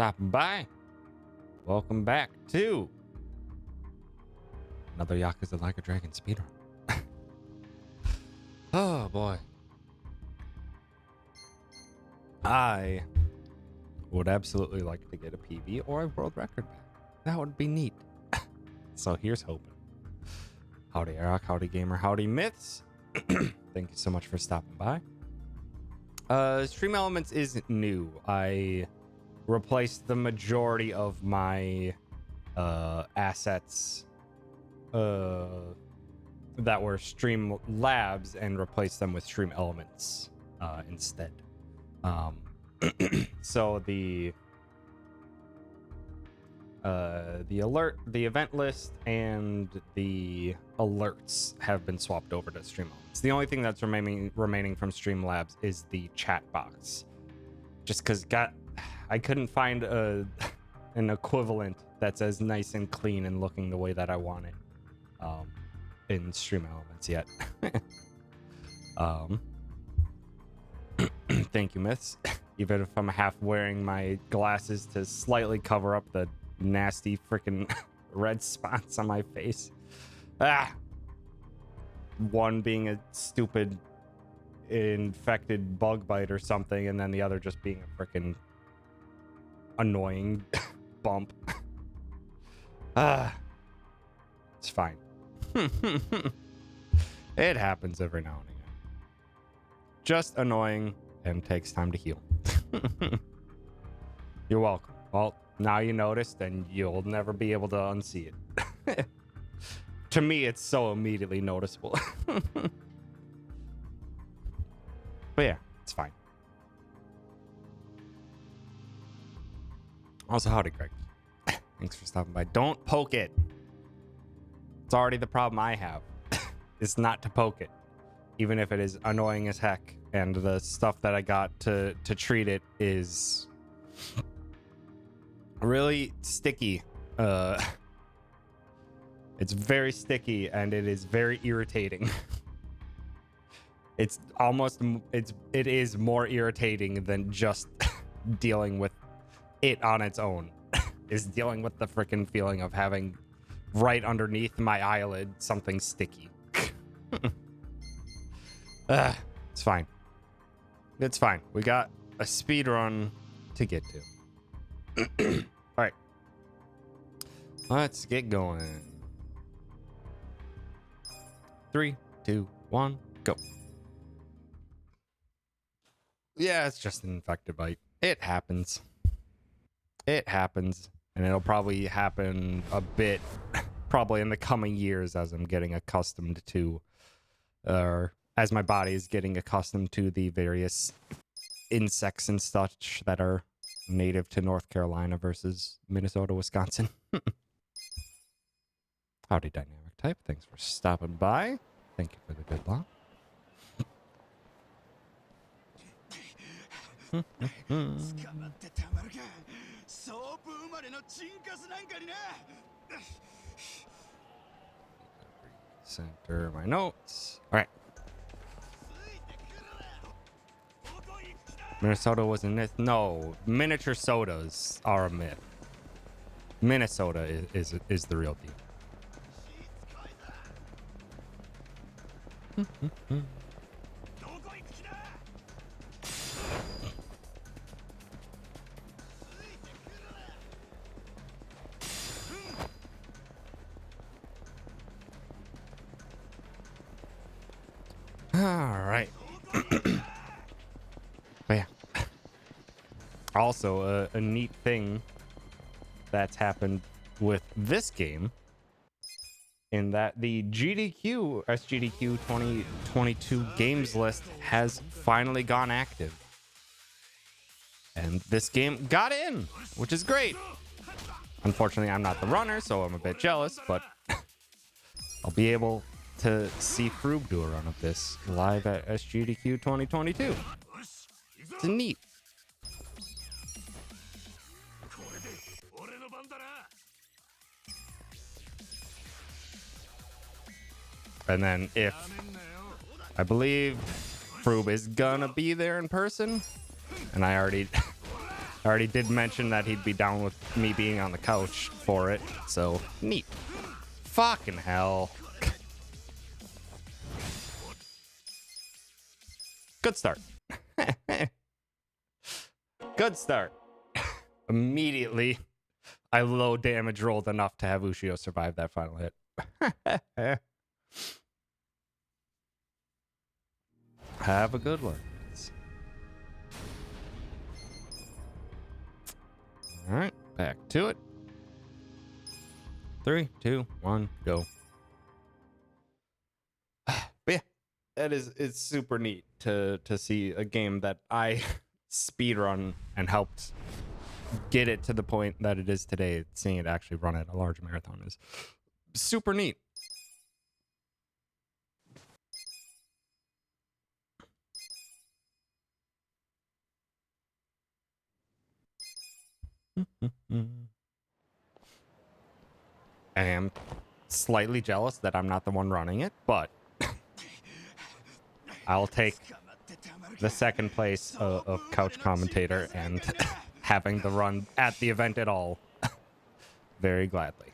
stopping by. Welcome back to another Yakuza Like a Dragon speedrun. Oh boy. I would absolutely like to get a PB or a world record back. That would be neat. So here's hoping. Howdy Eric, howdy gamer, howdy myths. Thank you so much for stopping by. Stream Elements is new. I replaced the majority of my assets that were Stream Labs and replaced them with Stream Elements instead. So the event list and the alerts have been swapped over to Stream Elements. The only thing that's remaining from Stream Labs is the chat box. Just because I couldn't find an equivalent that's as nice and clean and looking the way that I want it in Stream Elements yet. Thank you, Myths. Even if I'm half wearing my glasses to slightly cover up the nasty freaking red spots on my face. One being a stupid infected bug bite or something, and then the other just being a freaking annoying bump. It's fine. It happens every now and again. Just annoying and takes time to heal. You're welcome. Well, now you noticed and you'll never be able to unsee it. To me, it's so immediately noticeable. But yeah, it's fine. Also, howdy, Greg. Thanks for stopping by. Don't poke it. It's already the problem I have. It's not to poke it. Even if it is annoying as heck. And the stuff that I got to treat it is really sticky. It's very sticky and it is very irritating. It is more irritating than just dealing with it on its own. Is dealing with the freaking feeling of having right underneath my eyelid something sticky. It's fine. It's fine. We got a speed run to get to. All right. Let's get going. 3, 2, 1, go. Yeah, it's just an infected bite. It happens. It happens. And it'll probably happen a bit, probably in the coming years as I'm getting accustomed to, as my body is getting accustomed to the various insects and such that are native to North Carolina versus Minnesota, Wisconsin. Howdy, Dynamic Type. Thanks for stopping by. Thank you for the good luck. Center my notes. All right. Minnesota was a myth. No, miniature sodas are a myth. Minnesota is the real deal. All right. But yeah. Also, a neat thing that's happened with this game, in that the GDQ, SGDQ 2022 games list has finally gone active. And this game got in, which is great. Unfortunately, I'm not the runner, so I'm a bit jealous, but I'll be able to see Froob do a run of this live at SGDQ 2022. It's neat. And then if I believe Froob is gonna be there in person, and I already I already did mention that he'd be down with me being on the couch for it, so neat. Fucking hell. Good start. Good start. Immediately, I low damage rolled enough to have Ushio survive that final hit. Have a good one. All right, back to it. 3, 2, 1, go. But yeah, it's super neat to see a game that I speedrun and helped get it to the point that it is today. Seeing it actually run at a large marathon is super neat. I am slightly jealous that I'm not the one running it, but I'll take the second place of couch commentator and having the run at the event at all very gladly.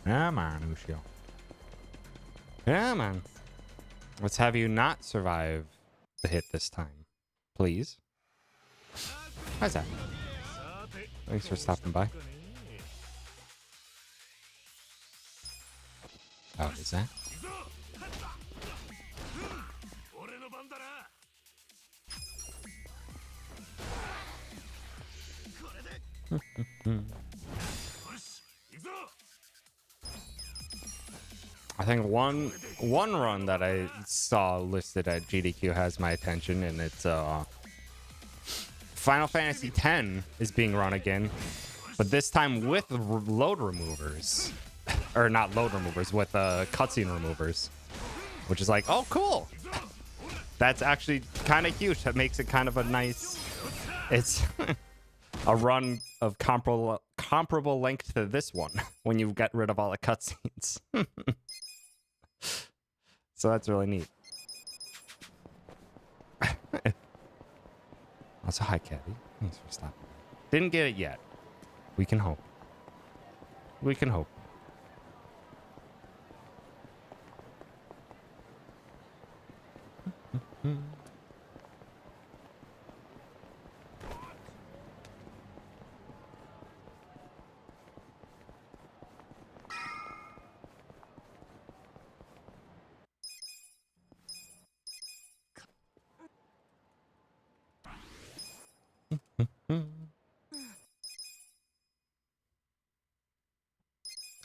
Come on, Ushio. Come on. Let's have you not survive the hit this time, please. How's that? Thanks for stopping by. Oh, is that? I think one run that I saw listed at GDQ has my attention, and it's Final Fantasy X is being run again, but this time with load removers. Or not load removers, with cutscene removers. Which is like, oh, cool. That's actually kind of huge. That makes it kind of a nice... It's a run of comparable length to this one when you get rid of all the cutscenes. So that's really neat. Also, hi, Caddy. Thanks for stopping. Didn't get it yet. We can hope. We can hope.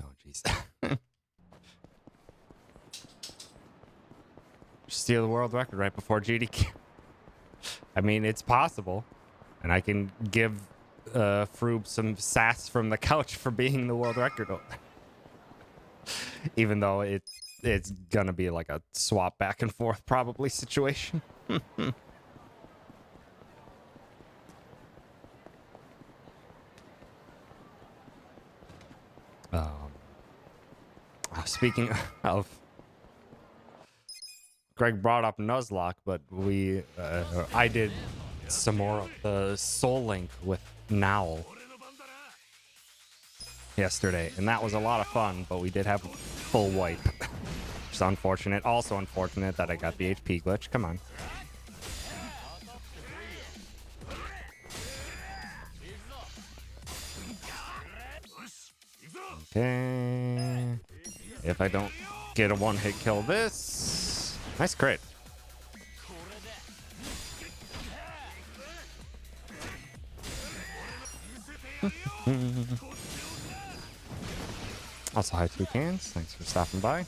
Oh, jeez. Steal the world record right before GDQ. I mean, it's possible. And I can give Froob some sass from the couch for being the world record holder. Even though it's gonna be like a swap back and forth probably situation. Speaking of, Greg brought up Nuzlocke, but I did some more of the Soul Link with Nowl yesterday, and that was a lot of fun, but we did have a full wipe. Which is unfortunate. Also unfortunate that I got the HP glitch. Come on. Okay. If I don't get a one-hit kill this. Nice crit. Also, hi, Toucans. Thanks for stopping by.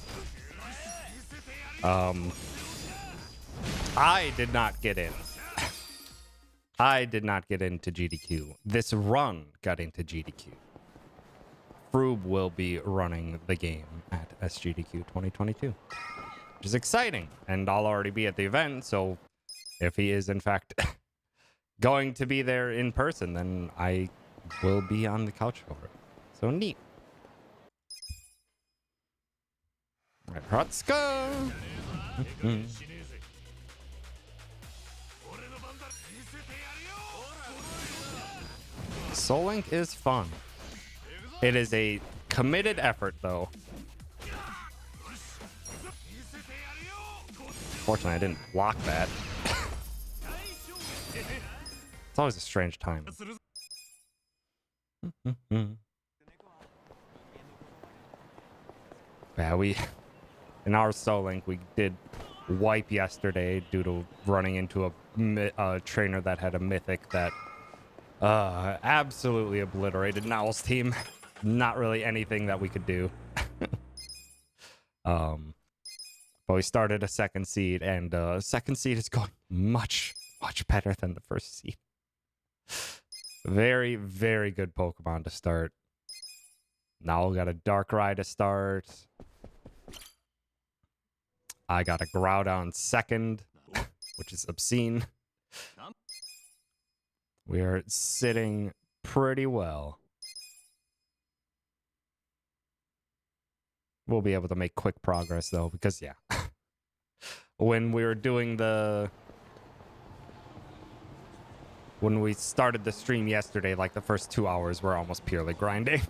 I did not get in. I did not get into GDQ. This run got into GDQ. Froob will be running the game at SGDQ 2022, which is exciting. And I'll already be at the event, so if he is in fact going to be there in person, then I will be on the couch for it. So neat. All right, let's go. Soul Link is fun. It is a committed effort, though. Fortunately, I didn't block that. It's always a strange time. Yeah, in our Soul Link, we did wipe yesterday due to running into a trainer that had a mythic that absolutely obliterated Nowell's team. Not really anything that we could do. But we started a second seed, and second seed is going much better than the first seed. Very, very good Pokemon to start. Now we got a Darkrai to start. I got a Groudon second, which is obscene. We are sitting pretty well. We'll be able to make quick progress, though, because, yeah. When we were doing when we started the stream yesterday, like the first 2 hours were almost purely grinding.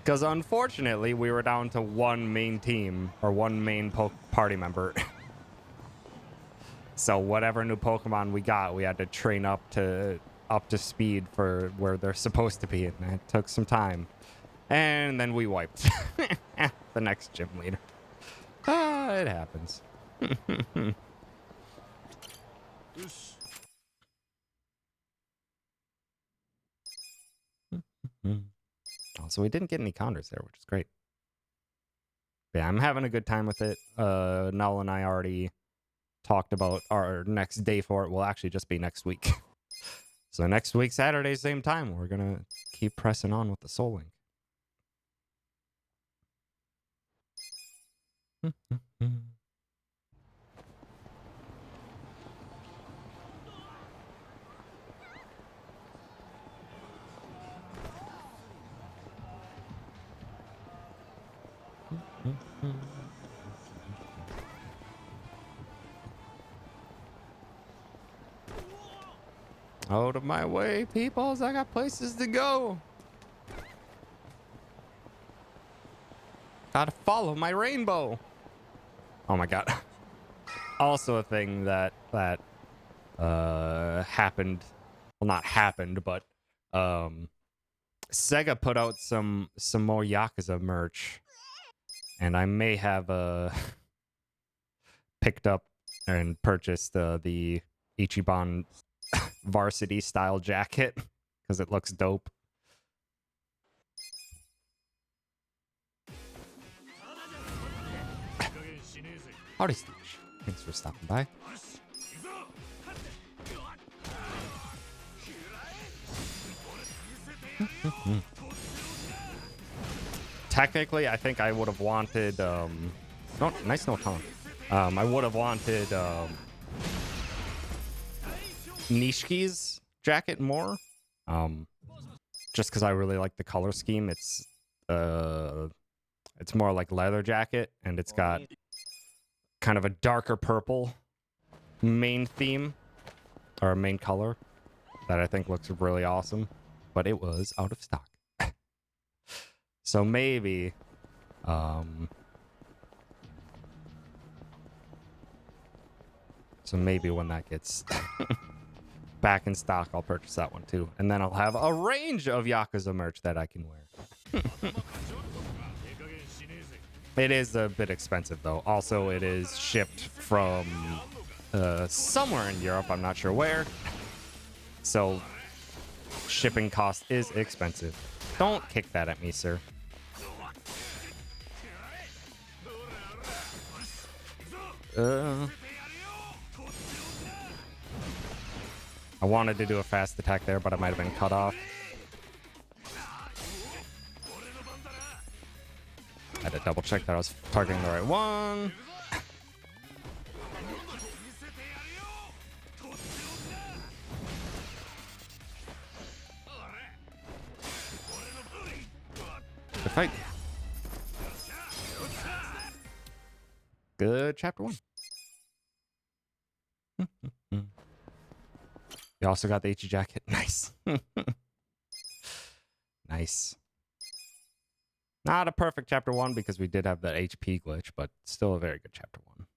Because unfortunately, we were down to one main team, or one main party member. So whatever new Pokemon we got, we had to train up to speed for where they're supposed to be, and it took some time. And then we wiped the next gym leader. It happens. Also, we didn't get any counters there, which is great. Yeah, I'm having a good time with it. Null and I already talked about our next day for it will actually just be next week. So next week, Saturday, same time, we're going to keep pressing on with the Soul Link. Out of my way, peoples. I got places to go. Gotta follow my rainbow. Oh my god. Also a thing that happened. Well, not happened, but Sega put out some more Yakuza merch, and I may have picked up and purchased the Ichiban varsity style jacket because it looks dope. Howdy, Stitch. Thanks for stopping by. Technically, I think I would have wanted no, nice no tone. I would have wanted Nishiki's jacket more. Just because I really like the color scheme. It's more like leather jacket, and it's got kind of a darker purple main theme or main color that I think looks really awesome, but it was out of stock. So maybe when that gets back in stock, I'll purchase that one too, and then I'll have a range of Yakuza merch that I can wear. It is a bit expensive, though. Also, it is shipped from somewhere in Europe. I'm not sure where. So, shipping cost is expensive. Don't kick that at me, sir. I wanted to do a fast attack there, but I might have been cut off. I had to double check that I was targeting the right one. Good fight. Good chapter 1. You also got the HE jacket. Nice. Nice. Not a perfect chapter 1 because we did have that HP glitch, but still a very good chapter 1.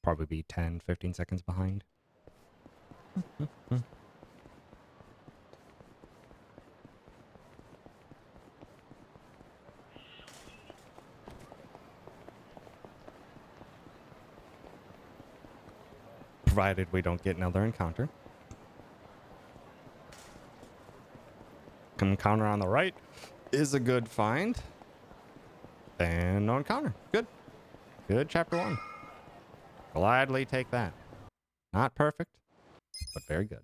Probably be 10, 15 seconds behind. Provided we don't get another encounter. Encounter on the right is a good find. And no encounter. Good. Good chapter 1. Gladly take that. Not perfect, but very good.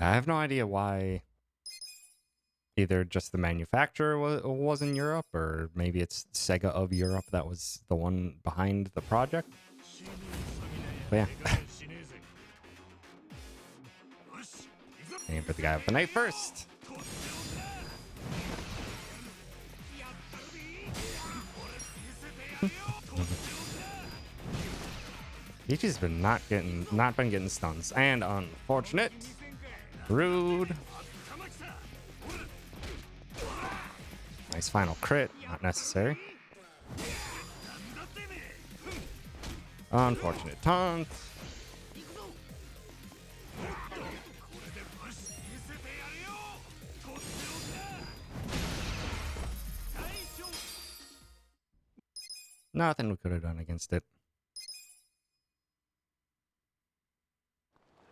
I have no idea why either just the manufacturer was in Europe, or maybe it's Sega of Europe that was the one behind the project. But yeah. Aim for the guy with the knife first. Ichi's been not been getting stuns, and unfortunate. Rude. Nice final crit, not necessary. Unfortunate taunt. Nothing we could have done against it.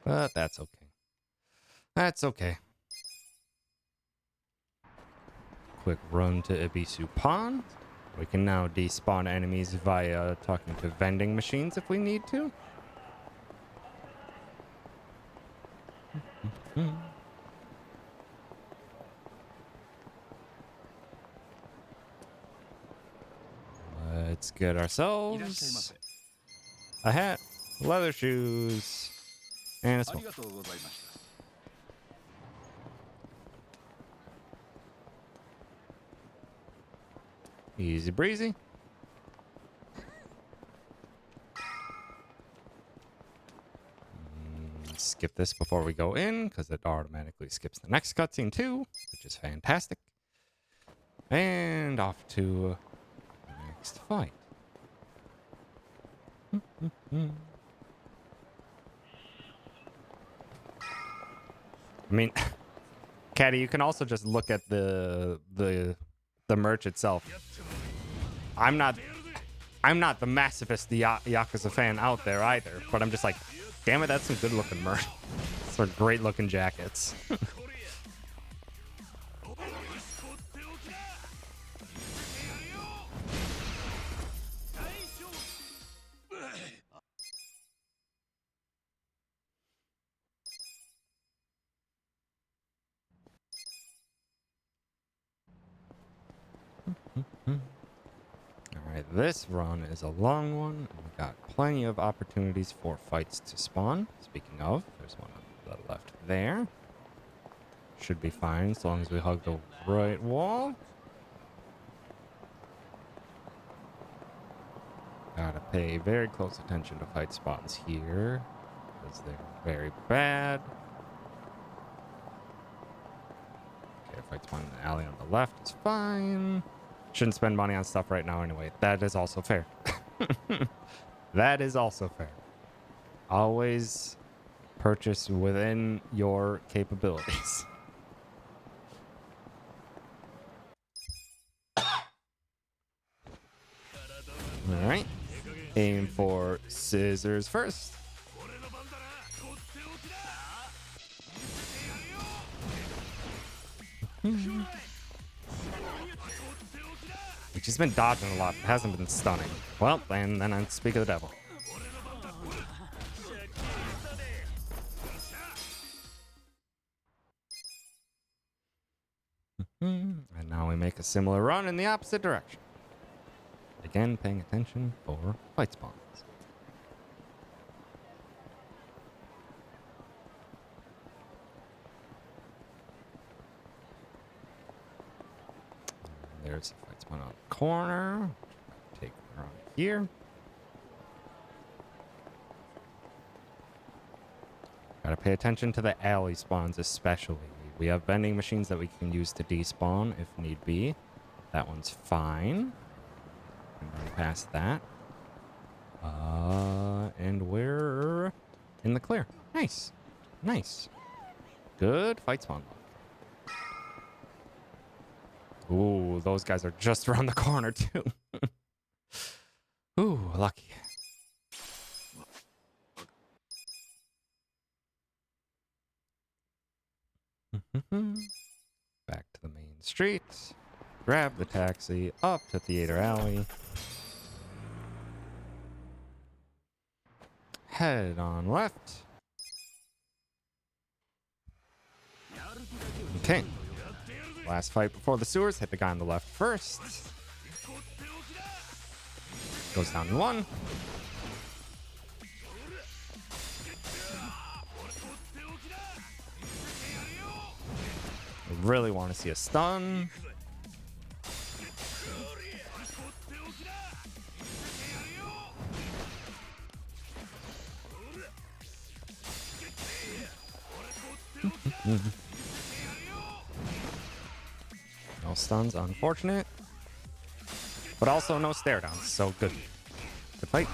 But that's okay. That's okay. Quick run to Ibisu Pond. We can now despawn enemies via talking to vending machines if we need to. Let's get ourselves a hat, leather shoes, and a smoke. Easy breezy. Skip this before we go in, because it automatically skips the next cutscene too, which is fantastic. And off to the next fight. I mean, Caddy, you can also just look at the merch itself. I'm not the massivest Yakuza fan out there either, but I'm just like, damn it, that's some good looking merch. Some great looking jackets. Alright, this run is a long one. We got plenty of opportunities for fights to spawn. Speaking of, there's one on the left there. Should be fine as long as we hug the right wall. Gotta pay very close attention to fight spawns here, because they're very bad. Okay, fight spawn in the alley on the left is fine. Shouldn't spend money on stuff right now anyway. That is also fair. That is also fair. Always purchase within your capabilities. All right. Aim for scissors first. She's been dodging a lot. It hasn't been stunning. Well, and then I speak of the devil. And now we make a similar run in the opposite direction. Again, paying attention for fight spawns. There's a fight spawn on the corner. Take her on here. Gotta pay attention to the alley spawns especially. We have vending machines that we can use to despawn if need be. That one's fine. And run past that. And we're in the clear. Nice. Nice. Good fight spawn. Ooh, those guys are just around the corner too. Ooh, lucky. Back to the main street. Grab the taxi up to Theater Alley. Head on left. Okay. Last fight before the sewers. Hit the guy on the left first. Goes down in one. I really want to see a stun. No stuns, unfortunate. But also no stare downs, so good. Good fight.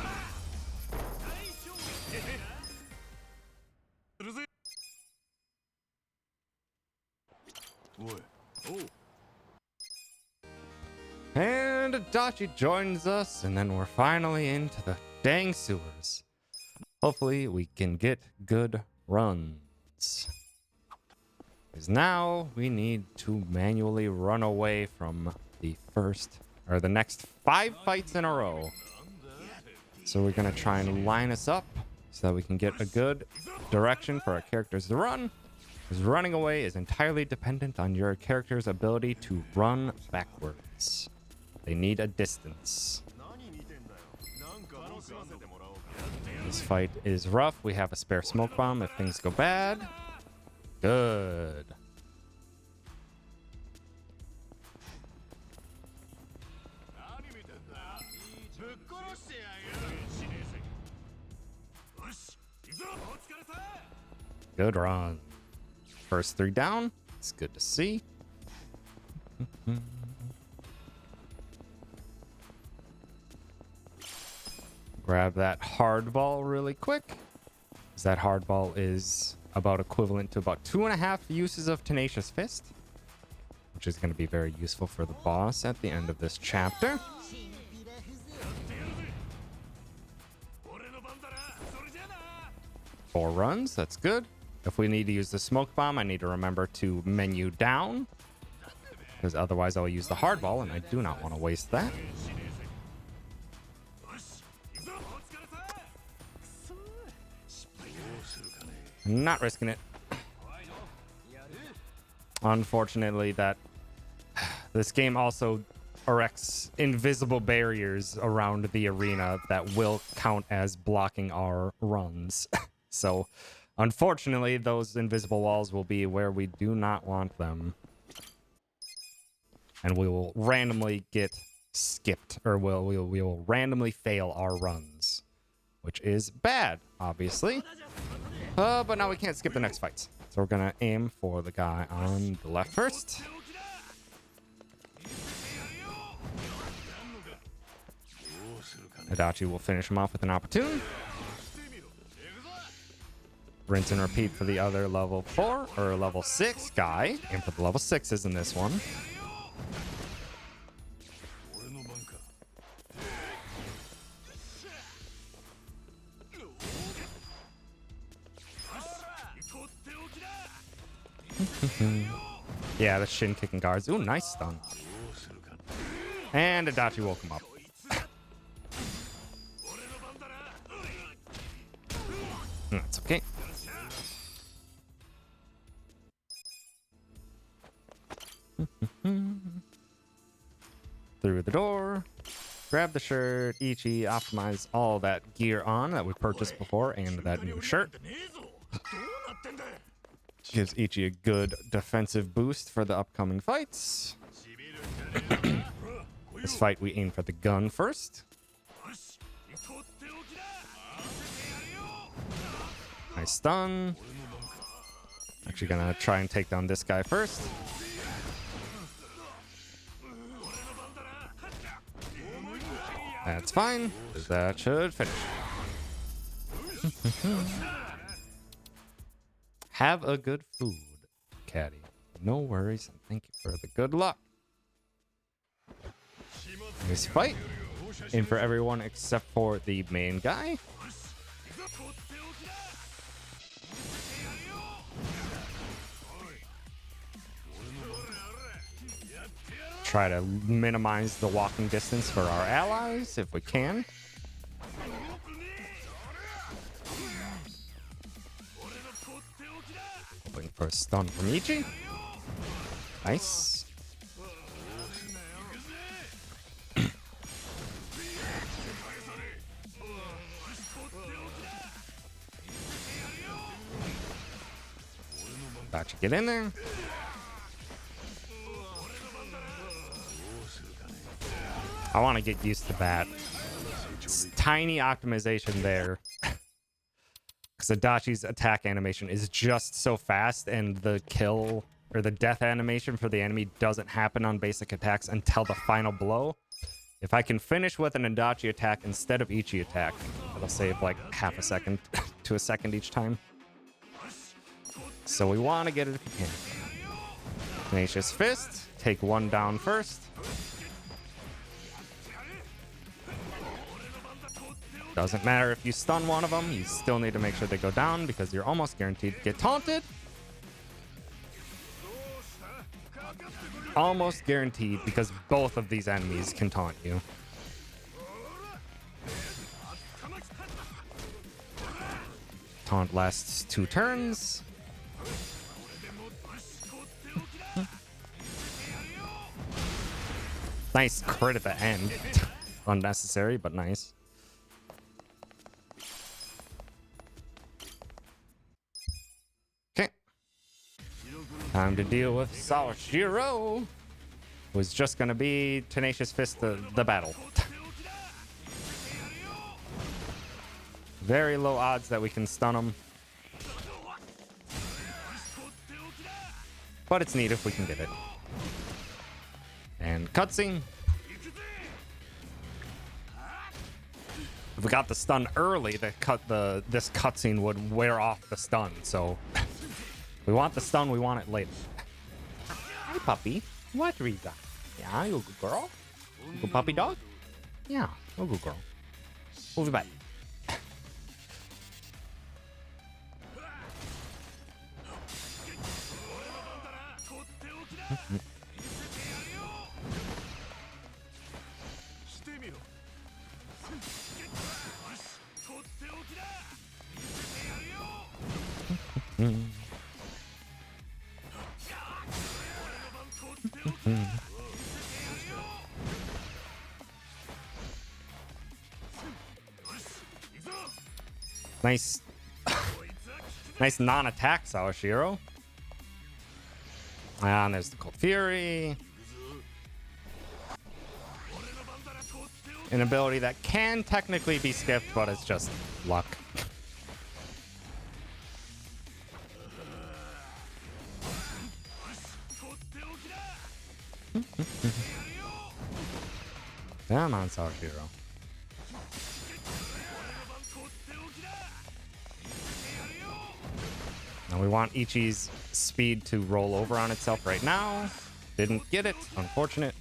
And Adachi joins us, and then we're finally into the dang sewers. Hopefully we can get good runs. Because now we need to manually run away from the next 5 fights in a row. So we're going to try and line us up so that we can get a good direction for our characters to run. Because running away is entirely dependent on your character's ability to run backwards. They need a distance. This fight is rough. We have a spare smoke bomb if things go bad. Good. Good run. First 3 down. It's good to see. Grab that hardball really quick. Because that hardball is about equivalent to about 2.5 uses of Tenacious Fist. Which is going to be very useful for the boss at the end of this chapter. Four runs, that's good. If we need to use the smoke bomb, I need to remember to menu down. Because otherwise I'll use the hardball, and I do not want to waste that. Not risking it. Unfortunately, this game also erects invisible barriers around the arena that will count as blocking our runs. So, unfortunately, those invisible walls will be where we do not want them. And we will randomly get skipped, or we will randomly fail our runs. Which is bad, obviously. But now we can't skip the next fights. So we're going to aim for the guy on the left first. Adachi will finish him off with an opportune. Rinse and repeat for the other level 4 or level 6 guy. Aim for the level 6s in this one. Yeah, the shin kicking guards. Ooh, nice stun. And Adachi woke him up. That's okay. Through the door. Grab the shirt, Ichi, optimize all that gear on that we purchased before and that new shirt. Gives Ichi a good defensive boost for the upcoming fights. This fight, we aim for the gun first. Nice stun. Actually gonna try and take down this guy first. That's fine. That should finish. Have a good food, Caddy. No worries, and thank you for the good luck. This fight. Aim for everyone except for the main guy. Try to minimize the walking distance for our allies if we can. Hoping for a stun from Ichi. Nice. About to get in there. I want to get used to that. It's tiny optimization there. Because Adachi's attack animation is just so fast, and the kill or the death animation for the enemy doesn't happen on basic attacks until the final blow. If I can finish with an Adachi attack instead of Ichi attack, it'll save like half a second to a second each time. So we want to get it if we can. Tenacious Fist. Take one down first. Doesn't matter if you stun one of them, you still need to make sure they go down because you're almost guaranteed to get taunted. Almost guaranteed because both of these enemies can taunt you. Taunt lasts 2 turns. Nice crit at the end. Unnecessary, but nice. Time to deal with Sawashiro. Was just gonna be Tenacious Fist the battle. Very low odds that we can stun him. But it's neat if we can get it. And cutscene. If we got the stun early, this cutscene would wear off the stun, so we want the stun, we want it later. Hi, puppy. What, Riza? Yeah, you a good girl? Good puppy dog? Yeah, you a good girl. Move your back. Nice. Nice non-attack, Sawashiro. And there's the Cold Fury. An ability that can technically be skipped, but it's just luck. Come on, Sawashiro. Now we want Ichi's speed to roll over on itself right now. Didn't get it. Unfortunate.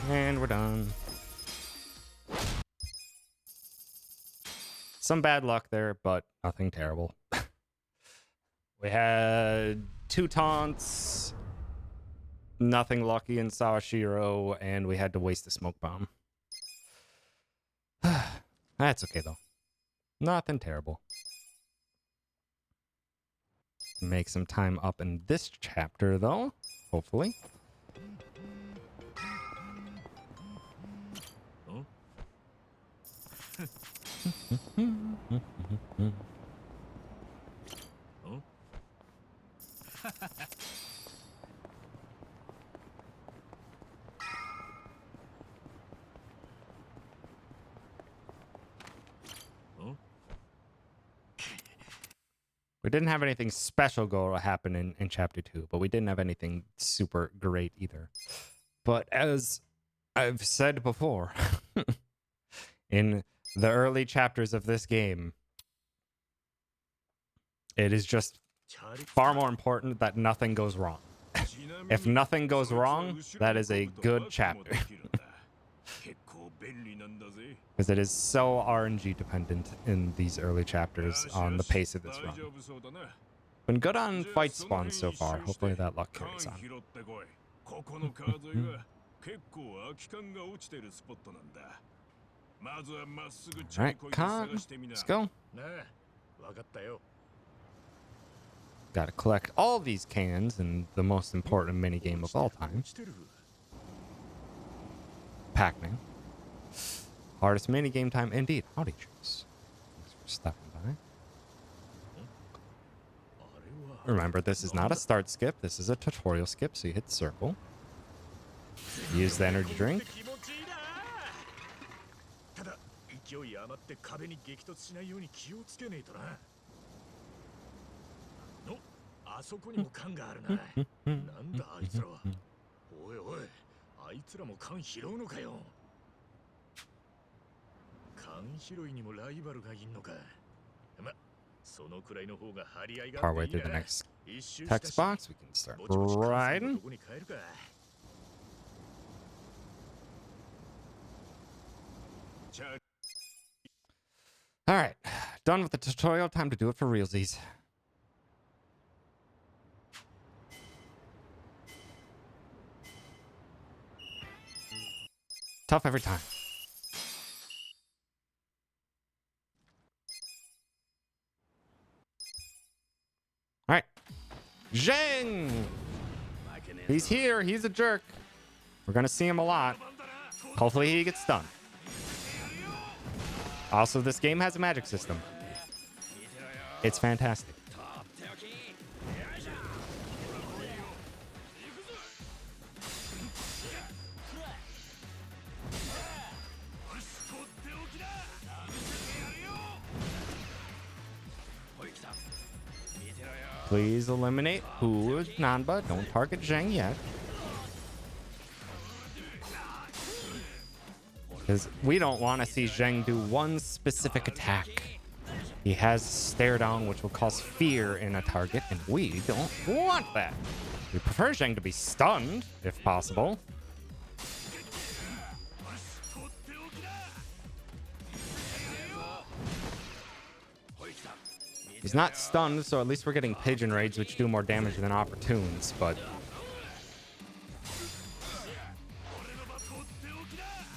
And we're done. some bad luck there, but nothing terrible. We had 2 taunts, nothing lucky in Sawashiro, and we had to waste a smoke bomb. That's okay, though. Nothing terrible. Make some time up in this chapter, though. Hopefully. We didn't have anything special go happen in chapter 2, but we didn't have anything super great either. But as I've said before, in the early chapters of this game, it is just far more important that nothing goes wrong. If nothing goes wrong, that is a good chapter. Because it is so RNG dependent in these early chapters on the pace of this run. Been good on fight spawns so far. Hopefully that luck carries on. Alright, con. Let's go. Gotta collect all these cans in the most important minigame of all time. Pac-Man. Hardest minigame time indeed. Howdy, Juice. Thanks for stopping by. Remember, this is not a start skip. This is a tutorial skip, so you hit circle. Use the energy drink. Partway through the next text box, we can start riding. All right, done with the tutorial. Time to do it for realsies. Tough every time. All right, Zheng. He's here. He's a jerk. We're gonna see him a lot. Hopefully he gets stunned. Also, this game has a magic system. It's fantastic. Please eliminate who is Nanba. Don't target Zheng yet. Because we don't want to see Zheng do one specific attack. He has stare down, which will cause fear in a target, and we don't want that. We prefer Zheng to be stunned, if possible. He's not stunned, so at least we're getting pigeon raids, which do more damage than opportunes, but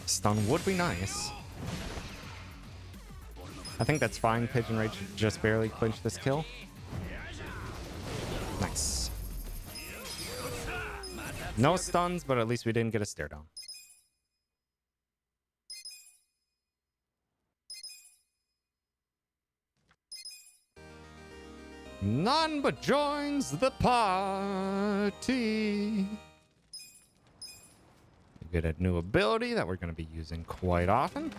stun would be nice. I think that's fine. Pigeon raid should just barely clinch this kill. Nice. No stuns, but at least we didn't get a stare down. None but joins the party. We get a new ability that we're going to be using quite often.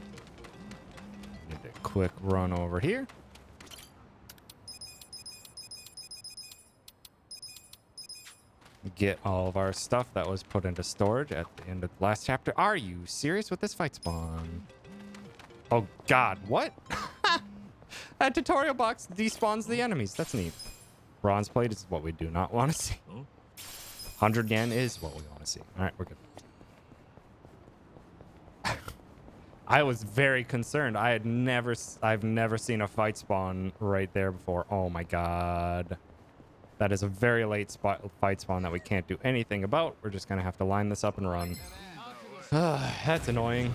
Need a quick run over here. Get all of our stuff that was put into storage at the end of the last chapter. Are you serious with this fight spawn? Oh God, what? That tutorial box despawns the enemies. That's neat. Bronze plate is what we do not want to see. 100 yen is what we want to see. All right, we're good. I was very concerned. I've never seen a fight spawn right there before. Oh my god. That is a very late fight spawn that we can't do anything about. We're just gonna have to line this up and run. That's annoying.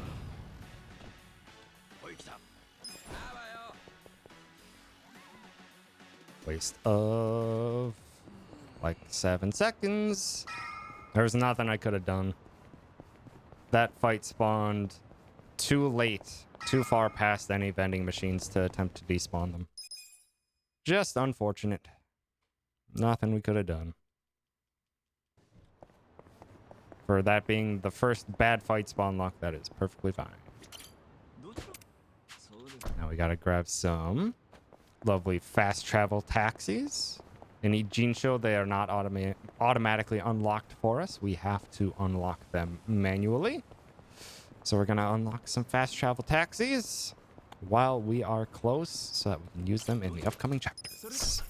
Waste of like 7 seconds. There's nothing I could have done. That fight spawned too late, too far past any vending machines to attempt to despawn them. Just unfortunate. Nothing we could have done. For that being the first bad fight spawn luck, that is perfectly fine. Now we gotta grab some lovely fast travel taxis. In Jinsho, they are not automatically unlocked for us. We have to unlock them manually. So we're gonna unlock some fast travel taxis while we are close so that we can use them in the upcoming chapters.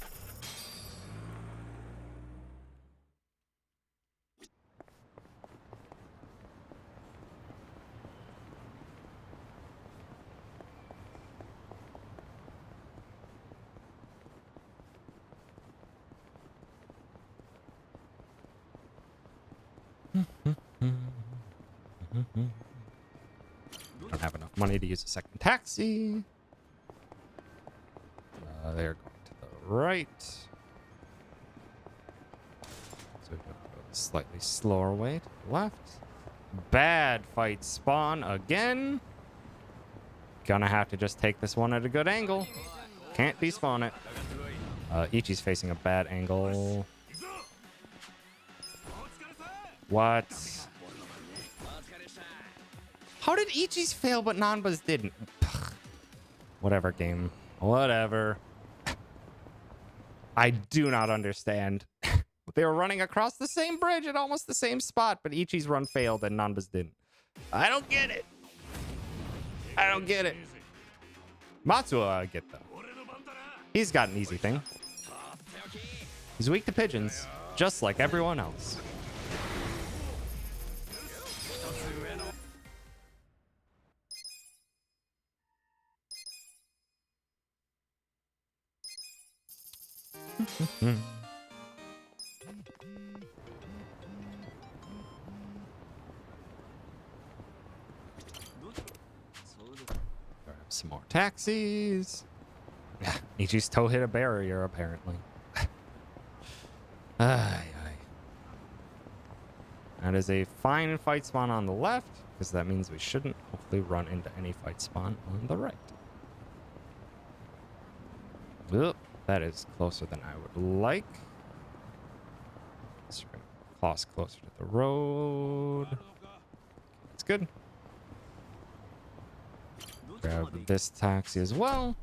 Don't have enough money to use a second taxi. They're going to the right. So we're going to go a slightly slower way to the left. Bad fight spawn again. Gonna have to just take this one at a good angle. Can't despawn it. Ichi's facing a bad angle. What? How did Ichi's fail but Nanba's didn't? Whatever, game. Whatever. I do not understand. They were running across the same bridge at almost the same spot, but Ichi's run failed and Nanba's didn't. I don't get it. I don't get it. Matsuo, I get though. He's got an easy thing. He's weak to pigeons, just like everyone else. Grab some more taxis. Ichi's toe hit a barrier, apparently. That is a fine fight spawn on the left, because that means we shouldn't hopefully run into any fight spawn on the right. Oop, that is closer than I would like. So we're going to cross closer to the road. It's good. Grab this taxi as well.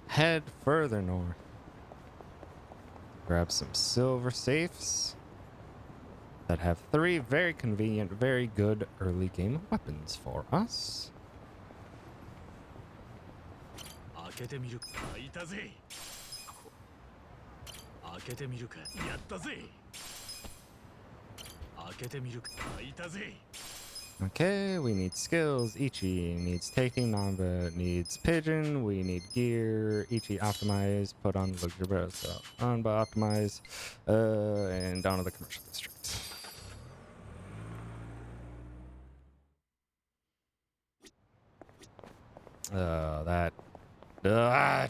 Head further north. Grab some silver safes that have 3 very convenient, very good early game weapons for us. Okay, we need skills. Ichi needs taking. Nanba needs pigeon. We need gear. Ichi optimize. Put on luxury. So Nanba optimize. And down to the commercial district.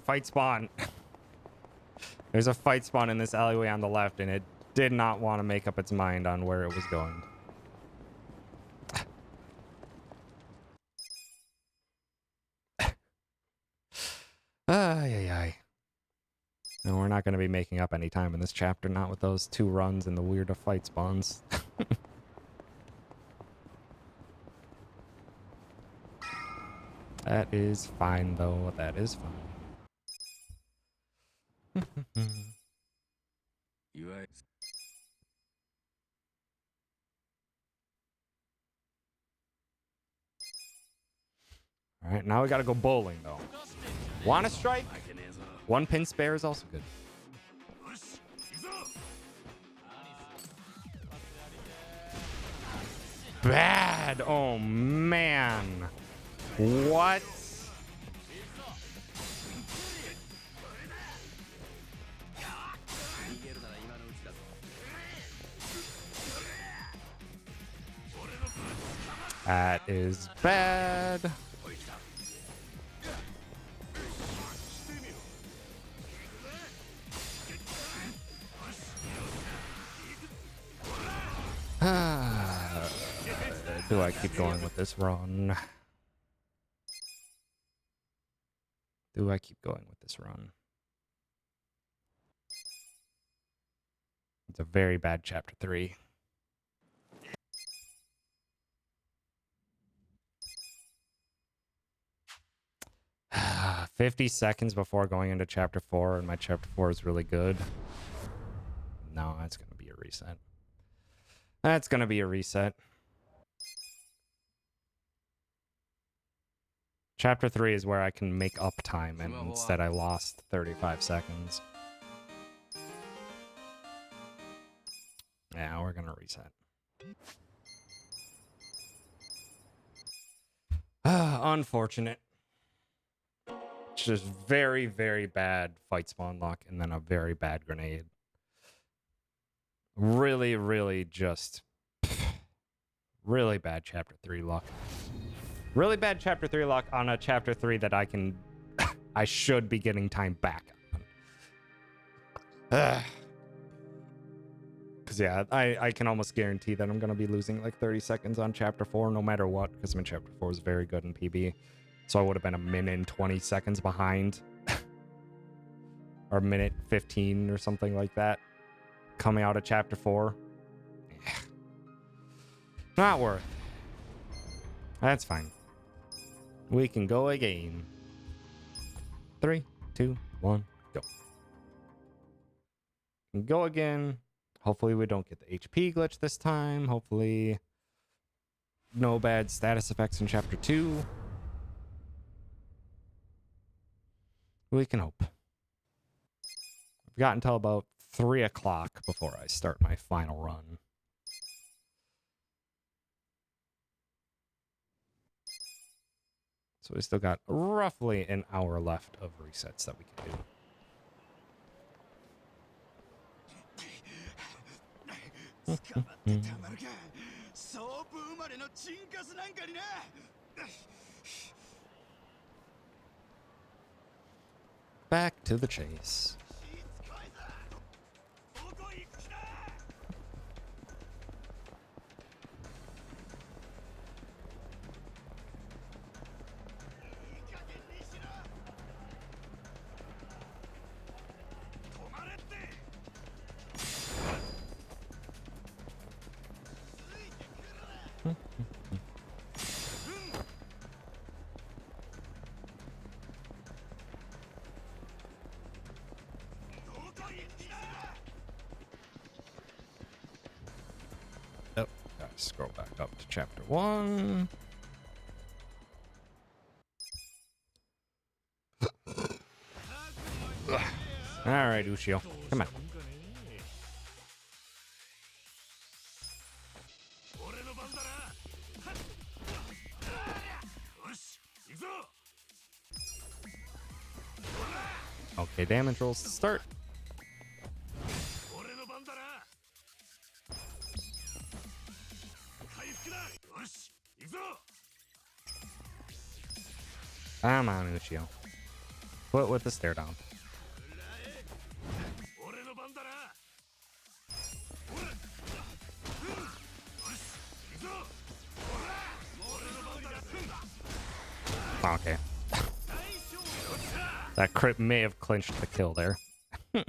Fight spawn. There's a fight spawn in this alleyway on the left, and it did not want to make up its mind on where it was going. No, we're not going to be making up any time in this chapter, not with those 2 runs and the weirder fight spawns. That is fine, though. That is fine. All right, now we got to go bowling, though. Want to strike? 1 pin spare is also good. bad. Oh, man. What? That is bad. Do I keep going with this run? Do I keep going with this run? It's a very bad chapter 3. Ah, 50 seconds before going into chapter 4, and my chapter 4 is really good. No, that's going to be a reset. That's going to be a reset. Chapter 3 is where I can make up time, and instead I lost 35 seconds. Yeah, we're going to reset. Unfortunate. It's just very, very bad fight spawn luck, and then a very bad grenade. Really, really just... really bad chapter 3 luck. Really bad chapter 3 luck on a chapter 3 that I can... I should be getting time back on. Because, yeah, I can almost guarantee that I'm going to be losing like 30 seconds on chapter 4 no matter what, because my chapter 4 is very good in PB. So I would have been a minute and 20 seconds behind. Or minute 15 or something like that. Coming out of chapter 4. Not worth. That's fine. We can go again. 3, 2, 1, go. Go again. Hopefully we don't get the HP glitch this time. Hopefully no bad status effects in chapter 2. We can hope. I've got until about 3 o'clock before I start my final run. So we still got roughly an hour left of resets that we can do. Back to the chase. Oh, gotta scroll back up to chapter 1. All right, Ushio, come on. Okay, damage rolls to start. Come on, Ushio. Quit with the stare down. Okay. That crit may have clinched the kill there. Oh,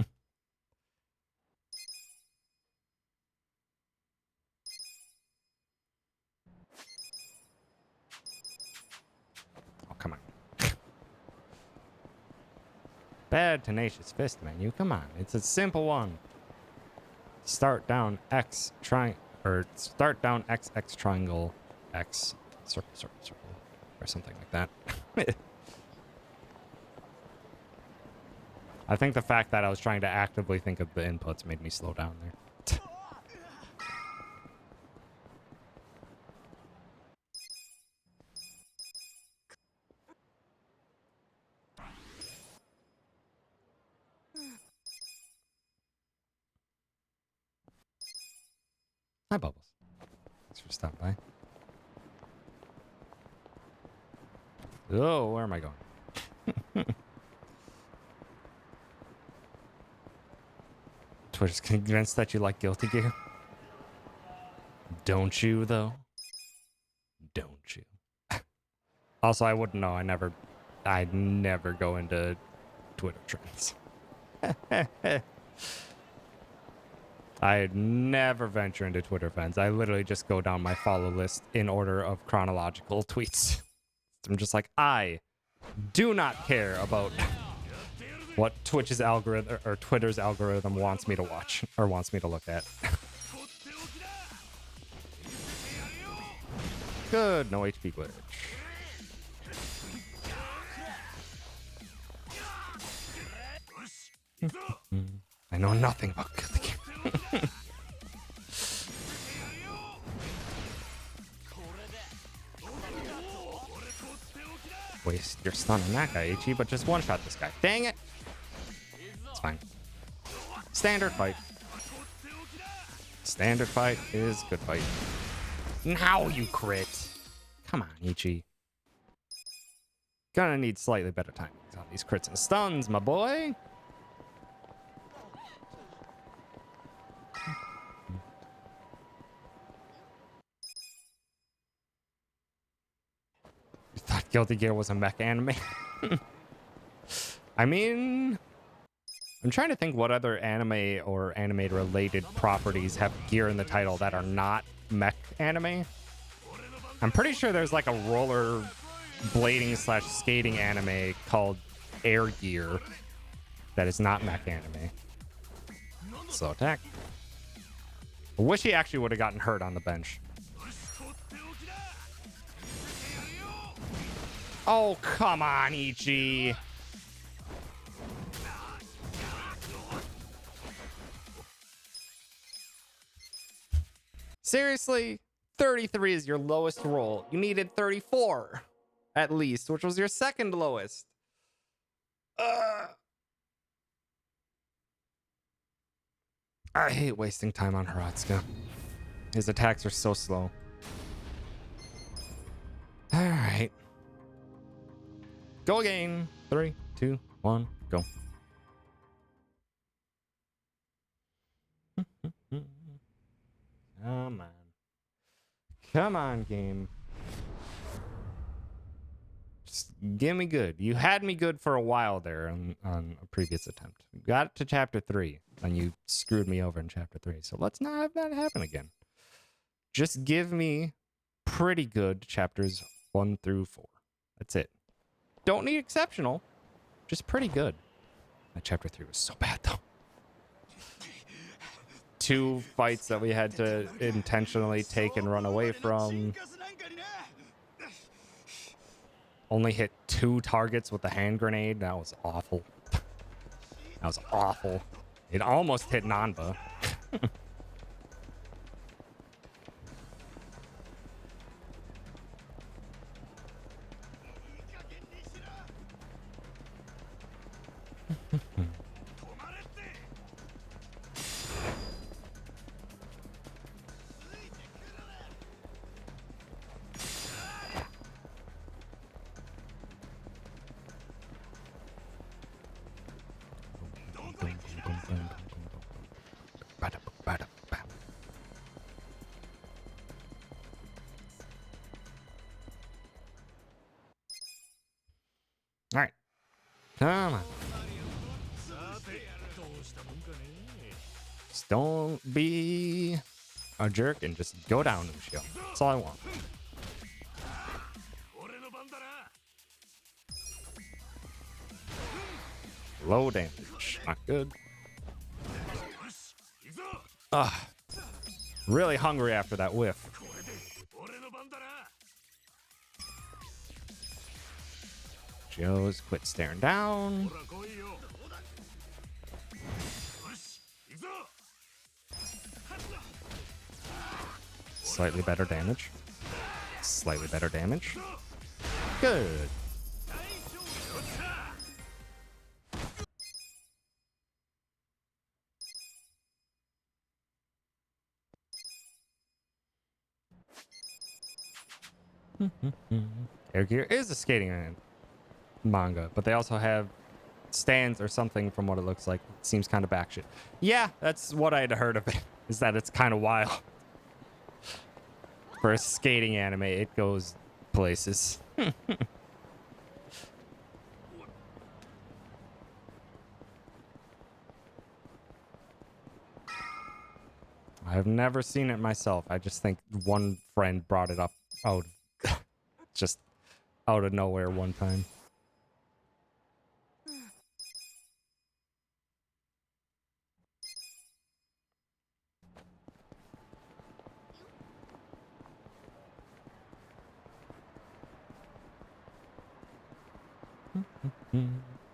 come on. Bad tenacious fist menu. Come on. It's a simple one. Start down X triangle, or start down X X triangle X circle circle circle, or something like that. I think the fact that I was trying to actively think of the inputs made me slow down there. Hi, Bubbles. Thanks for stopping by. Oh, where am I going? Twitter's convinced that you like Guilty Gear. Don't you, though? Don't you? Also, I wouldn't know. I'd never go into Twitter trends. I'd never venture into Twitter trends. I literally just go down my follow list in order of chronological tweets. I'm just like, I do not care about what Twitch's algorithm or Twitter's algorithm wants me to watch or wants me to look at. Good, no HP glitch. I know nothing about the game. Waste your stun on that guy, Ichi, but just one-shot this guy. Dang it! It's fine. Standard fight. Standard fight is good fight. Now you crit! Come on, Ichi. Gonna need slightly better timings on these crits and stuns, my boy. You thought Guilty Gear was a mech anime? I mean, I'm trying to think what other anime or anime-related properties have gear in the title that are not mech anime. I'm pretty sure there's like a roller blading / skating anime called Air Gear that is not mech anime. Slow attack. I wish he actually would have gotten hurt on the bench. Oh, come on, Ichi. Seriously? 33 is your lowest roll. You needed 34 at least, which was your second lowest. I hate wasting time on Haratsuka. His attacks are so slow. All right. Go again. 3, 2, 1, go. Come on. Come on, game. Just give me good. You had me good for a while there on a previous attempt. Got to chapter 3, and you screwed me over in chapter 3. So let's not have that happen again. Just give me pretty good chapters 1 through 4. That's it. Don't need exceptional. Just pretty good. That chapter 3 was so bad, though. 2 fights that we had to intentionally take and run away from. Only hit 2 targets with the hand grenade. That was awful. That was awful. It almost hit Nanba. All right. Come on. Just don't be a jerk and just go down, Lucio. That's all I want. Low damage. Not good. Ugh. Really hungry after that whiff. Joe's quit staring down. Slightly better damage. Slightly better damage. Good. Air Gear is a skating manga, but they also have stands or something from what it looks like. It seems kind of batshit. Yeah, that's what I'd heard of it, is that it's kind of wild. For a skating anime, it goes places. I've never seen it myself. I just think one friend brought it up out, just out of nowhere one time.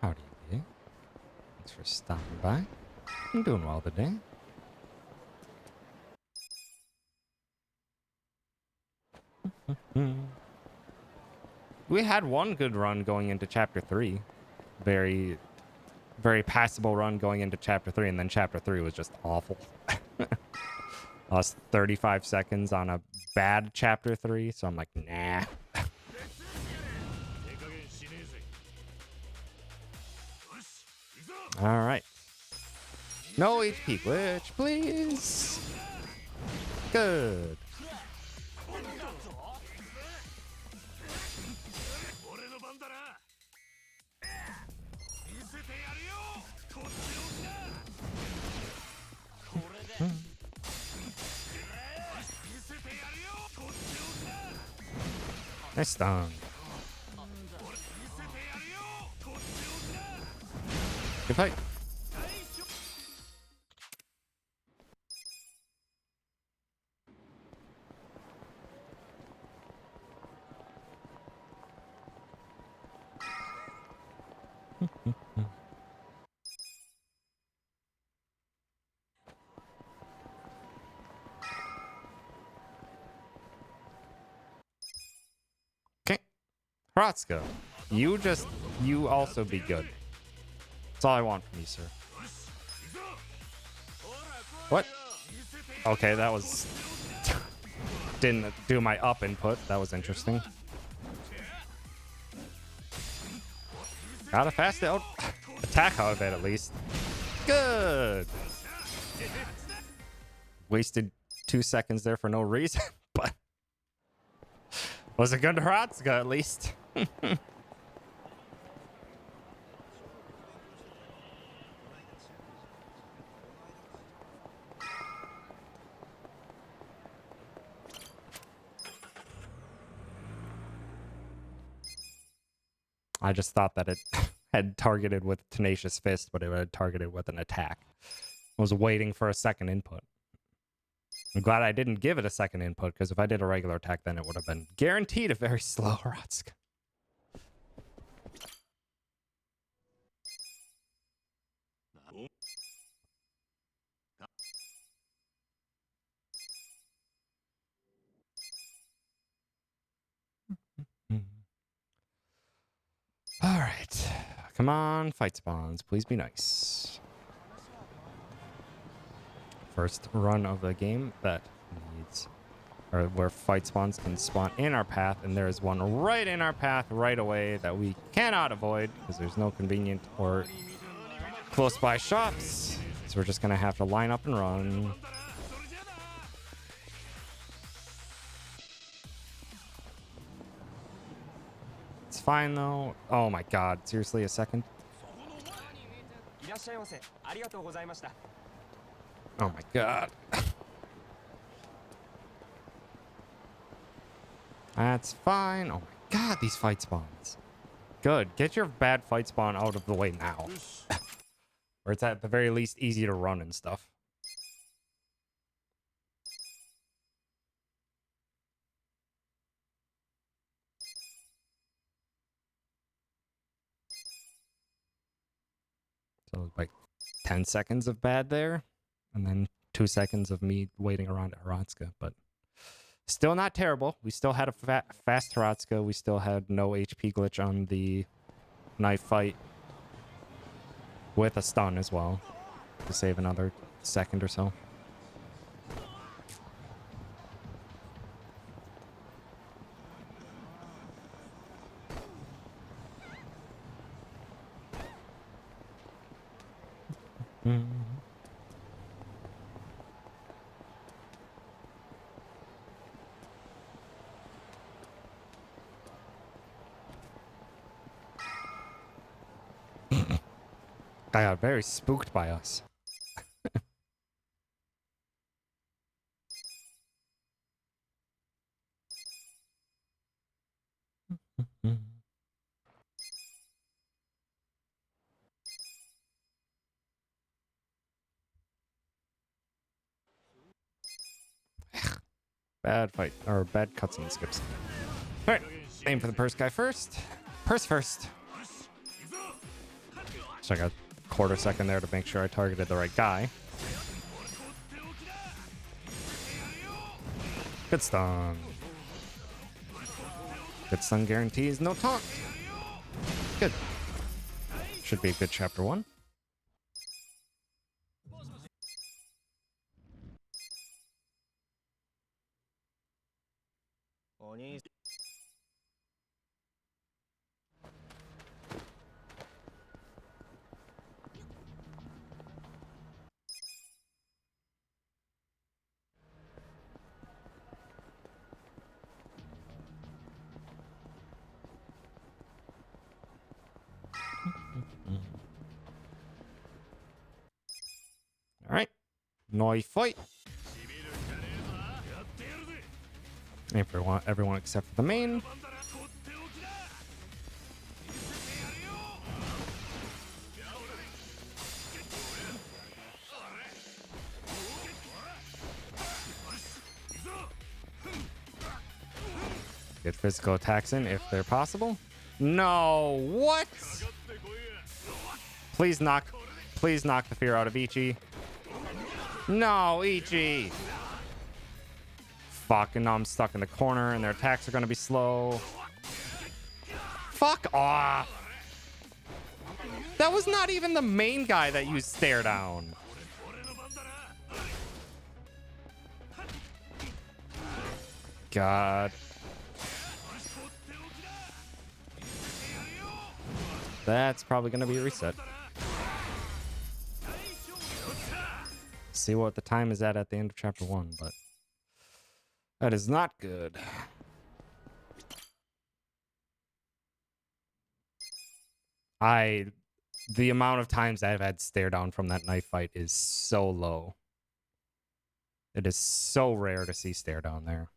Howdy, yeah. Thanks for stopping by. I'm doing well today. We had one good run going into chapter 3. Very, very passable run going into chapter 3, and then chapter 3 was just awful. Lost 35 seconds on a bad chapter 3, so I'm like, nah. All right. No HP glitch, please. Good. Nice stun. Good fight. Okay. Hratsuka, you also be good. That's all I want from you, sir. What? Okay, that was... Didn't do my up input. That was interesting. Got a fast out attack out of it, at least. Good. Wasted 2 seconds there for no reason, but was a good Hratsuka at least. I just thought that it had targeted with Tenacious Fist, but it had targeted with an attack. I was waiting for a second input. I'm glad I didn't give it a second input, because if I did a regular attack, then it would have been guaranteed a very slow Hratsuka. All right. Come on, fight spawns. Please be nice. First run of the game that needs, or where fight spawns can spawn in our path, and there is one right in our path right away that we cannot avoid because there's no convenient or close by shops. So we're just gonna have to line up and run. It's fine though. Oh my god, seriously, a second? Oh my god. That's fine. Oh my god, these fight spawns. Good. Get your bad fight spawn out of the way now. Or it's at the very least easy to run and stuff. So like 10 seconds of bad there, and then 2 seconds of me waiting around at Hratsuka, but still not terrible. We still had a fast Hratsuka. We still had no HP glitch on the knife fight with a stun as well to save another second or so. I got very spooked by us. Bad fight, or bad cutscene skips. Alright, aim for the purse guy first. Purse first. So I got a quarter second there to make sure I targeted the right guy. Good stun. Good stun guarantees no taunt. Good. Should be a good chapter 1. Alright. Knife fight. Aim for everyone except for the main. Get physical attacks in if they're possible. No, what? Please knock the fear out of Ichi. No, Ichi. Fuck, and now I'm stuck in the corner and their attacks are gonna be slow. Fuck off. That was not even the main guy that used stare down. God. That's probably gonna be a reset. See what the time is at the end of chapter 1, but that is not good. The amount of times I've had stare down from that knife fight is so low. It is so rare to see stare down there.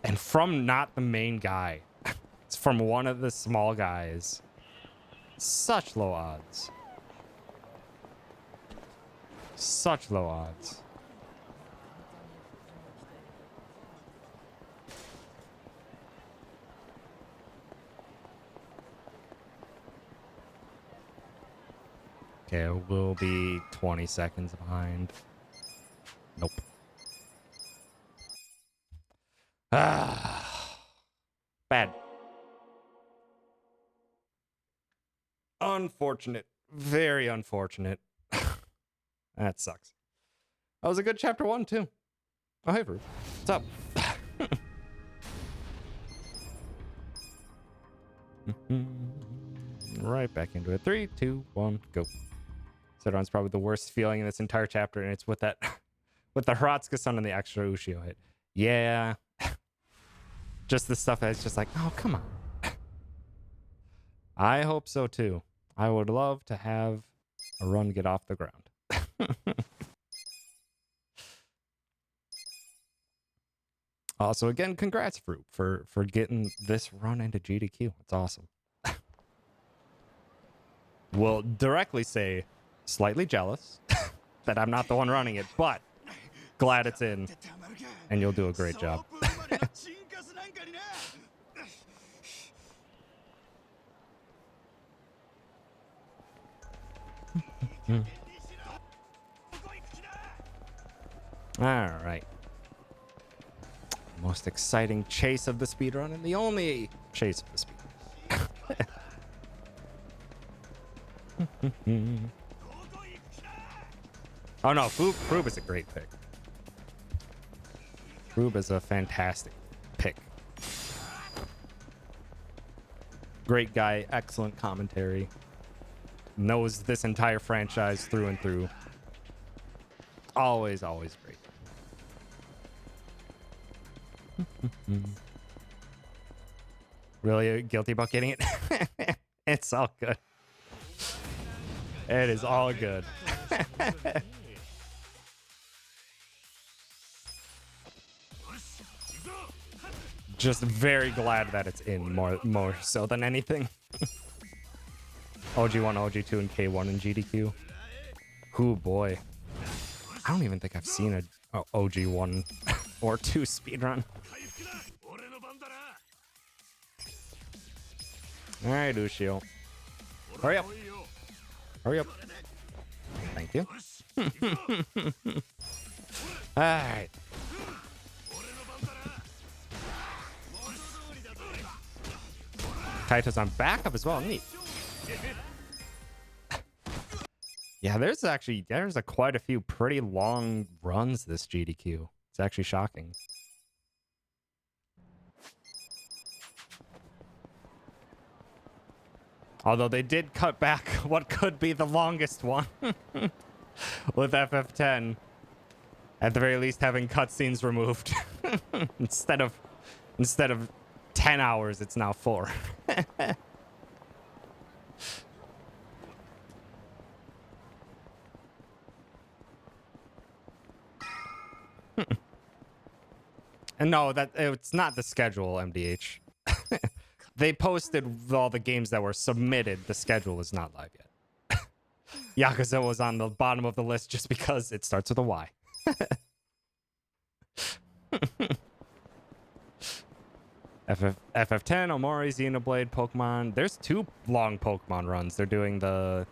And from not the main guy. It's from one of the small guys. Such low odds. Such low odds. Okay, we'll be 20 seconds behind. Nope. Ah. Bad. Unfortunate. Very unfortunate. That sucks. That was a good chapter 1, too. Oh, hey, Rube. What's up? Right back into it. 3, 2, 1, go. Sidron's probably the worst feeling in this entire chapter, and it's with that, with the Haratsuka-san and the extra Ushio hit. Yeah. Just the stuff that's just like, oh, come on. I hope so, too. I would love to have a run get off the ground. Also, again, congrats, Fruit, for getting this run into GDQ. It's awesome. Will directly say, slightly jealous that I'm not the one running it, but glad it's in, and you'll do a great job. All right. Most exciting chase of the speedrun and the only chase of the speedrun. Oh no, Froob is a great pick. Froob is a fantastic pick. Great guy, excellent commentary. Knows this entire franchise through and through. Always, always great. Really guilty about getting it? It's all good. It is all good. Just very glad that it's in more so than anything. OG1, OG2, and K1 and GDQ. Ooh, boy. I don't even think I've seen a OG1 or 2 speedrun. Alright, Ushio. Hurry up. Hurry up. Thank you. Alright. Kaito's on backup as well. Neat. Yeah, there's quite a few pretty long runs this GDQ. It's actually shocking. Although they did cut back what could be the longest one with FF10. At the very least, having cutscenes removed instead of 10 hours, it's now 4. And no, it's not the schedule, MDH. They posted all the games that were submitted. The schedule is not live yet. Yakuza was on the bottom of the list just because it starts with a Y. FF10, Omori, Xenoblade, Pokemon. There's 2 long Pokemon runs. They're doing the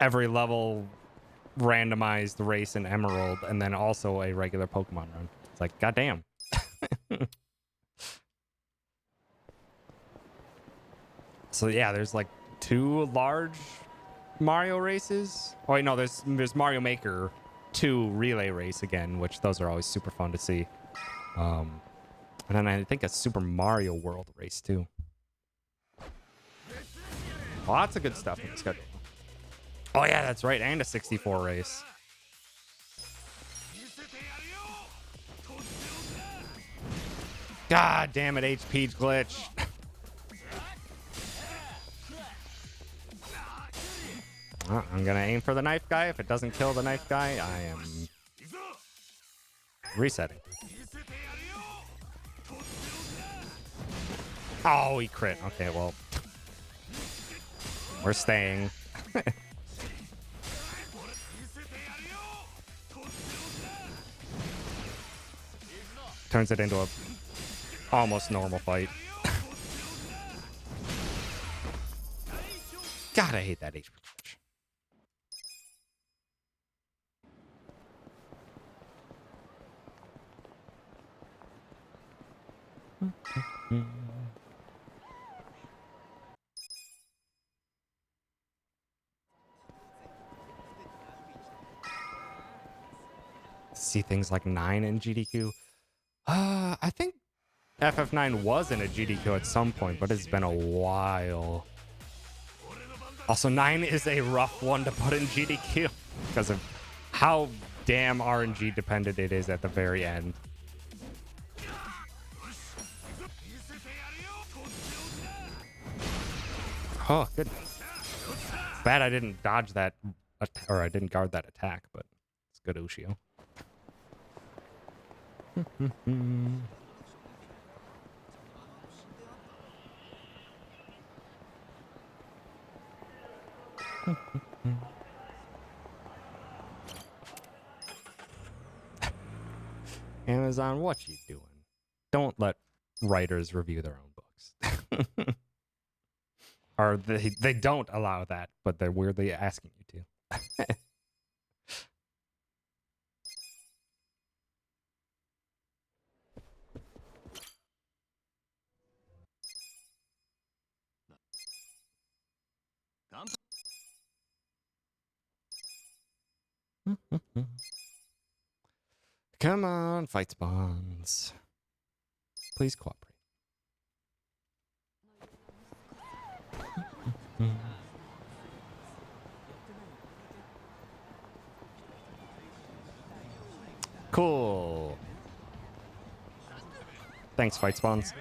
every level randomized race in Emerald, and then also a regular Pokemon run. It's like, goddamn. So yeah, there's like 2 large Mario races. Oh wait, no, there's Mario Maker 2 relay race again, which those are always super fun to see. And then I think a Super Mario World race too. Lots of good stuff in the schedule. Oh yeah, that's right, and a 64 race. God damn it, HP glitch. I'm gonna aim for the knife guy. If it doesn't kill the knife guy, I am resetting. Oh, he crit. Okay, well, we're staying. Turns it into a almost normal fight. God, I hate that HP glitch. See things like 9 in GDQ. I think FF9 was in a GDQ at some point, but it's been a while. Also, 9 is a rough one to put in GDQ because of how damn RNG dependent it is at the very end. Oh, goodness. Bad I didn't dodge that, or I didn't guard that attack, but it's good Ushio. Amazon, what you doing? Don't let writers review their own books. Or they don't allow that, but they're weirdly asking you to. Come on, fight spawns. Please cooperate. Cool. Thanks, fight spawns.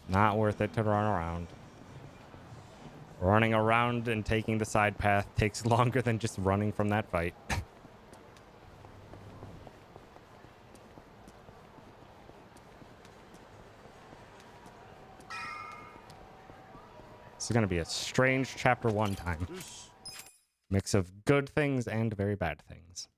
Not worth it to run around. Running around and taking the side path takes longer than just running from that fight. This is going to be a strange chapter 1 time. Mix of good things and very bad things.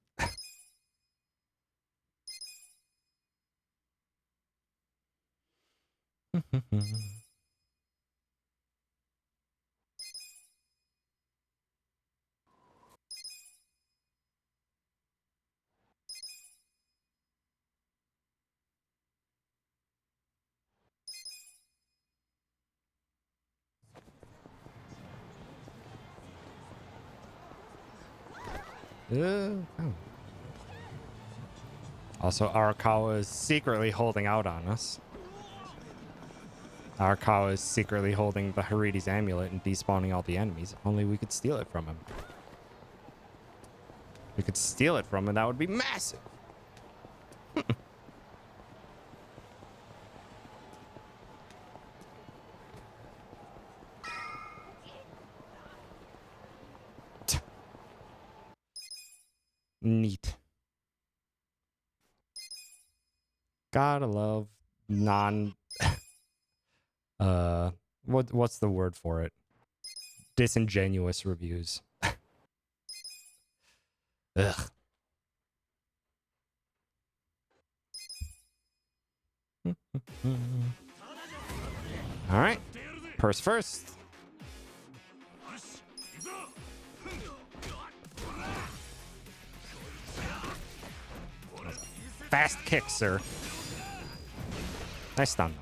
Oh. Also, Arakawa is secretly holding out on us. Arakawa is secretly holding the Haridi's amulet and despawning all the enemies. If only we could steal it from him. We could steal it from him, that would be massive. Neat. Gotta love non what's the word for it? Disingenuous reviews. Ugh. All right. Purse first. Fast kick, sir. Nice stun.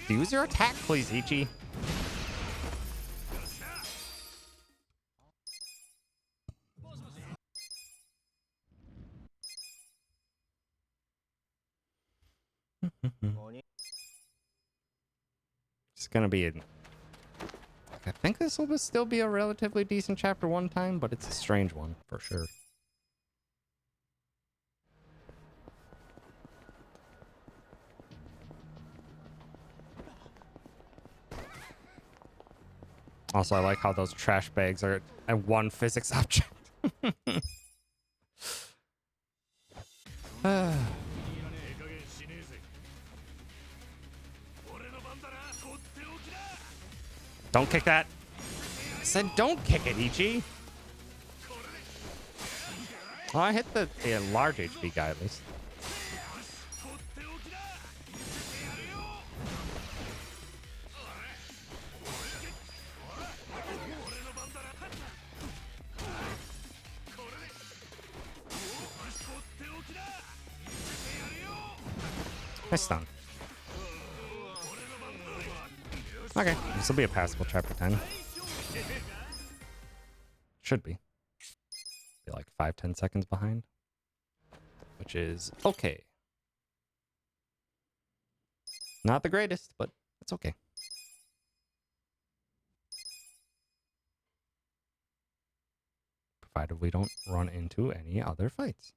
Use your attack, please, Ichi. It's gonna be a... I think this will still be a relatively decent chapter 1 time, but it's a strange one, for sure. Also, I like how those trash bags are a one physics object. Don't kick that. I said don't kick it, Ichi. Oh, I hit the large HP guy at least. Nice stun. Okay, this will be a passable chapter 10. Should be. Be like 5-10 seconds behind. Which is okay. Not the greatest, but it's okay. Provided we don't run into any other fights.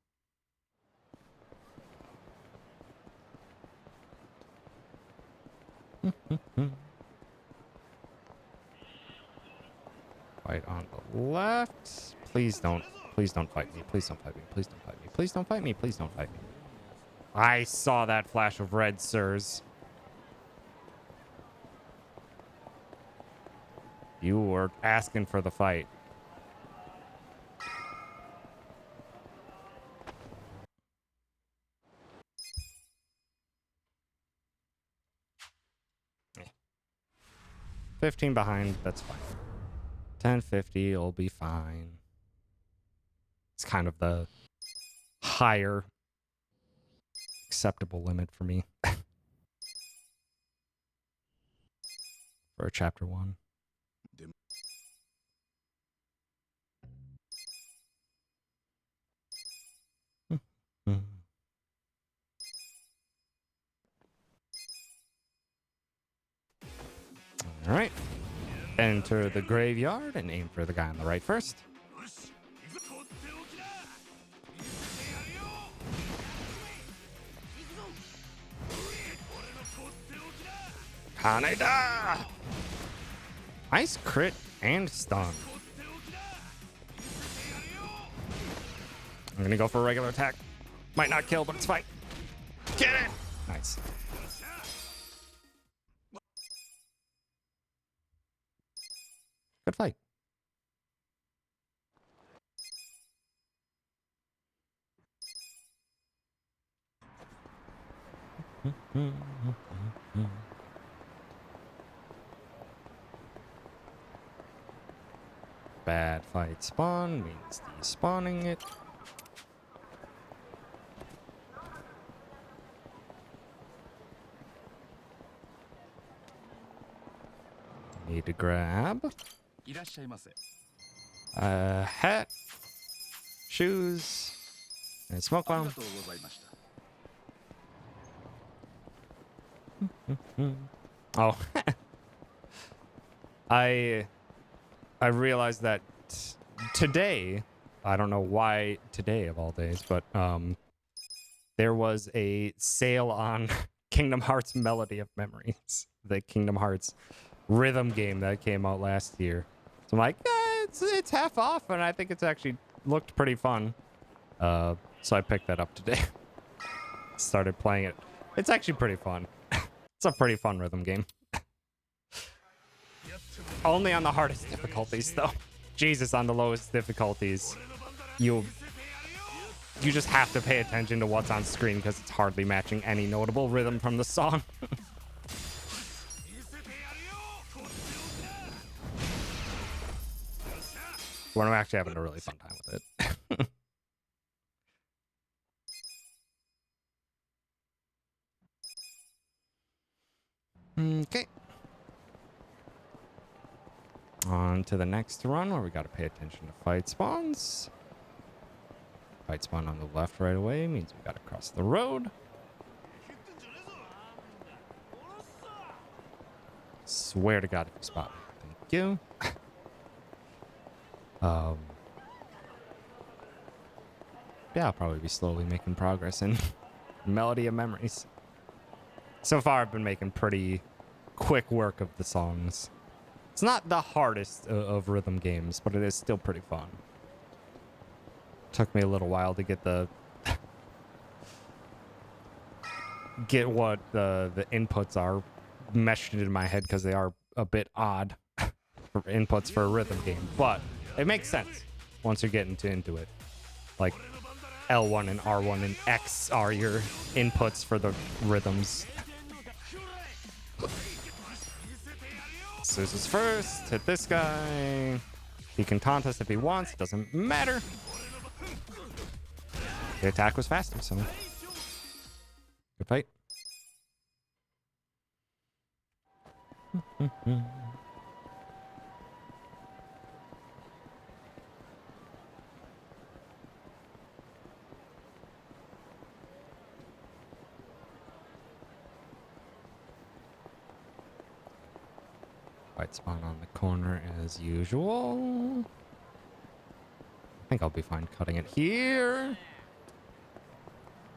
Fight on the left. Please don't fight me. Please don't fight me. Please don't fight me. Please don't fight me. Please don't fight me. I saw that flash of red, sirs. You were asking for the fight. Yeah. 15 behind, that's fine. 1050 will be fine. It's kind of the higher acceptable limit for me. For a chapter 1. All right. enter the graveyard and aim for the guy on the right first. Haneda! Nice crit and stun. I'm gonna go for a regular attack. Might not kill, but it's fine. Get it! Nice. Good fight. Bad fight spawn means despawning it. Need to grab a hat, shoes, and a smoke bomb. Oh, I realized that today, I don't know why today of all days, but there was a sale on Kingdom Hearts Melody of Memories, the Kingdom Hearts rhythm game that came out last year. So I'm like, it's half off, and I think it's actually looked pretty fun. So I picked that up today. Started playing it. It's actually pretty fun. It's a pretty fun rhythm game. Only on the hardest difficulties, though. Jesus, on the lowest difficulties, you just have to pay attention to what's on screen because it's hardly matching any notable rhythm from the song. When I'm actually having a really fun time with it. Okay. On to the next run where we got to pay attention to fight spawns. Fight spawn on the left right away means we got to cross the road. Swear to God if you spot me. Thank you. Yeah, I'll probably be slowly making progress in Melody of Memories. So far, I've been making pretty quick work of the songs. It's not the hardest of rhythm games, but it is still pretty fun. Took me a little while to get the get what the inputs are meshed into my head because they are a bit odd for inputs for a rhythm game, but it makes sense once you're getting into it. Like L1 and R1 and X are your inputs for the rhythms. This is first. Hit this guy. He can taunt us if he wants. It doesn't matter. The attack was faster, so good fight. Fight spawn on the corner as usual. I think I'll be fine cutting it here.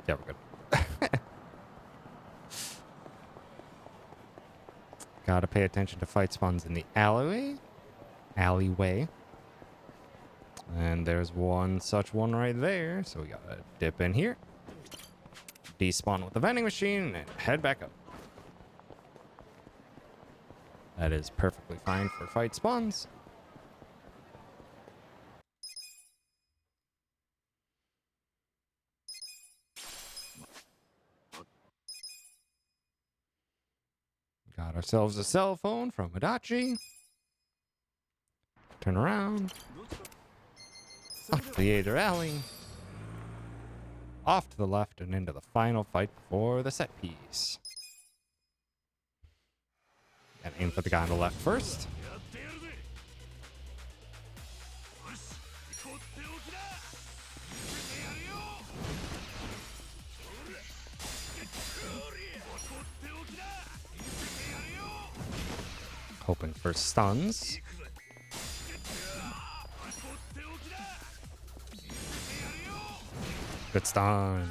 Yeah, we're good. Gotta pay attention to fight spawns in the alleyway. And there's one such one right there. So we gotta dip in here. Despawn with the vending machine and head back up. That is perfectly fine for fight spawns. Got ourselves a cell phone from Adachi. Turn around. Up to the Aether Alley. Off to the left and into the final fight before the set piece. And aim for the guy on the left first. Hoping for stuns. Good stun.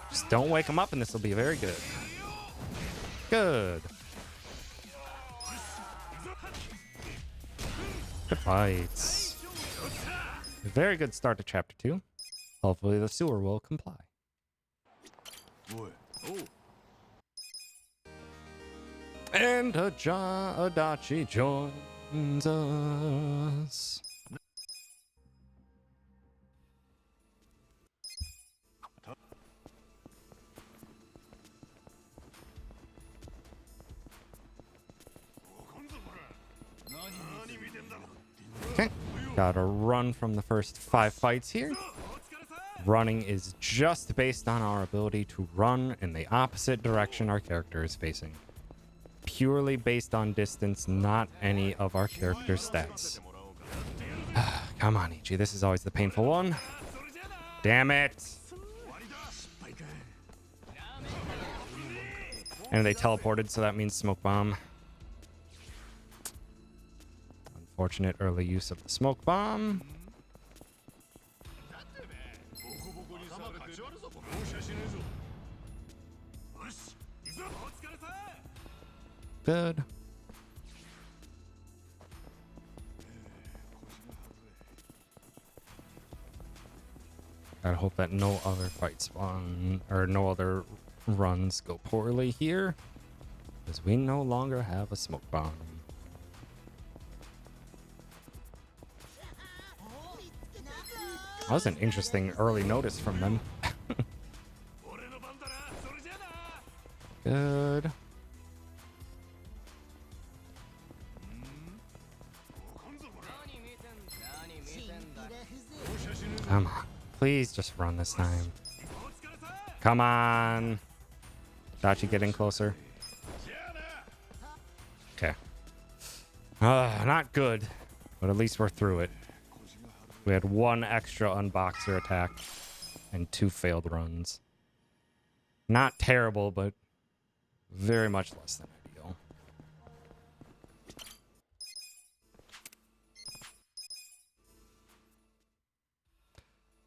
Just don't wake him up and this will be very good. Good. Good fights. A very good start to chapter 2. Hopefully the sewer will comply. And Adachi joins us. Okay, gotta run from the first 5 fights here. Running is just based on our ability to run in the opposite direction our character is facing. Purely based on distance, not any of our character's stats. Come on, Ichi, this is always the painful one. Damn it! And they teleported, so that means smoke bomb. Unfortunate early use of the smoke bomb. Good. I hope that no other fights spawn or no other runs go poorly here, because we no longer have a smoke bomb. That was an interesting early notice from them. Good. Come on. Please just run this time. Come on. Dachi getting closer. Okay. Not good, but at least we're through it. We had 1 extra unboxer attack and 2 failed runs. Not terrible, but very much less than ideal.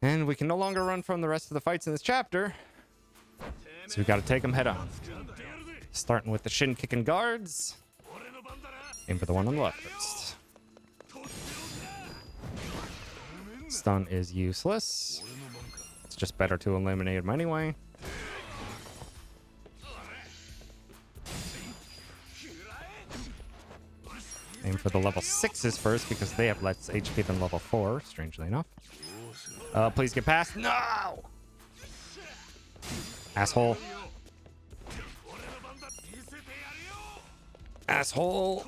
And we can no longer run from the rest of the fights in this chapter. So we got to take them head on. Starting with the shin kicking guards. Aim for the one on the left first. Stun is useless. It's just better to eliminate him anyway. Aim for the level 6s first because they have less HP than level 4, strangely enough. Please get past. No! Asshole. Asshole.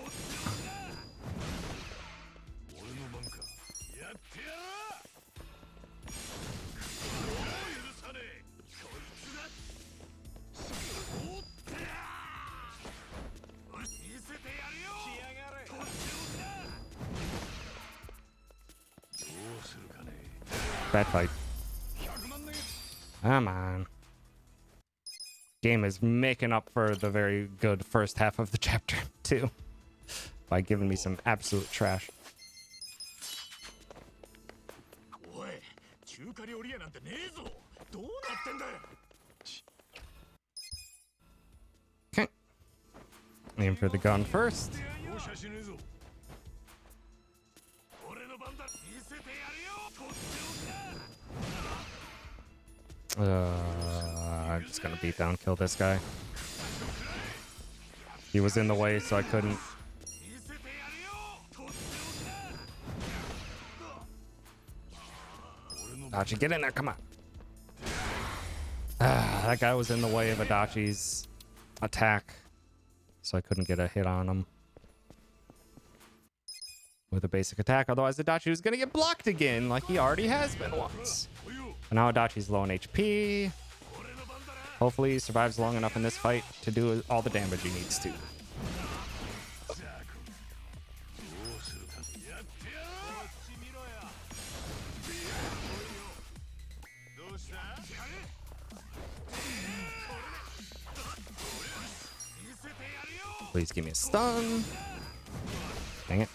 Bad fight. Come on. Game is making up for the very good first half of the chapter too, by giving me some absolute trash. Okay. Aim for the gun first. I'm just gonna beat down, kill this guy. He was in the way, so I couldn't. Adachi, get in there, come on. That guy was in the way of Adachi's attack, so I couldn't get a hit on him with a basic attack. Otherwise, Adachi was gonna get blocked again, like he already has been once. And now Adachi's low on HP. Hopefully he survives long enough in this fight to do all the damage he needs to. Please give me a stun. Dang it.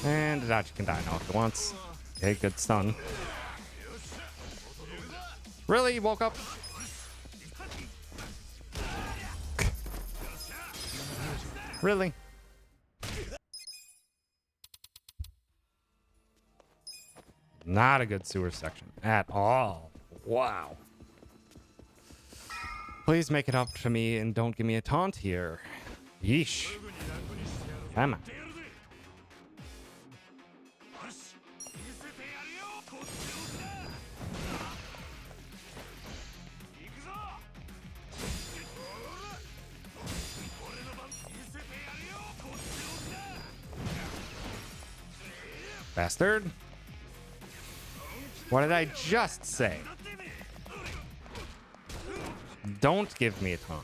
And Adachi can die now if he wants. Okay, good stun. Really? You woke up? Really? Not a good sewer section at all. Wow. Please make it up to me and don't give me a taunt here. Yeesh. Come on. Bastard. What did I just say? Don't give me a taunt.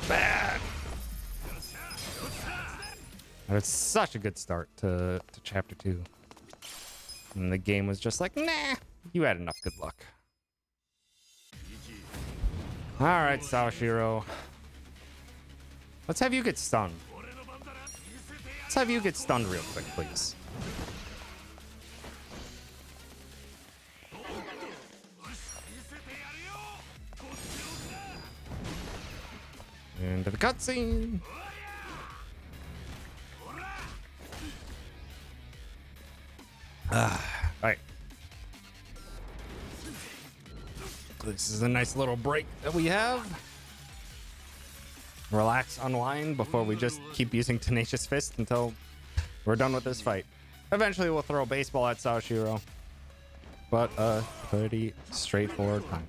Bad. That was such a good start to chapter 2. And the game was just like, nah, you had enough good luck. All right, Sawashiro. Let's have you get stunned. Let's have you get stunned real quick, please. Into the cutscene. All right. This is a nice little break that we have. Relax, unwind before we just keep using Tenacious Fist until we're done with this fight. Eventually we'll throw a baseball at Sawashiro, but a pretty straightforward time.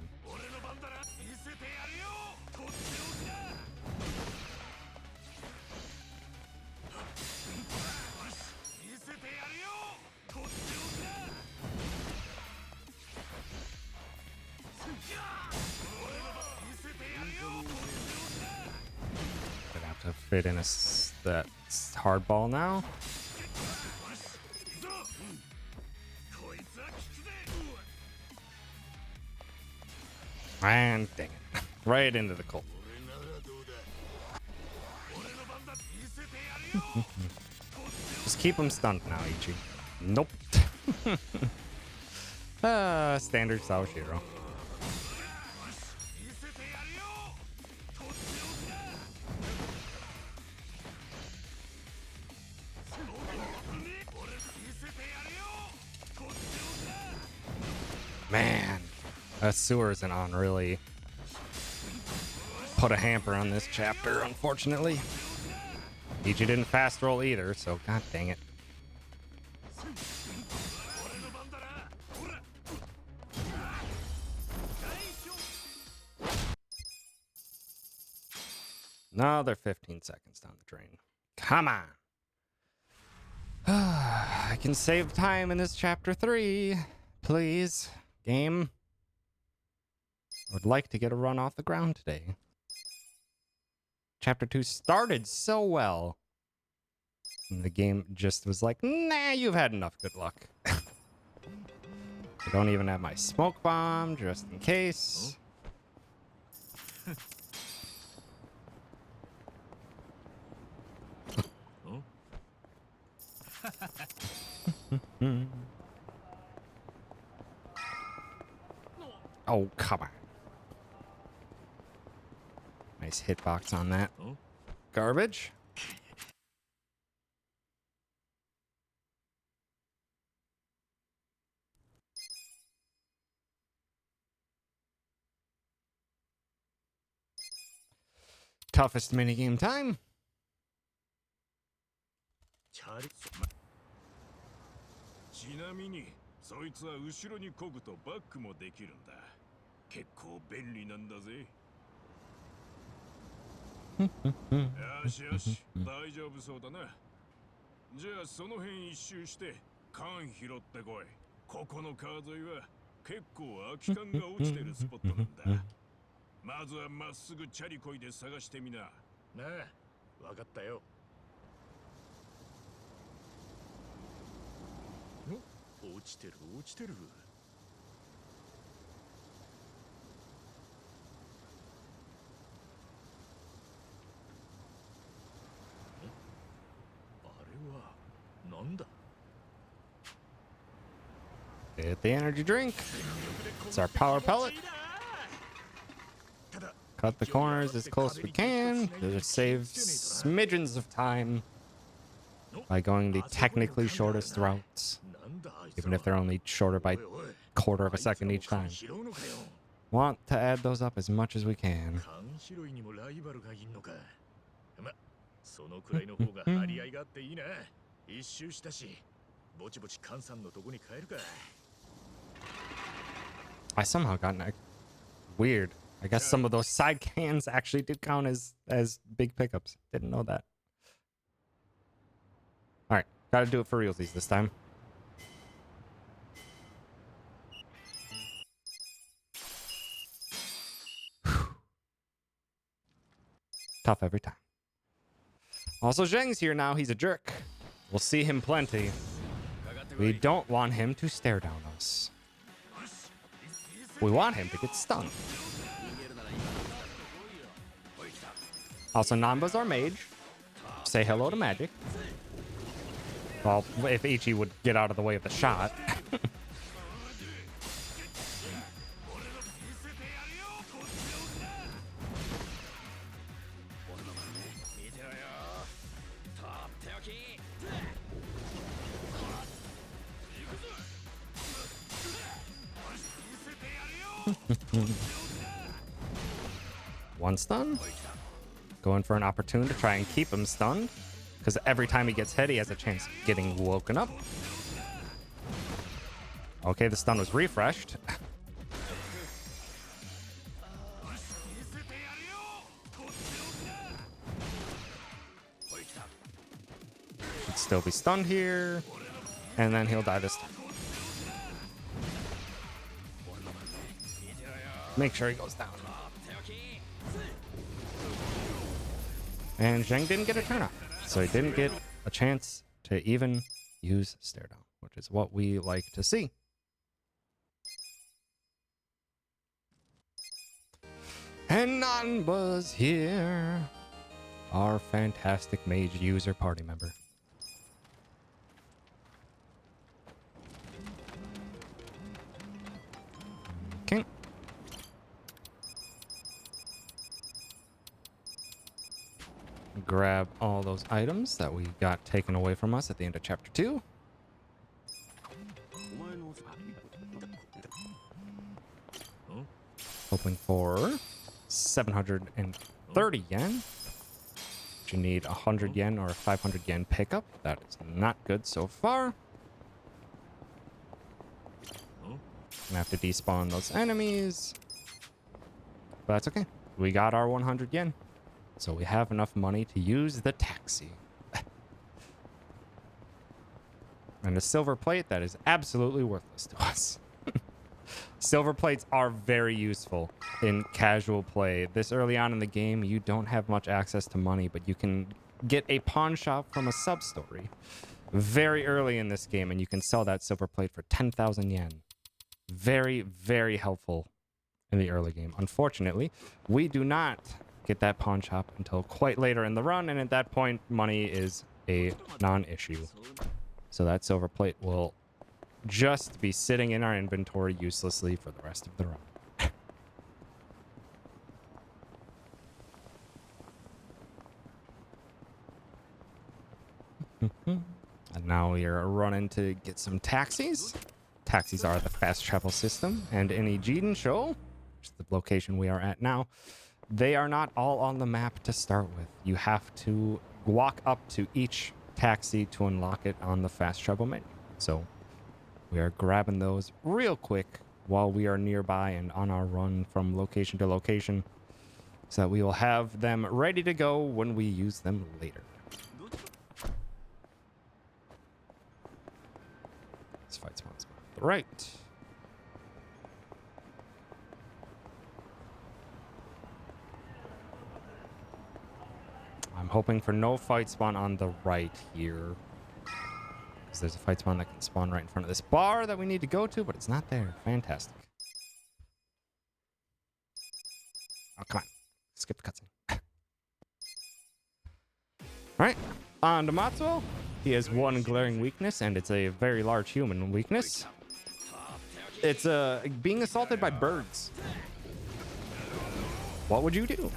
To fit in that hard ball now. And dang it. Right into the cold. Just keep him stunned now, Ichi. Nope. Standard Sawashiro. Man, that sewer isn't on really put a hamper on this chapter, unfortunately. Ichi didn't fast roll either, so god dang it. Another 15 seconds down the drain. Come on. I can save time in this chapter 3. Please. Game. Would like to get a run off the ground today. Chapter 2 started so well. And the game just was like, nah, you've had enough good luck. I don't even have my smoke bomb, just in case. Oh, come on. Nice hitbox on that. Garbage. Toughest minigame time. ちなみにそいつは後ろに漕ぐとバックもできるんだ。結構便利なんだぜ。よしよし、大丈夫そうだな。じゃあその辺一周して缶拾ってこい。ここの川沿いは結構空き缶が落ちてるスポットなんだ。まずはまっすぐチャリこいで探してみな。なあ、わかったよ。落ちてる落ちてる。あれはなんだ。 Get the energy drink. It's our power pellet. Cut the corners as close as we can to save smidgens of time by going the technically shortest routes, even if they're only shorter by quarter of a second each time. Want to add those up as much as we can. そのくらいの方が張り合いがあっていいな。一周したし、ぼちぼちカンさんのとこに帰るか。 I somehow got weird. I guess some of those side cans actually did count as big pickups. Didn't know that. All right, gotta do it for realsies this time. Tough every time. Also, Zheng's here now. He's a jerk. We'll see him plenty. We don't want him to stare down us. We want him to get stung. Also, Namba's our mage. Say hello to magic. Well, if Ichi would get out of the way of the shot. One stun. Going for an opportunity to try and keep him stunned, because every time he gets hit, he has a chance of getting woken up. Okay, the stun was refreshed. Should still be stunned here, and then he'll die this time. Make sure he goes down. And Zheng didn't get a turn up, so he didn't get a chance to even use stare down, which is what we like to see. And Nanba's here, our fantastic mage user party member. Okay. Grab all those items that we got taken away from us at the end of chapter 2. Hoping for 730 yen. You need 100 yen or a 500 yen pickup. That is not good so far. Gonna have to despawn those enemies. But that's okay. We got our 100 yen. So we have enough money to use the taxi. And a silver plate that is absolutely worthless to us. Silver plates are very useful in casual play. This early on in the game, you don't have much access to money, but you can get a pawn shop from a sub-story very early in this game, and you can sell that silver plate for 10,000 yen. Very, very helpful in the early game. Unfortunately, we do not get that pawn shop until quite later in the run, and at that point, money is a non-issue. So that silver plate will just be sitting in our inventory uselessly for the rest of the run. And now we are running to get some taxis. Taxis are the fast travel system, and in Ejiden Show, which is the location we are at now, they are not all on the map to start with. You have to walk up to each taxi to unlock it on the fast travel menu. So we are grabbing those real quick while we are nearby and on our run from location to location, so that we will have them ready to go when we use them later. This fight spawns to the right. hoping for no fight spawn on the right here. Because there's a fight spawn that can spawn right in front of this bar that we need to go to, but it's not there. Fantastic. Oh, come on. Skip the cutscene. Alright. On to Matsuo. He has one glaring weakness, and it's a very large human weakness. It's being assaulted by birds. What would you do?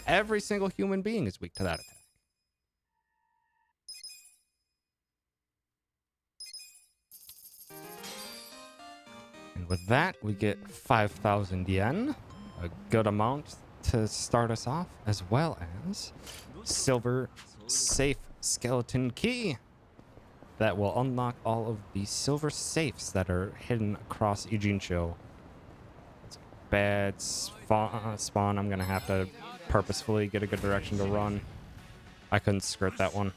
Every single human being is weak to that attack. And with that, we get 5,000 yen, a good amount to start us off, as well as silver safe skeleton key that will unlock all of the silver safes that are hidden across Ijincho. It's a bad spawn. I'm gonna have to purposefully get a good direction to run. I couldn't skirt that one.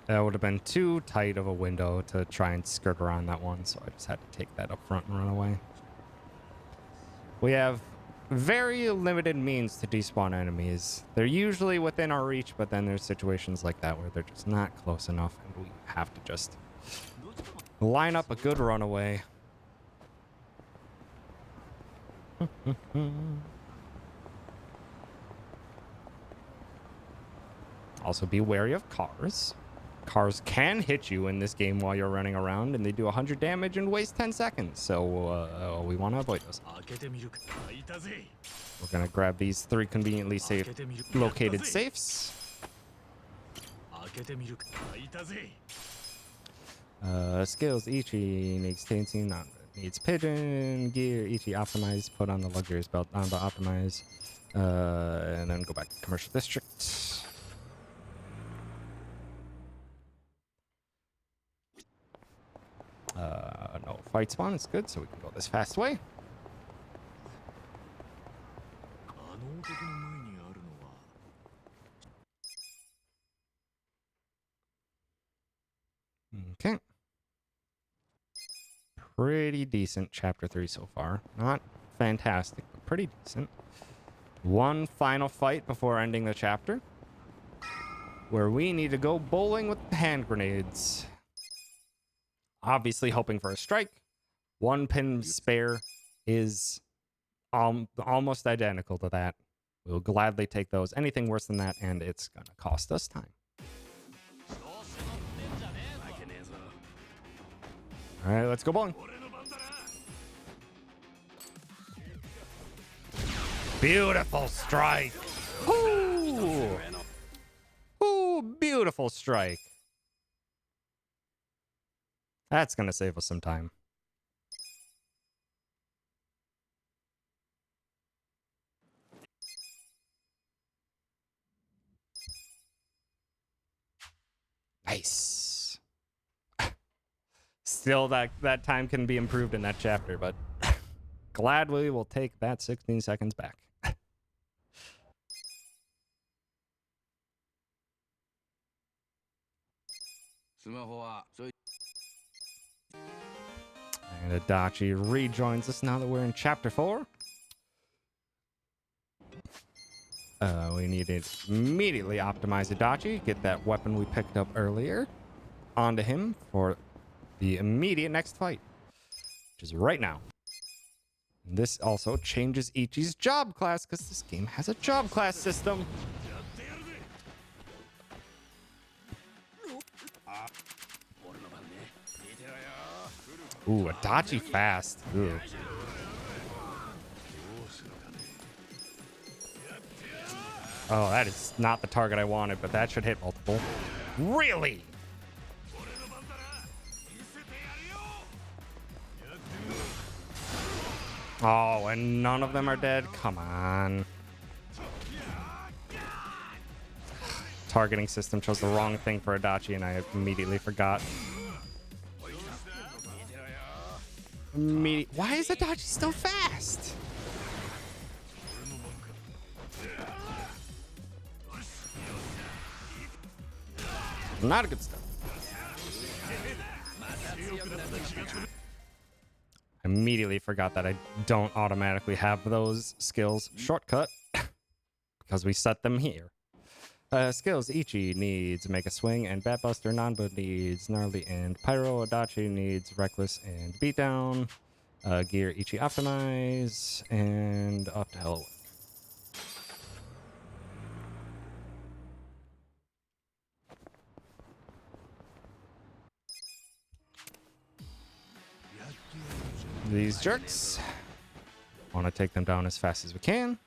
That would have been too tight of a window to try and skirt around that one, so I just had to take that up front and run away. We have very limited means to despawn enemies. They're usually within our reach, but then there's situations like that where they're just not close enough, and we have to just line up a good runaway. Also, be wary of cars. Cars can hit you in this game while you're running around, and they do 100 damage and waste 10 seconds. So we want to avoid those. We're going to grab these 3 conveniently safe located safes. Skills, Ichi needs Tainting, needs Pigeon. Gear, Ichi optimized, put on the luxurious belt, on the optimize. And then go back to commercial district. No fight spawn is good, so we can go this fast way. Okay. Pretty decent chapter 3 so far. Not fantastic, but pretty decent. One final fight before ending the chapter, where we need to go bowling with hand grenades. Obviously hoping for a strike. 1 pin spare is almost identical to that. We'll gladly take those. Anything worse than that, and it's going to cost us time. All right, let's go bowling. Beautiful strike. Ooh. Ooh, beautiful strike. That's going to save us some time. Nice. Still, that time can be improved in that chapter, but gladly we'll take that 16 seconds back. And Adachi rejoins us now that we're in chapter 4. We need to immediately optimize Adachi, get that weapon we picked up earlier onto him for the immediate next fight, which is right now. This also changes Ichi's job class because this game has a job class system. Ooh, Adachi fast. Ooh. Oh, that is not the target I wanted, but that should hit multiple. Really? Oh, and none of them are dead? Come on. Targeting system chose the wrong thing for Adachi, and I immediately forgot. Why is Adachi still fast? Not a good start. I Immediately forgot that I don't automatically have those skills. Shortcut, because we set them here. Skills, Ichi needs Mega Swing and Batbuster. Nanba needs Gnarly and Pyro. Adachi needs Reckless and Beatdown. Gear, Ichi Optimize. And up to hell. These jerks. Want to take them down as fast as we can.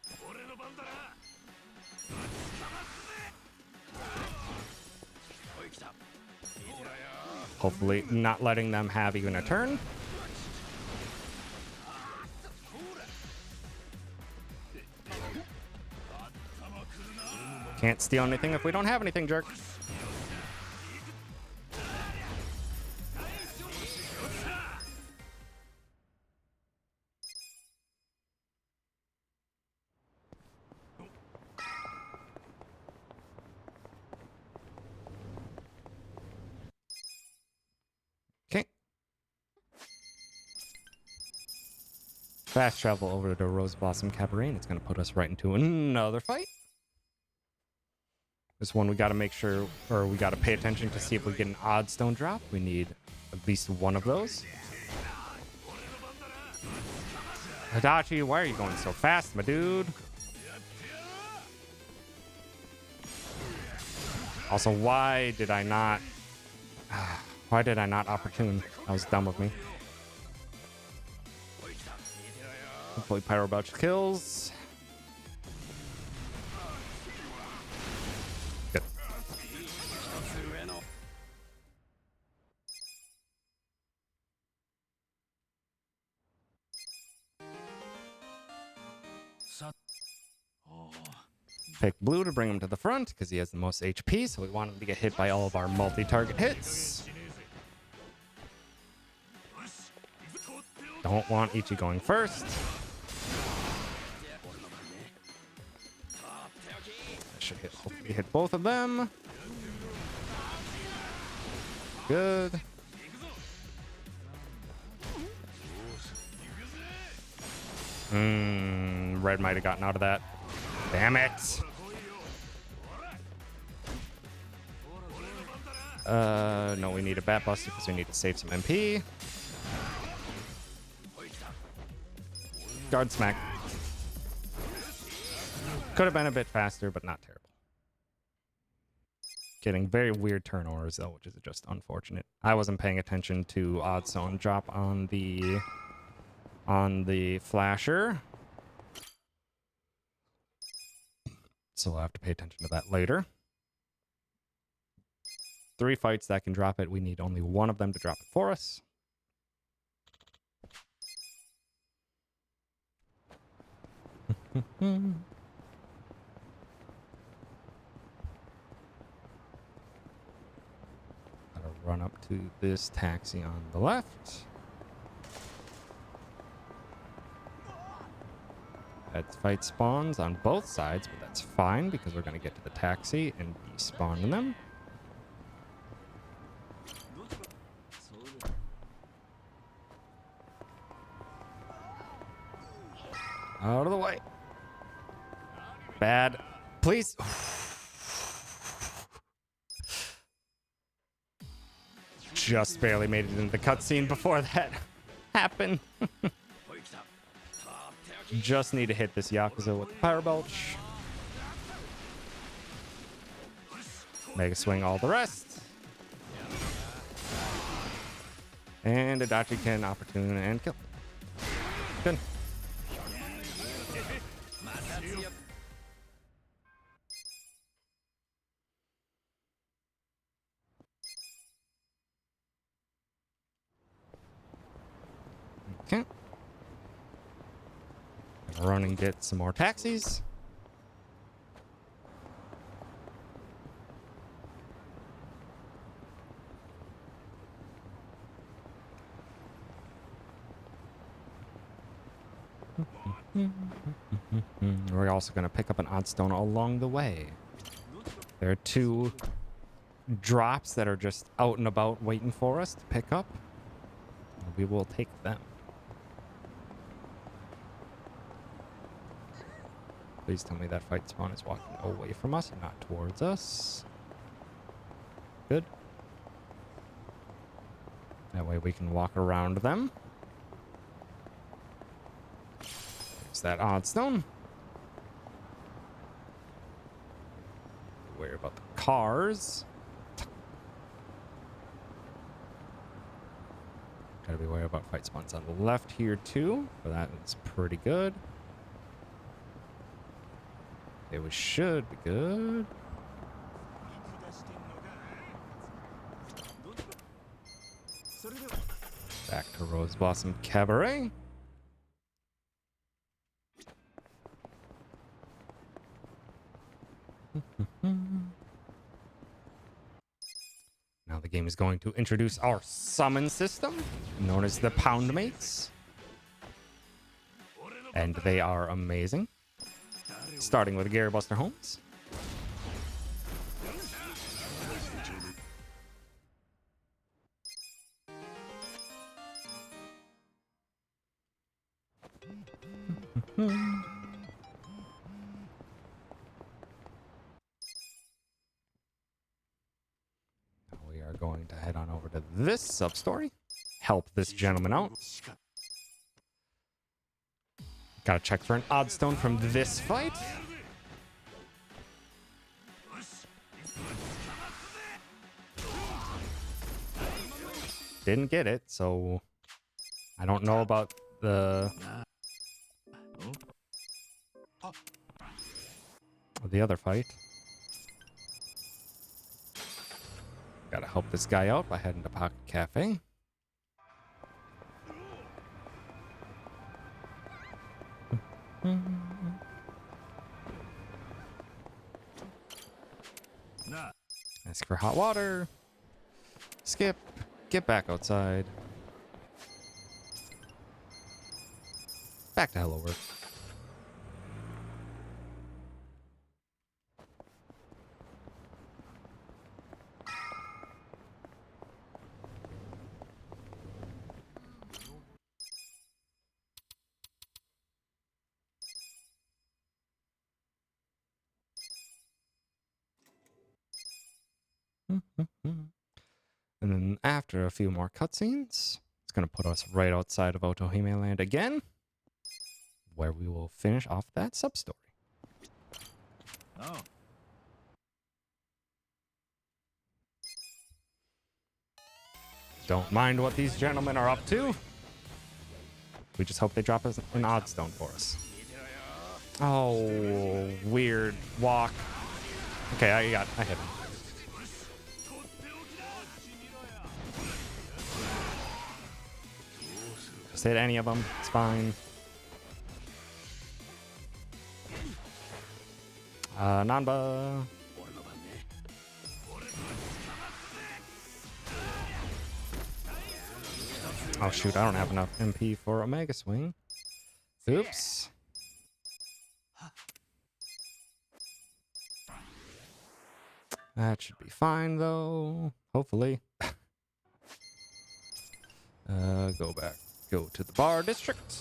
Hopefully not letting them have even a turn. Can't steal anything if we don't have anything, jerk. Okay. Fast travel over to Rose Blossom Cabaret, and it's going to put us right into another fight. This one we got to make sure, or we got to pay attention to see if we get an odd stone drop. We need at least one of those. Adachi, why are you going so fast, my dude? Also, why did I not opportune? That was dumb of me. Hopefully Pyro Belch kills. Good. Pick blue to bring him to the front because he has the most HP, so we want him to get hit by all of our multi-target hits. Don't want Ichi going first. Should hopefully hit both of them. Good. Red might have gotten out of that. Damn it. No, we need a Bat Buster because we need to save some MP. Guard smack. Could have been a bit faster, but not terrible. Getting very weird turn orders though, which is just unfortunate. I wasn't paying attention to odd zone drop on the flasher. So we'll have to pay attention to that later. 3 fights that can drop it. We need only one of them to drop it for us. Gotta run up to this taxi on the left. That fight spawns on both sides, but that's fine because we're going to get to the taxi and despawn them. Out of the way. Bad. Please. Just barely made it into the cutscene before that happened. Just need to hit this Yakuza with the Pyro Belch. Mega Swing all the rest. And Adachi can opportune and kill. Good. Okay. Run and get some more taxis. We're also going to pick up an odd stone along the way. There are 2 drops that are just out and about waiting for us to pick up. We will take them. Please tell me that fight spawn is walking away from us and not towards us. Good. That way we can walk around them. There's that odd stone. Worry about the cars. Gotta be worried about fight spawns on the left here too, but that is pretty good. Okay, we should be good. Back to Rose Blossom Cabaret. Now the game is going to introduce our summon system, known as the Pound Mates. And they are amazing. Starting with Gary Buster Holmes. We are going to head on over to this sub-story. Help this gentleman out. Gotta check for an odd stone from this fight. Didn't get it, so I don't know about the other fight. Gotta help this guy out by heading to Pocket Cafe. Ask for hot water. Skip. Get back outside. Back to Hello World. And then after a few more cutscenes, it's going to put us right outside of Otohime Land again, where we will finish off that sub-story. Oh. Don't mind what these gentlemen are up to. We just hope they drop us an odd stone for us. Oh, weird walk. Okay, I hit him. Just hit any of them. It's fine. Nanba. Oh shoot, I don't have enough MP for Omega Swing. Oops. That should be fine though. Hopefully. Go back. Go to the bar district.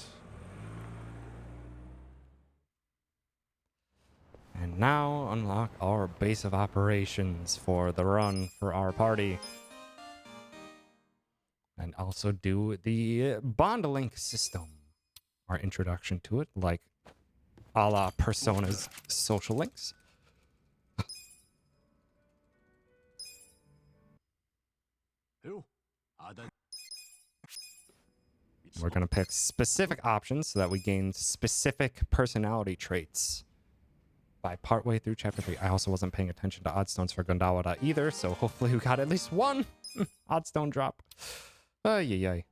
And now unlock our base of operations for the run for our party. And also do the bond link system. Our introduction to it, like a la Persona's social links. We're going to pick specific options so that we gain specific personality traits by partway through chapter 3. I also wasn't paying attention to odd stones for Gundawada either, so hopefully we got at least one odd stone drop. Ay.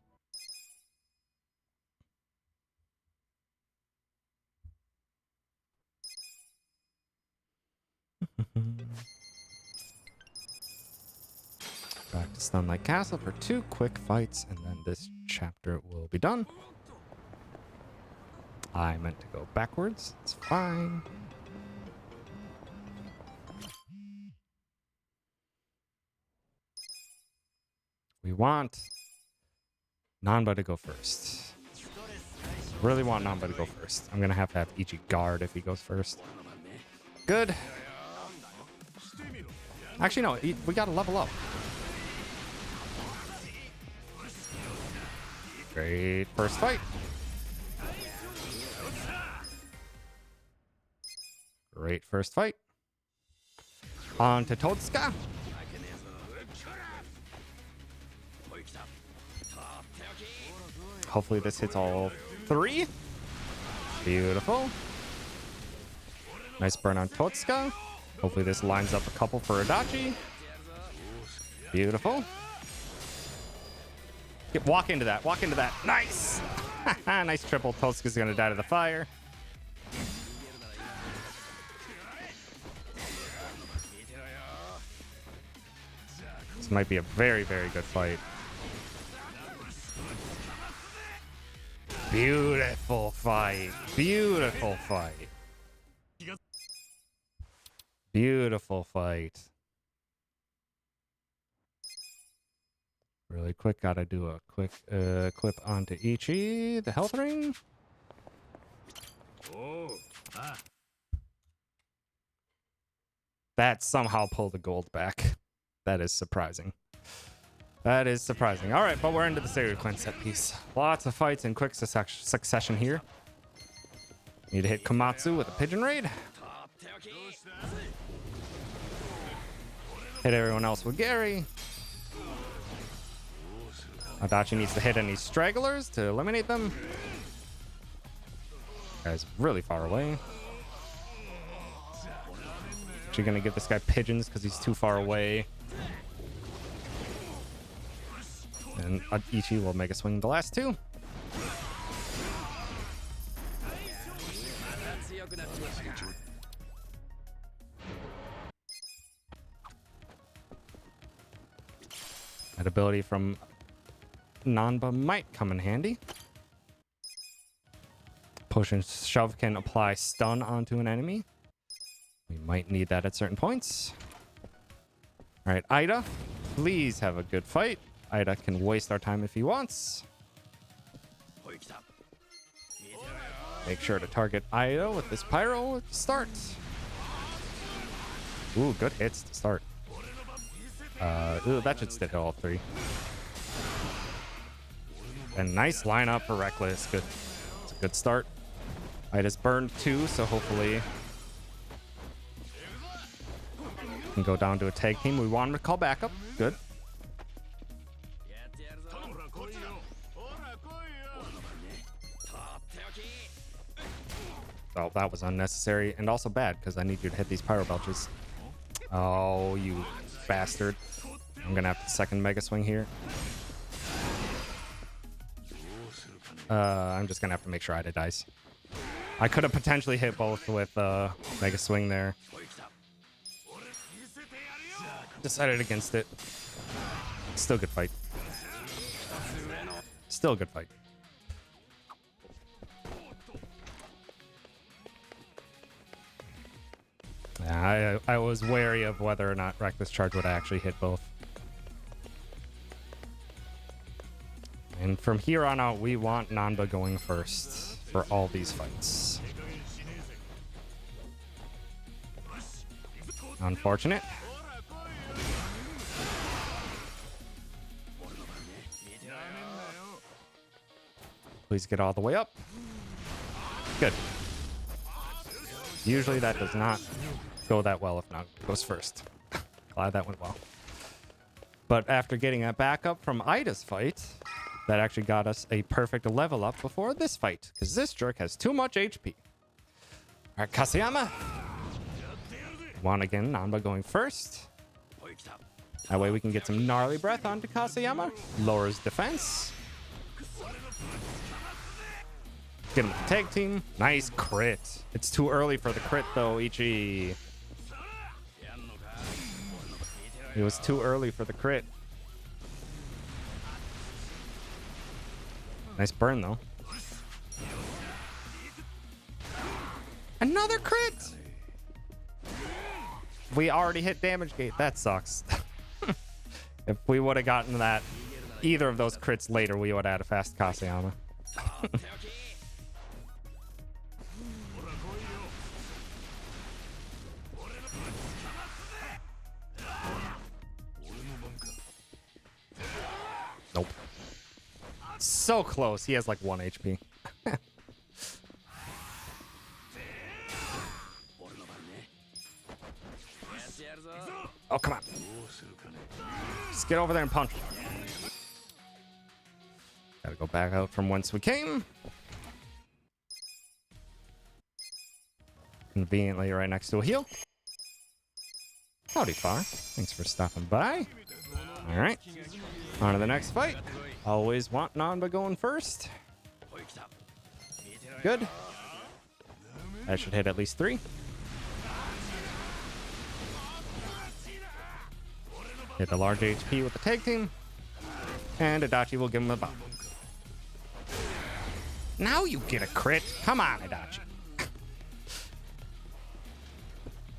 Back to Sunlight Castle for 2 quick fights, and then this chapter will be done. I meant to go backwards. It's fine. We want Nanba to go first. Really want Namba to go first. I'm gonna have to have Ichi guard if he goes first. Good. Actually, no. We gotta level up. Great first fight. Great first fight. On to Totsuka. Hopefully this hits all three. Beautiful. Nice burn on Totsuka. Hopefully this lines up a couple for Adachi. Beautiful. Walk into that. Walk into that. Nice. Nice triple. Totsuka's going to die to the fire. This might be a very, very good fight. Beautiful fight. Beautiful fight. Beautiful fight. Really quick, gotta do a quick clip onto Ichi, the health ring. That somehow pulled the gold back. That is surprising. That is surprising. All right, but we're into the Serial Cleanse set piece. Lots of fights in quick succession here. Need to hit Komatsu with a pigeon raid. Hit everyone else with Gary. Adachi needs to hit any stragglers to eliminate them. Guy's really far away. Actually gonna give this guy pigeons because he's too far away. And Ichi will make a swing the last two. That ability from Nanba might come in handy. Push and shove can apply stun onto an enemy. We might need that at certain points. All right, Ida, please have a good fight. Ida can waste our time if he wants. Make sure to target Ida with this pyro at the start. Ooh, good hits to start. Ooh, that should stick all three. And nice lineup for Reckless. Good. It's a good start. Ida's burned too, so hopefully can go down to a tag team. We want him to call backup. Good. Oh, that was unnecessary and also bad because I need you to hit these pyro belches. Oh, you bastard. I'm gonna have to second mega swing here. I'm just gonna have to make sure Ida dies. I could have potentially hit both with mega swing there. Decided against it. Still good fight. Still a good fight. Yeah, I was wary of whether or not Reckless Charge would actually hit both. And from here on out, we want Nanba going first for all these fights. Unfortunate. Please get all the way up. Good. Usually that does not go that well if not goes first. Glad that went well. But after getting a backup from Ida's fight, that actually got us a perfect level up before this fight, because this jerk has too much HP. All right, Kaseyama. One again, Nanba going first. That way we can get some gnarly breath onto Kaseyama. Lowers defense. Get him with the tag team. Nice crit. It's too early for the crit though, Ichi. It was too early for the crit. Nice burn though. Another crit! We already hit damage gate. That sucks. If we would have gotten that, either of those crits later, we would have had a fast Kaseyama. Nope. So close. He has like 1 HP. Oh, come on. Just get over there and punch. Gotta go back out from whence we came. Conveniently right next to a heal. Howdy, Far. Thanks for stopping by. All right. On to the next fight. Always want Nanba going first. Good. That should hit at least 3. Hit the large HP with the tag team. And Adachi will give him a bump. Now you get a crit. Come on, Adachi.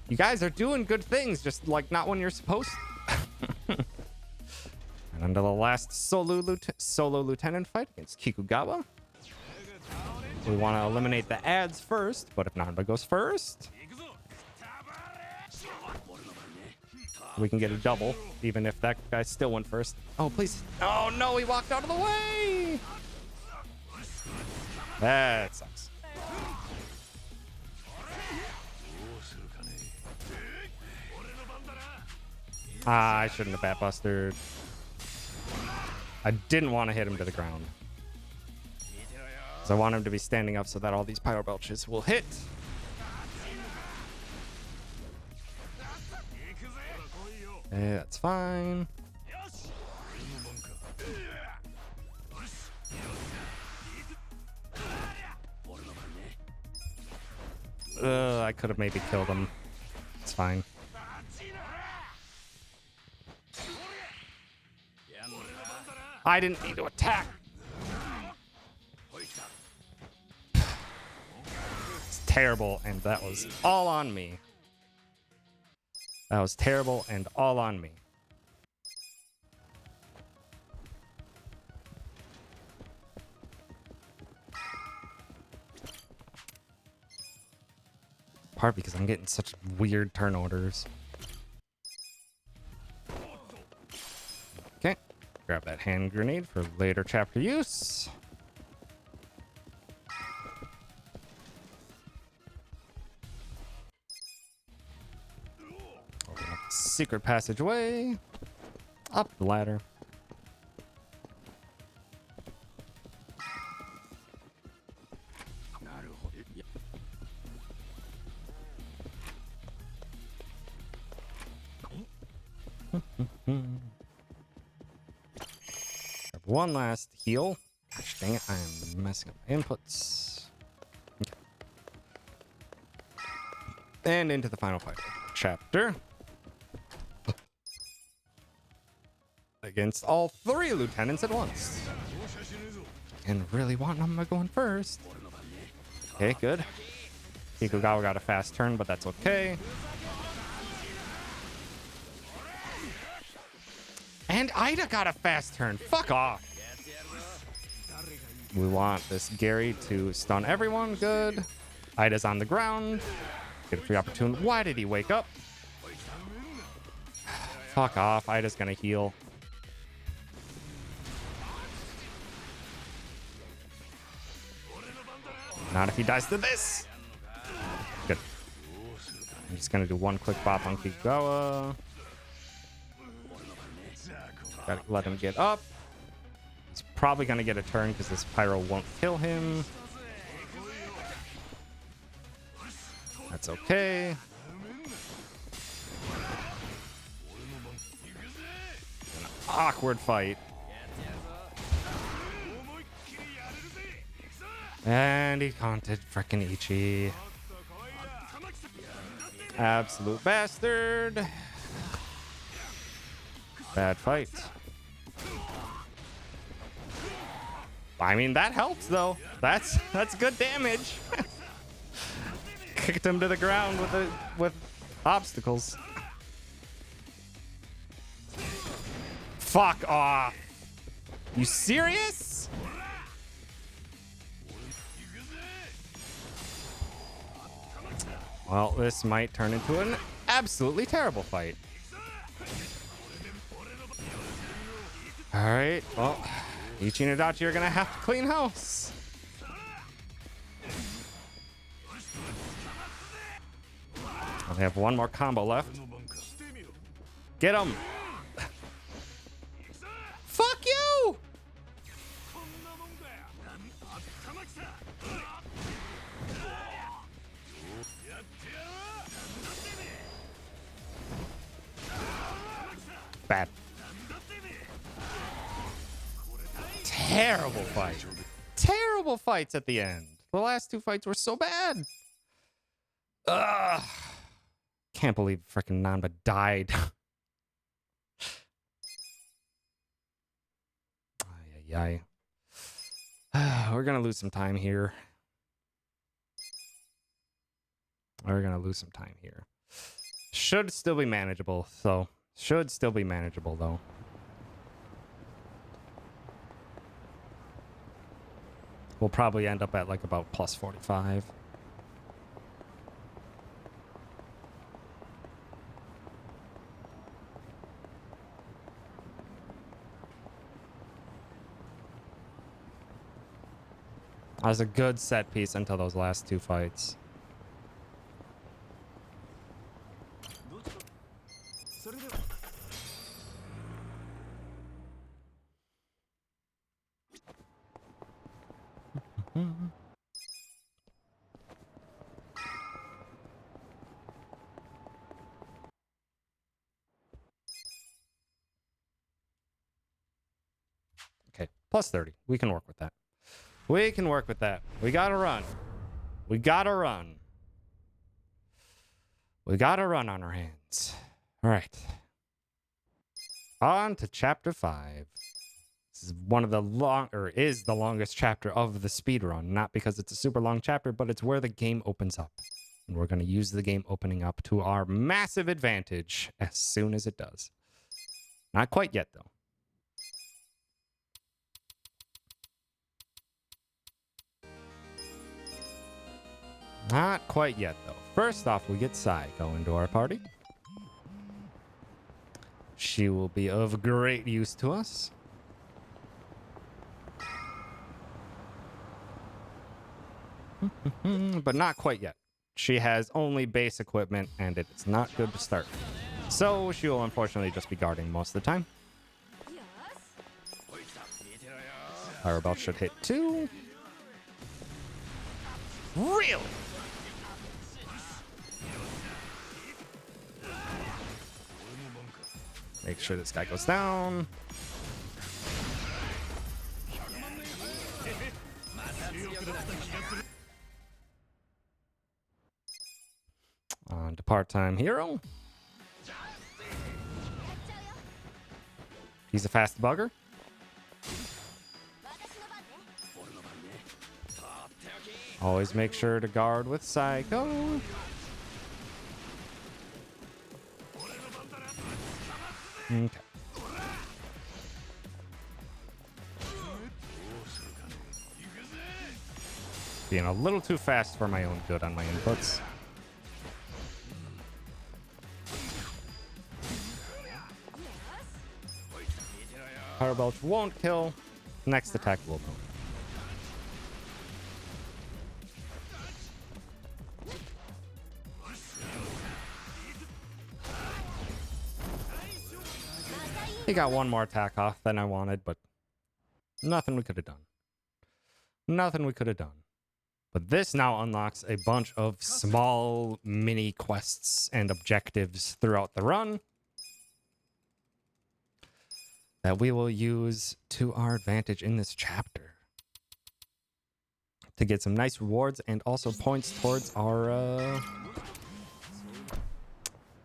You guys are doing good things, just like not when you're supposed to. And under the last solo lieutenant fight against Kikugawa. We want to eliminate the ads first, but if Nanba goes first, we can get a double, even if that guy still went first. Oh, please. Oh, no, he walked out of the way. That sucks. Ah, I shouldn't have bat-bustered. I didn't want to hit him to the ground. So I want him to be standing up so that all these pyro belches will hit. That's fine. I could have maybe killed him. It's fine. I didn't need to attack. It's terrible, and that was all on me. That was terrible and all on me. Part because I'm getting such weird turn orders. Okay. Grab that hand grenade for later chapter use. Open up the secret passageway. Up the ladder. One last heal. Gosh, dang it, I am messing up my inputs. Okay. And into the final fight of the chapter. Against all 3 lieutenants at once. And really want them going first. Okay, good. Kikugawa got a fast turn, but that's okay. And Ida got a fast turn. Fuck off. We want this Gary to stun everyone. Good. Ida's on the ground. Get a free opportunity. Why did he wake up? Fuck off. Ida's gonna heal. Not if he dies to this. Good. I'm just gonna do one quick bop on Kikugawa. Gotta let him get up. He's probably gonna get a turn because this pyro won't kill him. That's okay. An awkward fight. And he taunted frickin' Ichi. Absolute bastard. Bad fight. I mean, that helps though. That's good damage. Kicked him to the ground with obstacles. Fuck off. You serious? Well, this might turn into an absolutely terrible fight. Alright, well, Ichi and Adachi are gonna have to clean house. They have one more combo left. Get him! Fuck you! Bad. Terrible fight. Terrible fights at the end. The last two fights were so bad. Ugh. Can't believe freaking Nanba died. Ay, ay. We're gonna lose some time here. We're gonna lose some time here. Should still be manageable, so should still be manageable though. We'll probably end up at like about plus 45. That was a good set piece until those last two fights. Okay, plus 30. We can work with that. We can work with that. We gotta run. We gotta run. We gotta run on our hands. All right. On to chapter 5. This is one of the is the longest chapter of the speedrun. Not because it's a super long chapter, but it's where the game opens up. And we're going to use the game opening up to our massive advantage as soon as it does. Not quite yet, though. Not quite yet, though. First off, we get Saiko into our party. She will be of great use to us. But not quite yet. She has only base equipment, and it's not good to start. So she will unfortunately just be guarding most of the time. Fire belt should hit 2. Really? Make sure this guy goes down. On to part-time hero. He's a fast bugger. Always make sure to guard with Saiko. Okay. Being a little too fast for my own good on my inputs. Power Belch won't kill. Next attack will kill. He got one more attack off than I wanted, but nothing we could have done. Nothing we could have done. But this now unlocks a bunch of small mini quests and objectives throughout the run that we will use to our advantage in this chapter to get some nice rewards and also points towards our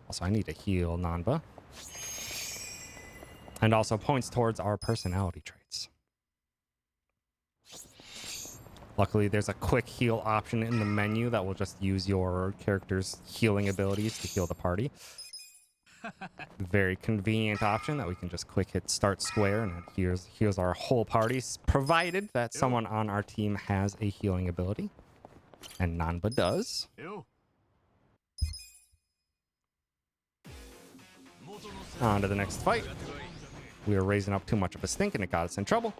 also I need to heal Nanba. And also points towards our personality traits. Luckily, there's a quick heal option in the menu that will just use your character's healing abilities to heal the party. Very convenient option that we can just quick hit start square and it heals our whole party, provided that someone on our team has a healing ability. And Nanba does. On to the next fight. we were raising up too much of a stink and it got us in trouble.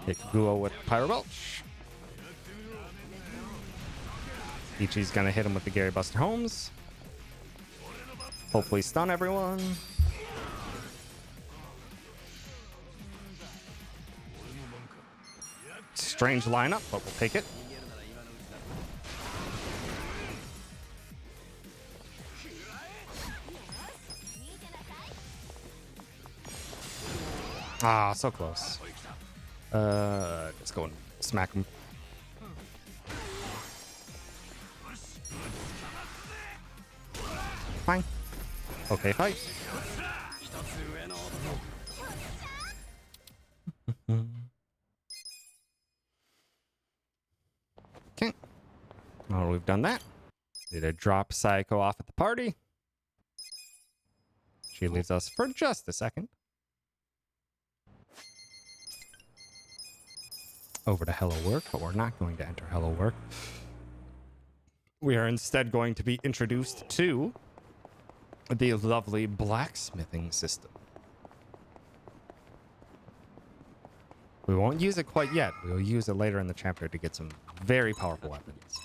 Hit Guo with Pyro Belch. Ichi's gonna hit him with the Gary Buster Holmes. Hopefully stun everyone. Strange lineup, but we'll take it. Ah, so close. Let's go and smack him. Fine. Okay, fight. Okay. Well, we've done that. Did I drop Sayako off at the party? She leaves us for just a second. Over to Hello Work, but we're not going to enter Hello Work. We are instead going to be introduced to the lovely blacksmithing system. We won't use it quite yet. We'll use it later in the chapter to get some very powerful weapons.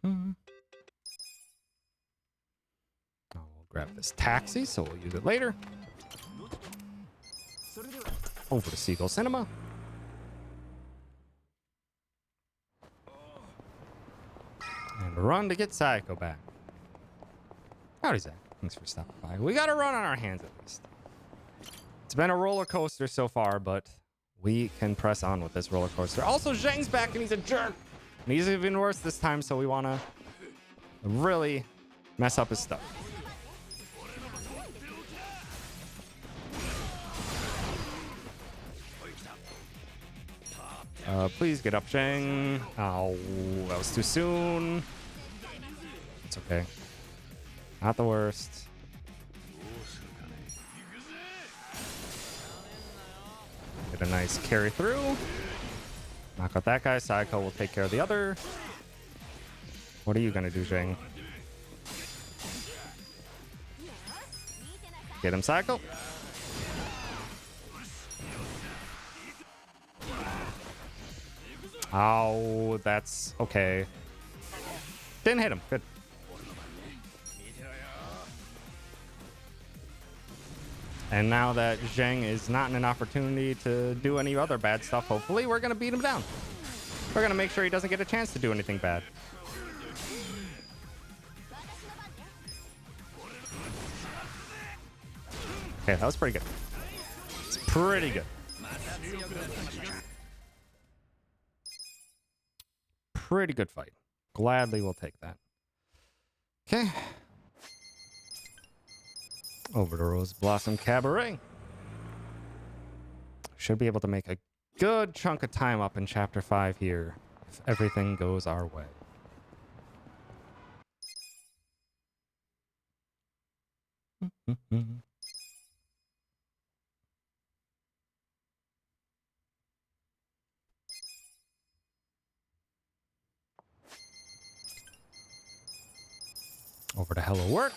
We'll grab this taxi, so we'll use it later. Over to Seagull Cinema. And run to get Sayako back. Howdy, Zach. Thanks for stopping by. We got a run on our hands at least. It's been a roller coaster so far, but we can press on with this roller coaster. Also, Zhang's back and he's a jerk. And he's even worse this time, so we want to really mess up his stuff. Please get up, Zhang. Oh, that was too soon. It's okay. Not the worst. Get a nice carry through. Knock out that guy. Sayako will take care of the other. What are you gonna do, Zhang? Get him, Sayako. Oh, that's okay. Didn't hit him. Good. And now that Zhang is not in an opportunity to do any other bad stuff, hopefully, we're going to beat him down. We're going to make sure he doesn't get a chance to do anything bad. Okay, that was pretty good. It's pretty good. Pretty good fight. Gladly we'll take that. Okay. Over to Rose Blossom Cabaret. Should be able to make a good chunk of time up in Chapter 5 here, if everything goes our way. Over to Hello Work.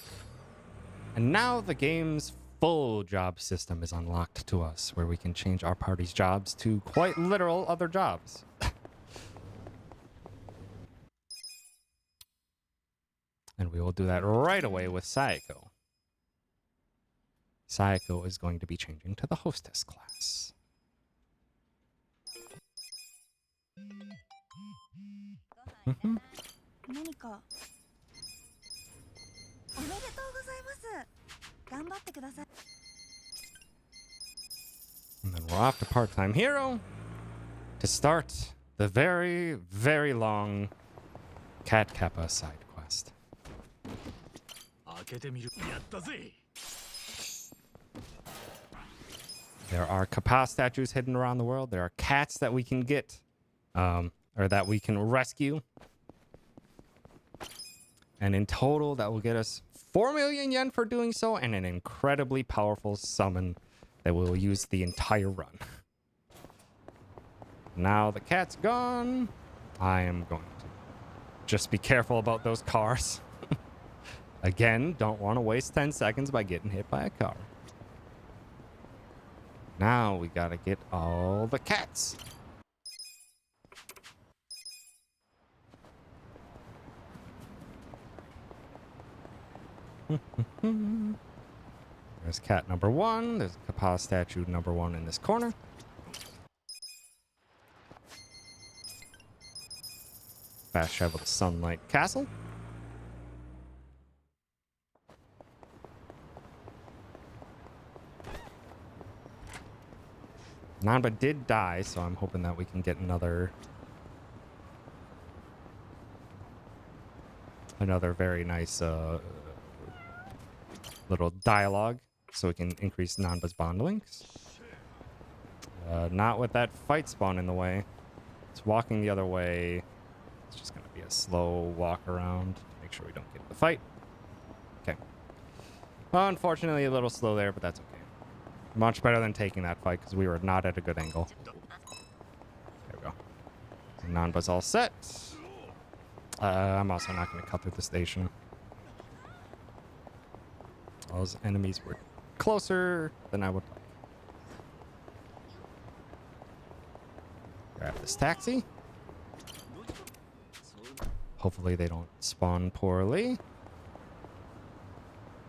And now the game's full job system is unlocked to us, where we can change our party's jobs to quite literal other jobs. And we will do that right away with Sayako. Sayako is going to be changing to the hostess class. Mm-hmm. And then we're off to Part-Time Hero to start the very, very long Cat Kappa side quest. There are Kappa statues hidden around the world. There are cats that we can get, or that we can rescue. And in total, that will get us 4 million yen for doing so, and an incredibly powerful summon that we'll use the entire run. Now the cat's gone. I am going to just be careful about those cars. Again, don't want to waste 10 seconds by getting hit by a car. Now we gotta get all the cats. There's cat number 1. There's Kappa statue number 1 in this corner. Fast travel to Sunlight Castle. Nanba did die, so I'm hoping that we can get another very nice little dialogue so we can increase Nanba's bond links. Not with that fight spawn in the way. It's walking the other way. It's just going to be a slow walk around to make sure we don't get the fight. Okay. Well, unfortunately, a little slow there, but that's okay. Much better than taking that fight because we were not at a good angle. There we go. Nanba's all set. I'm also not going to cut through the station. Those enemies were closer than I would like. Grab this taxi. Hopefully they don't spawn poorly.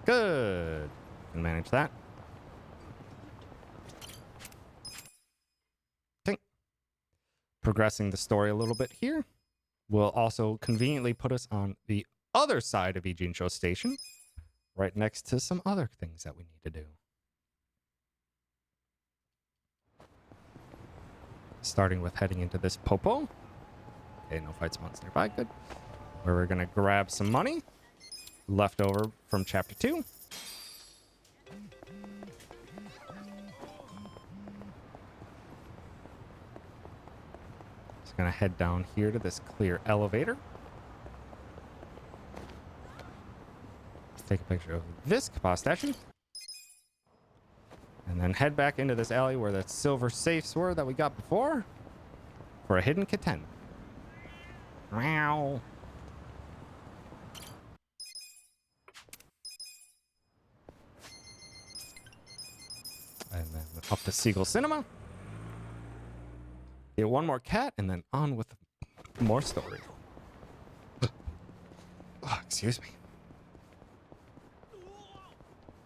Good. Can manage that. Tink. Progressing the story a little bit here will also conveniently put us on the other side of Ijincho Station, right next to some other things that we need to do. Starting with heading into this Popo. Okay, no fight spawns nearby. Good. Where we're going to grab some money left over from Chapter 2. Just going to head down here to this clear elevator. Take a picture of this Kappa statue. And then head back into this alley where the silver safes were that we got before for a hidden kitten. Meow. And then up to Seagull Cinema. Get one more cat and then on with more story. Oh, excuse me.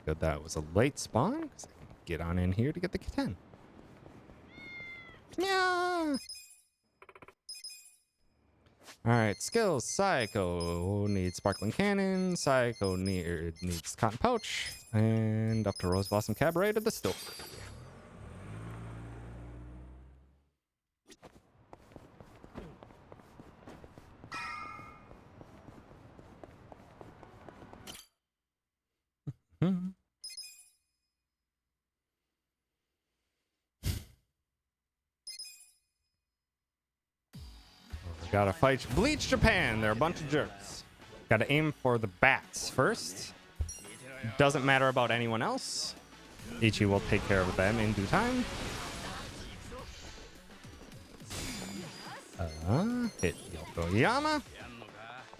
Good, that was a late spawn. Because I can get on in here to get the kitten. Yeah. Alright, skills. Psycho needs Sparkling Cannon. Psycho needs Cotton Pouch. And up to Rose Blossom Cabaret to the store. Gotta fight Bleach Japan. They're a bunch of jerks. Gotta aim for the bats first. Doesn't matter about anyone else. Ichi will take care of them in due time. Hit Yokoyama.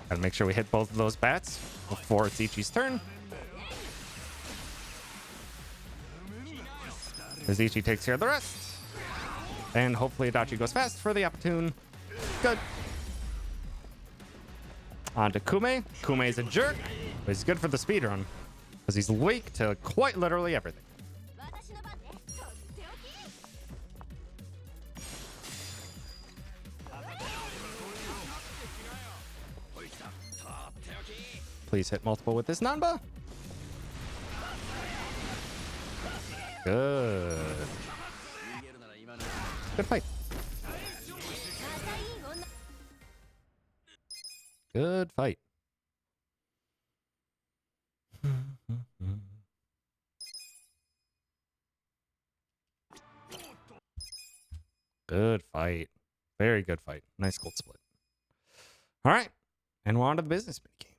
Gotta make sure we hit both of those bats before it's Ichi's turn. As Ichi takes care of the rest. And hopefully Adachi goes fast for the opportune. Good. On to Kume. Kume's a jerk, but he's good for the speedrun. Because he's weak to quite literally everything. Please hit multiple with this Nanba. Good. Good fight. Good fight. Good fight. Very good fight. Nice gold split. All right. And we're on to the business mini game.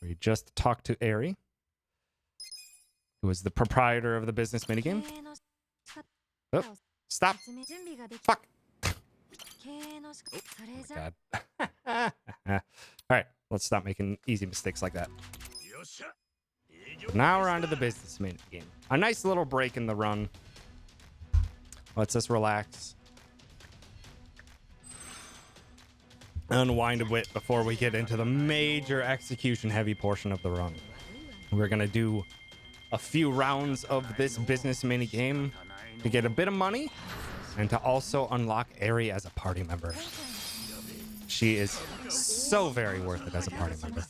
We just talked to Eri, who is the proprietor of the business minigame. Oh, stop. Fuck. God. All right, let's stop making easy mistakes like that. Now we're on to the business minigame. A nice little break in the run. Lets us relax. Unwind a bit before we get into the major execution heavy portion of the run. We're going to do a few rounds of this business mini game to get a bit of money and to also unlock Eri as a party member. She is so very worth it as a party member.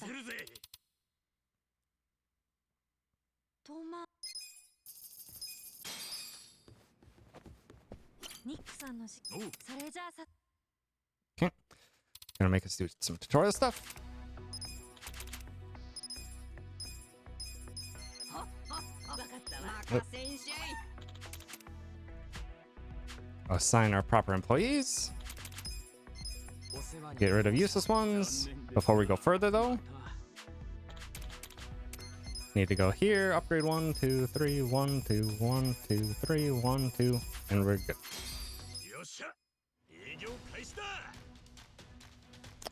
Okay. Gonna make us do some tutorial stuff. Assign our proper employees. Get rid of useless ones. Before we go further, though, need to go here. Upgrade 1, 2, 3, 1, 2, 1, 2, 3, 1, 2, and we're good.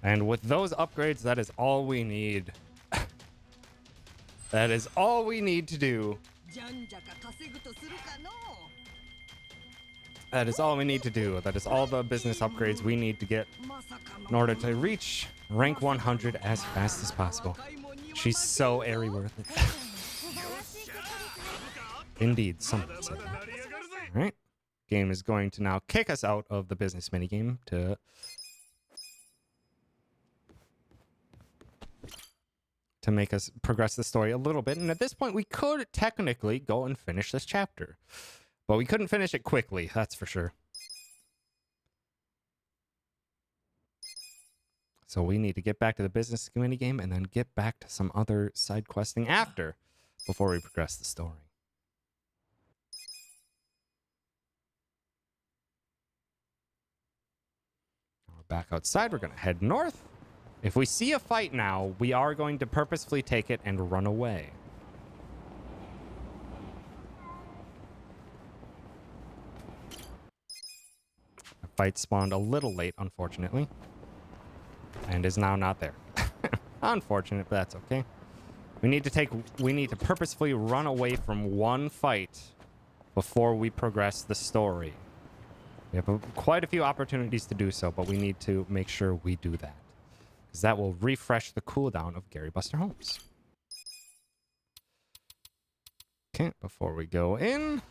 And with those upgrades, that is all we need. That is all we need to do. That is all we need to do. That is all the business upgrades we need to get in order to reach rank 100 as fast as possible. She's so Eri worth it. Indeed, someone said that. All right. Game is going to now kick us out of the business minigame to make us progress the story a little bit. And at this point, we could technically go and finish this chapter. But we couldn't finish it quickly, that's for sure. So we need to get back to the business community game and then get back to some other side questing after, before we progress the story. We're back outside. We're going to head north. If we see a fight now, we are going to purposefully take it and run away. The fight spawned a little late, unfortunately, and is now not there. Unfortunate, but that's okay. We need to purposefully run away from one fight before we progress the story. We have quite a few opportunities to do so, but we need to make sure we do that, because that will refresh the cooldown of Gary Buster Holmes. Okay, before we go in,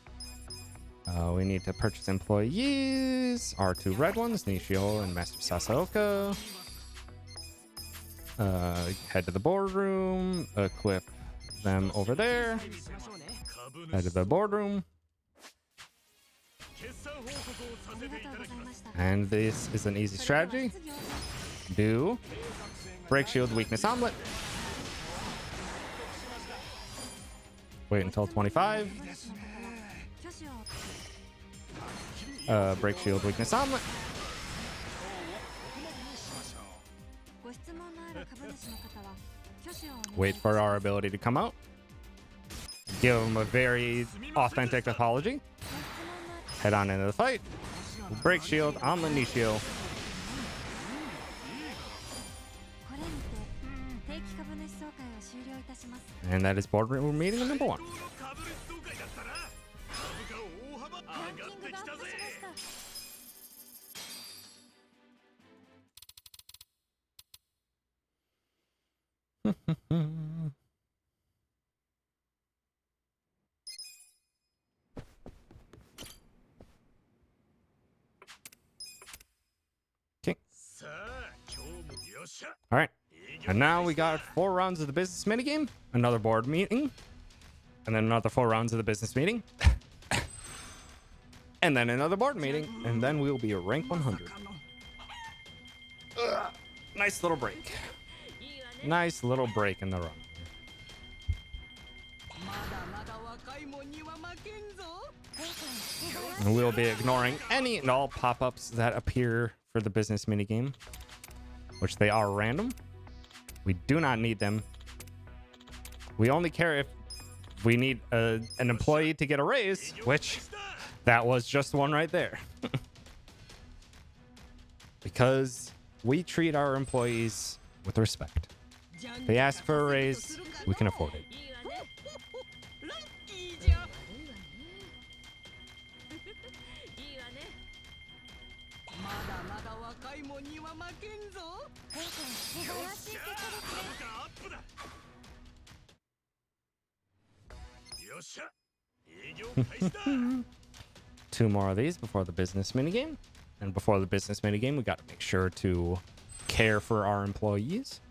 we need to purchase employees. Our two red ones, Nishio and Master Sasaoka. Head to the boardroom, equip them over there. Head to the boardroom. And this is an easy strategy. Do break shield weakness omelet. Wait until 25. Break shield weakness omelet. Wait for our ability to come out. Give them a very authentic apology. Head on into the fight. Break shield on the Nishio. And that is boardroom meeting number 1. Okay. All right. And now we got 4 rounds of the business minigame, another board meeting, and then another 4 rounds of the business meeting, and then another board meeting, and then we'll be at rank 100. Nice little break. Nice little break in the run. And we'll be ignoring any and all pop-ups that appear for the business minigame, which they are random. We do not need them. We only care if we need an employee to get a raise, which that was just one right there. Because we treat our employees with respect. If they ask for a raise, we can afford it. Two more of these before the business minigame. And before the business minigame, we got to make sure to care for our employees.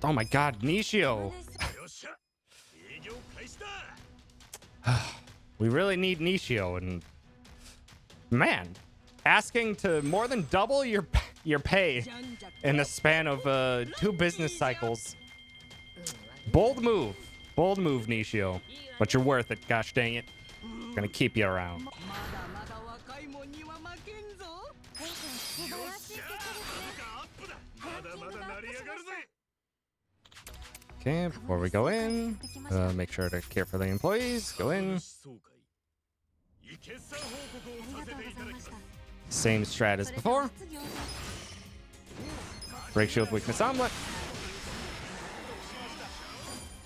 Oh my god, Nishio! We really need Nishio, and man, asking to more than double your pay in the span of 2 business cycles. Bold move, Nishio, but you're worth it. Gosh dang it, gonna keep you around. Okay, before we go in, make sure to care for the employees. Go in. Same strat as before. Break shield weakness omelet.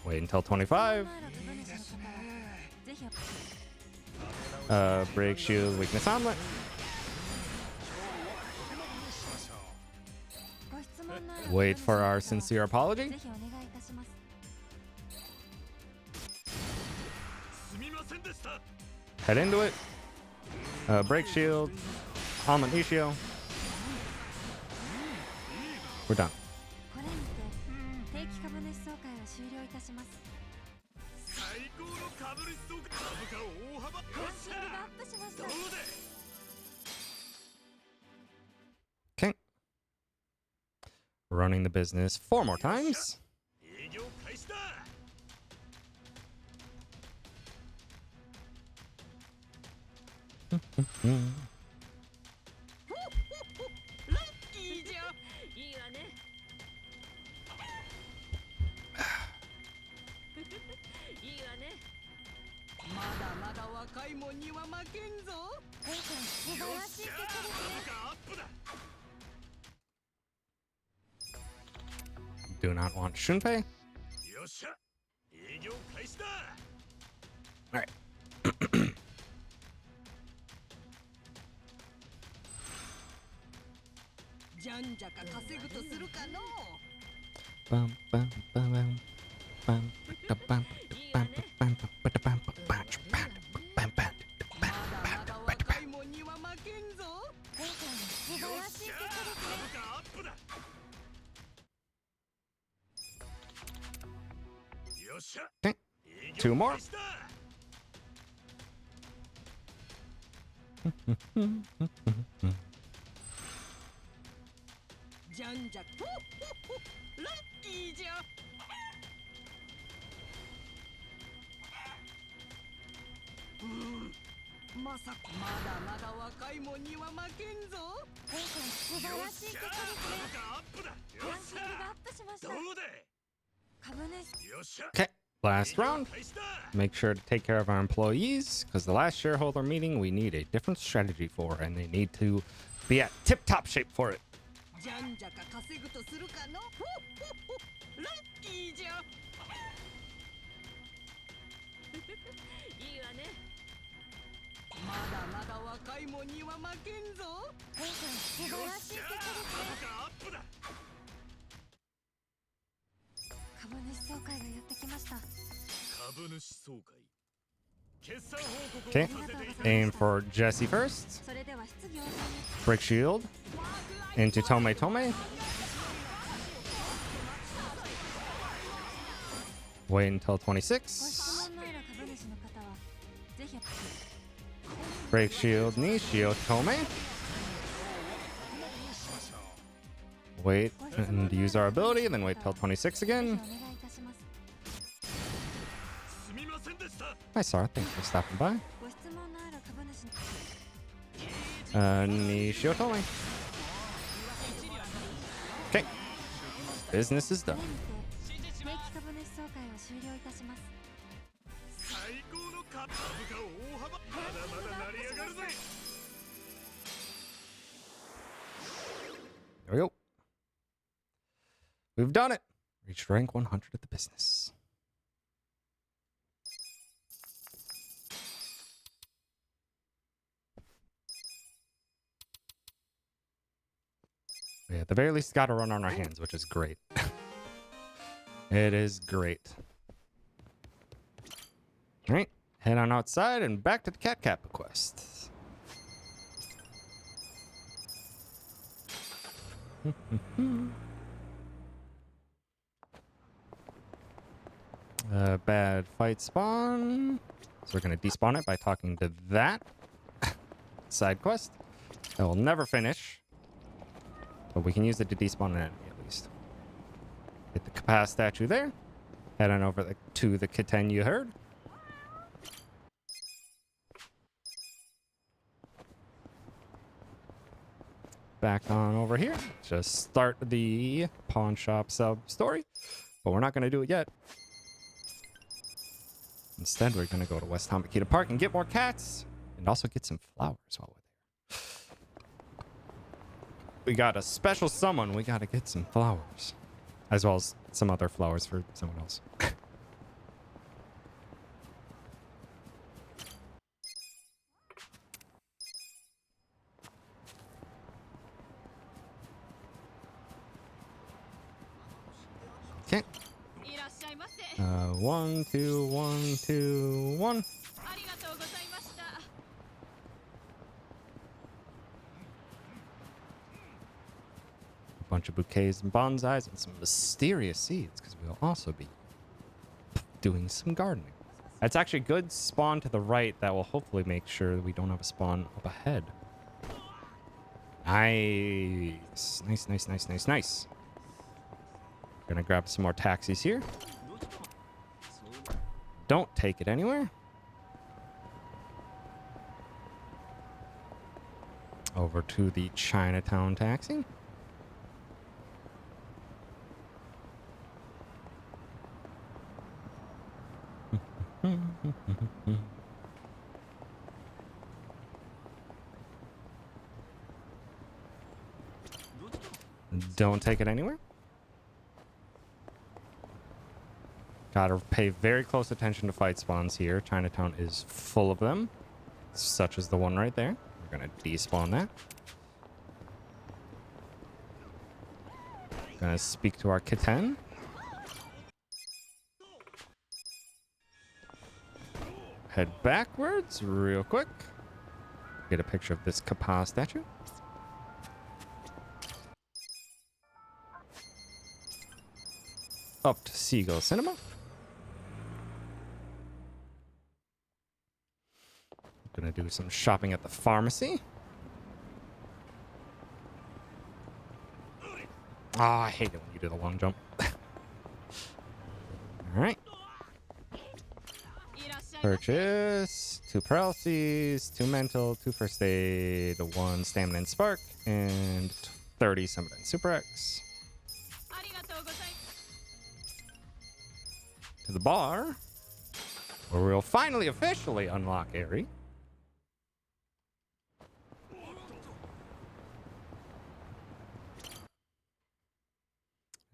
Wait until 25. Break shield weakness omelet. Wait for our sincere apology. Head into it. Break shield. Omelet Nishio. We're done. Okay. Running the business 4 more times. Do not want Shunpei. All right. Okay. 2 more. Okay, last round. Make sure to take care of our employees, because the last shareholder meeting we need a different strategy for, and they need to be at tip-top shape for it. Okay, aim for Jesse first. Break shield into Tome Tome. Wait until 26. Break shield Nishio Tome. wait and use our ability, and then wait till 26 again. Hi, Sarah. Thanks for stopping by. Nishio Tolling. Okay. Business is done. There we go. We've done it. Reached rank 100 at the business. Yeah, at the very least, got to run on our hands, which is great. It is great. All right, head on outside and back to the Cat Kappa quest. Bad fight spawn. So we're going to despawn it by talking to that side quest. That will never finish. But we can use it to despawn an enemy at least. Hit the Kappa statue there. Head on over to the Kitten you heard. Back on over here. Just start the pawn shop sub story. But we're not going to do it yet. Instead, we're going to go to West Hamakita Park and get more cats. And also get some flowers while we're there. We got a special someone. We got to get some flowers. As well as some other flowers for someone else. Okay. 1, 2, 1, 2, 1. Bunch of bouquets and bonsais and some mysterious seeds, because we'll also be doing some gardening. That's actually good spawn to the right that will hopefully make sure that we don't have a spawn up ahead. Nice. Nice, nice, nice, nice, nice. Gonna grab some more taxis here. Don't take it anywhere. Over to the Chinatown taxi. Don't take it anywhere. Gotta pay very close attention to fight spawns here. Chinatown is full of them, such as the one right there. We're gonna despawn that. Gonna speak to our kitten. Head backwards real quick. Get a picture of this Kappa statue. Up to Seagull Cinema. Gonna do some shopping at the pharmacy. Oh, I hate it when you do the long jump. All right. Purchase 2 paralyses, 2 mental, 2 first aid, 1 stamina and spark, and 30 summon and super X. To the bar, where we'll finally officially unlock Aerie.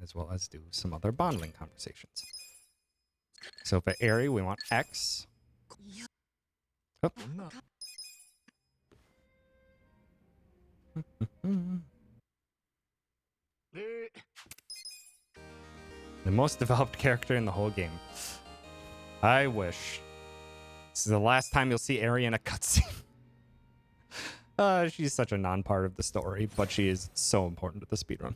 As well as do some other bonding conversations. So for Aerie, we want X. Oh. The most developed character in the whole game. I wish. This is the last time you'll see Aerie in a cutscene. She's such a non-part of the story, but she is so important to the speedrun.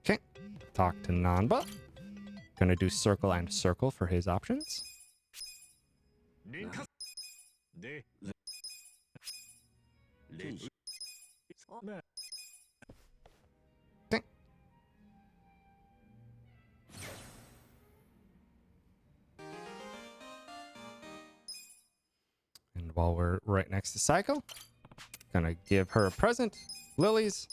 Okay. Talk to Nanba. Gonna do circle and circle for his options. Ding. And while we're right next to Psycho, gonna give her a present, lilies.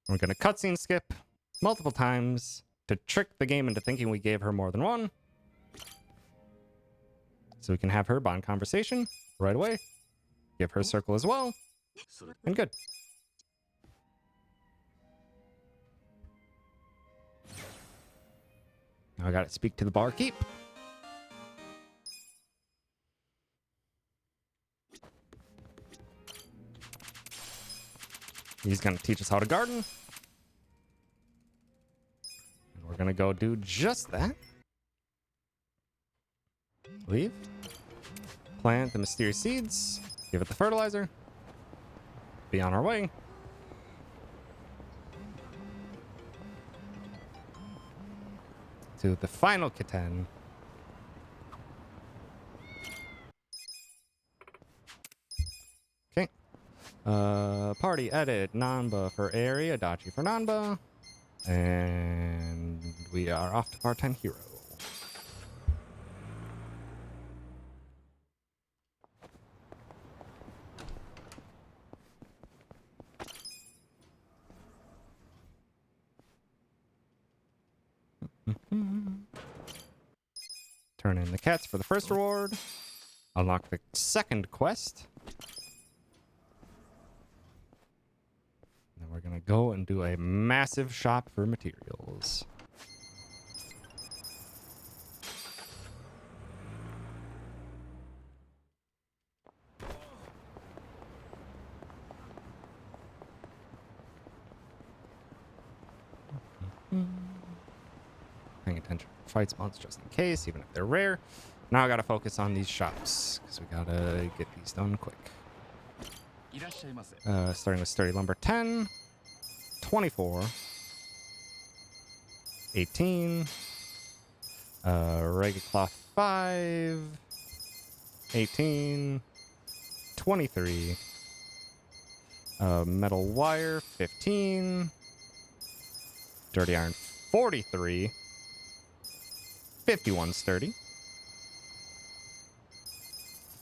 We're gonna cutscene skip multiple times to trick the game into thinking we gave her more than one. So we can have her bond conversation right away. Give her a circle as well. And good. Now I gotta speak to the barkeep. He's gonna teach us how to garden. And we're gonna go do just that. Leave. Plant the mysterious seeds. Give it the fertilizer. Be on our way. To the final kitten. Okay. Party edit. Nanba for area. Adachi for Nanba. And we are off to part-time hero. Turn in the cats for the first reward. Unlock the second quest. Then we're gonna go and do a massive shop for materials. Paying attention to fight spawns just in case, even if they're rare. Now I gotta focus on these shops, because we gotta get these done quick. Starting with sturdy lumber 10, 24, 18, ragged cloth 5, 18, 23, metal wire 15, dirty iron 43, 51 sturdy,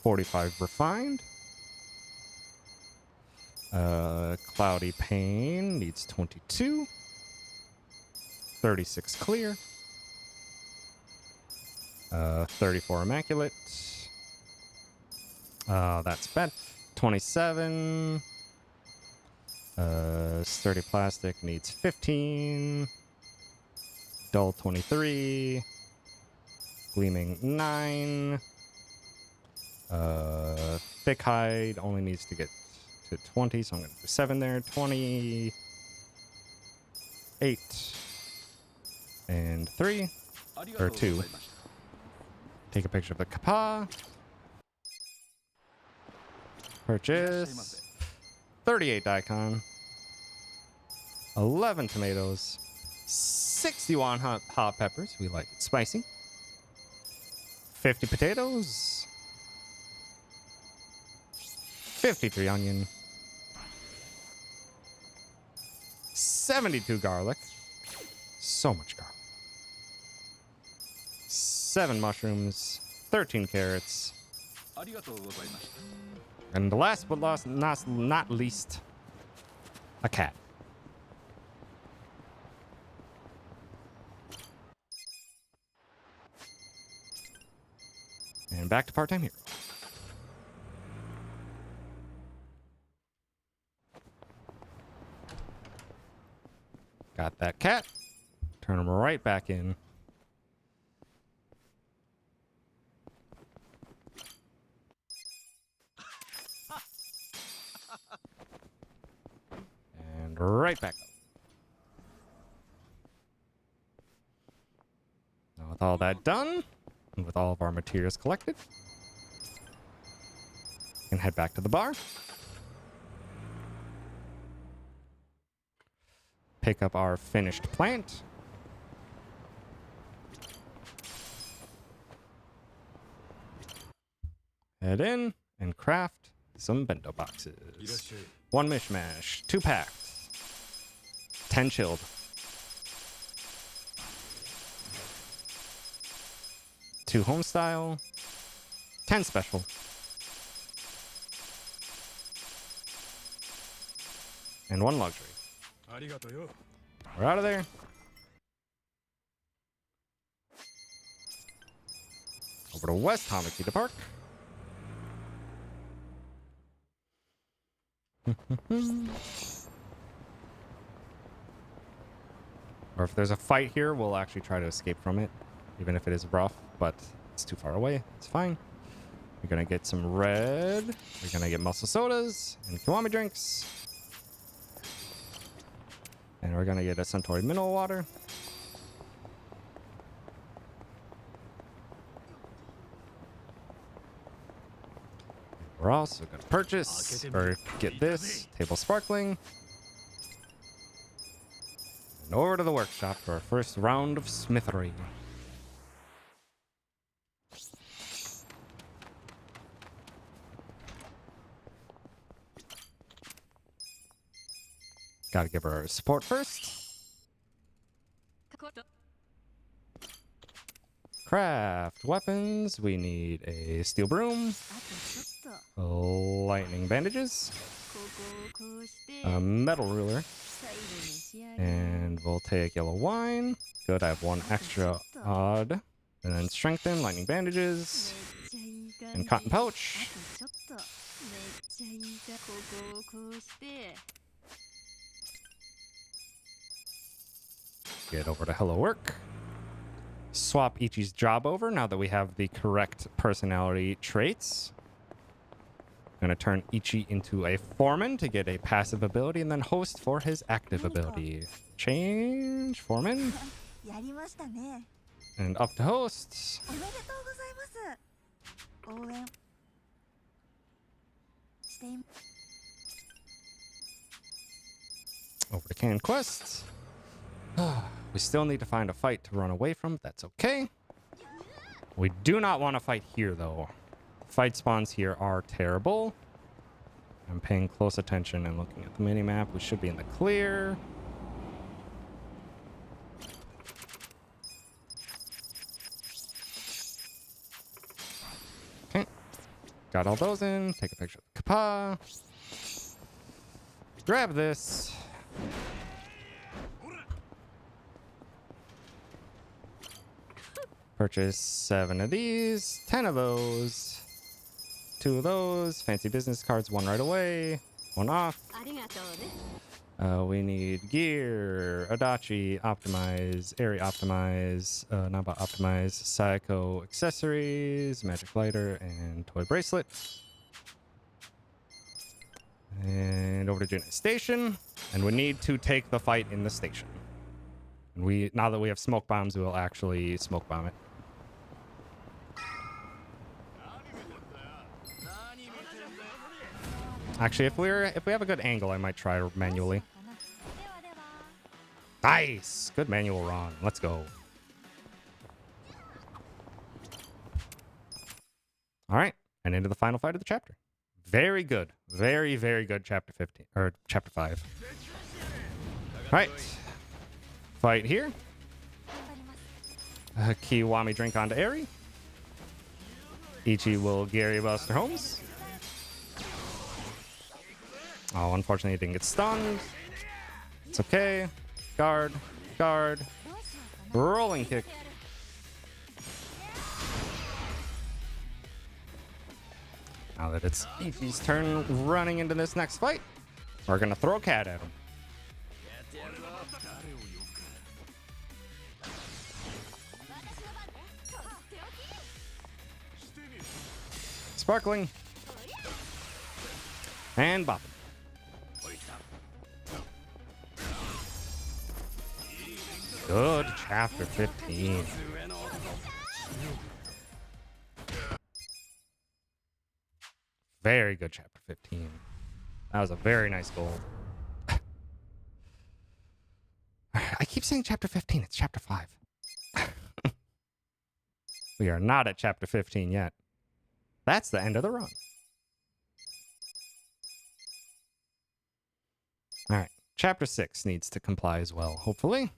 45 refined, cloudy pane needs 22, 36 clear, 34 immaculate, that's bad, 27, sturdy plastic needs 15, dull 23, gleaming 9, thick hide only needs to get to 20, so I'm going to do 7 there, 28, and 3, or 2. Take a picture of the kapa. Purchase 38 daikon, 11 tomatoes, 61 hot peppers, we like it spicy, 50 potatoes, 53 onion, 72 garlic, so much garlic, 7 mushrooms, 13 carrots, and last but not least, a cat. And back to part-time hero. Got that cat. Turn him right back in. And right back up. Now with all that done, and with all of our materials collected, we can head back to the bar. Pick up our finished plant. Head in and craft some bento boxes. 1 mishmash, 2 packed, 10 chilled. 2 home style, 10 special. And 1 luxury. We're out of there. Over to West Hamikita Park. Or if there's a fight here, we'll actually try to escape from it, even if it is rough, but it's too far away. It's fine. We're gonna get some red. We're gonna get muscle sodas and kiwami drinks. And we're gonna get a Suntory mineral water. We're also gonna purchase or get this table sparkling. And over to the workshop for our first round of smithery. Gotta give her support first. Craft weapons. We need a steel broom, lightning bandages, a metal ruler, and we'll take yellow wine. Good, I have 1 extra odd. And then strengthen, lightning bandages, and cotton pouch. Get over to Hello Work. Swap Ichi's job over now that we have the correct personality traits. Gonna turn Ichi into a foreman to get a passive ability, and then host for his active ability. Change foreman. And up to hosts. Over to Can Quests. We still need to find a fight to run away from. That's okay. We do not want to fight here, though. Fight spawns here are terrible. I'm paying close attention and looking at the mini-map. We should be in the clear. Okay. Got all those in. Take a picture of the Kappa. Grab this. Purchase 7 of these, 10 of those, 2 of those, fancy business cards, 1 right away, 1 off. We need gear, Adachi, optimize, Airy optimize, Naba optimize, Sayako accessories, magic lighter, and toy bracelet. And over to Junai Station, and we need to take the fight in the station. And now that we have smoke bombs, we will actually smoke bomb it. Actually, if we have a good angle, I might try manually. Nice! Good manual run. Let's go. All right, and into the final fight of the chapter. Very good. Very, very good chapter 15 or chapter 5. All right. Fight here. Kiwami drink onto Eri. Ichi will Gary Buster Holmes. Oh, unfortunately, he didn't get stunned. It's okay. Guard. Guard. Rolling kick. Now that it's Ichi's turn running into this next fight, we're going to throw a cat at him. Sparkling. And bopping. Good chapter 15. Very good chapter 15. That was a very nice goal. I keep saying chapter 15. It's chapter 5. We are not at chapter 15 yet. That's the end of the run. Chapter 6 needs to comply as well, hopefully.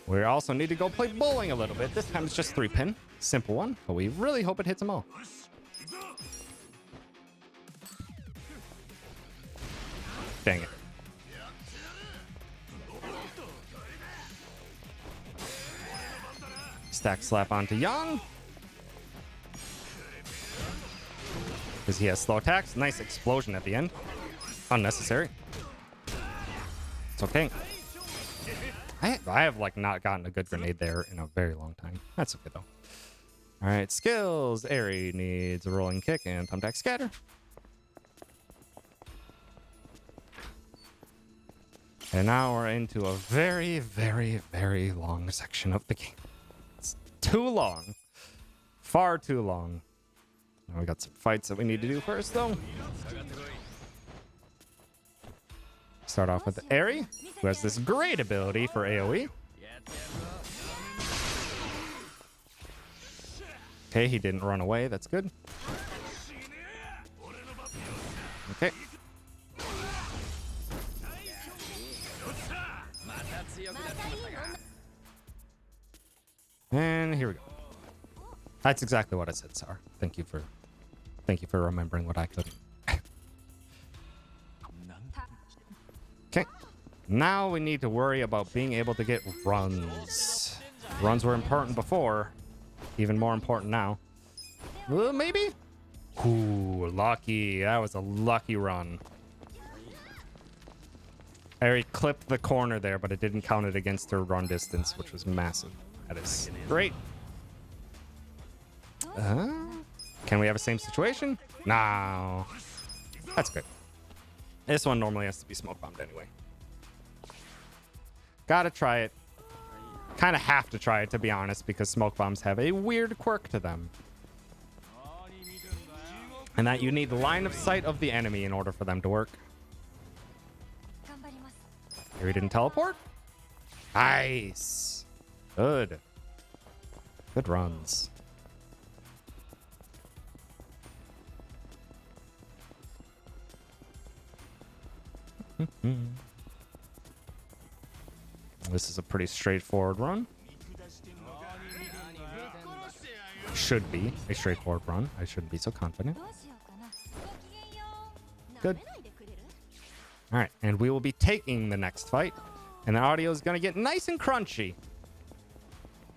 We also need to go play bowling a little bit. This time it's just 3-pin. Simple one, but we really hope it hits them all. Dang it. Stack slap onto Young. Because he has slow attacks. Nice explosion at the end. Unnecessary. It's okay. I have like not gotten a good grenade there in a very long time. That's okay though. All right, skills. Airy needs a rolling kick and thumbtack scatter. And now we're into a very, very, very long section of the game. It's too long. Far too long. Now we got some fights that we need to do first though. Start off with Airy, who has this great ability for AoE. Okay, he didn't run away. That's good. Okay. And here we go. That's exactly what I said, Sar. Thank you for remembering what I couldn't. Okay. Now we need to worry about being able to get runs. Runs were important before. Even more important now. Maybe? Ooh, lucky. That was a lucky run. I already clipped the corner there, but it didn't count it against her run distance, which was massive. That is great. Can we have the same situation? No. That's good. This one normally has to be smoke bombed anyway. Gotta try it. Kind of have to try it, to be honest, because smoke bombs have a weird quirk to them. And that you need the line of sight of the enemy in order for them to work. Here he didn't teleport. Nice. Good. Good runs. This is a pretty straightforward run. Should be a straightforward run. I shouldn't be so confident. Good. All right, and we will be taking the next fight, and the audio is going to get nice and crunchy.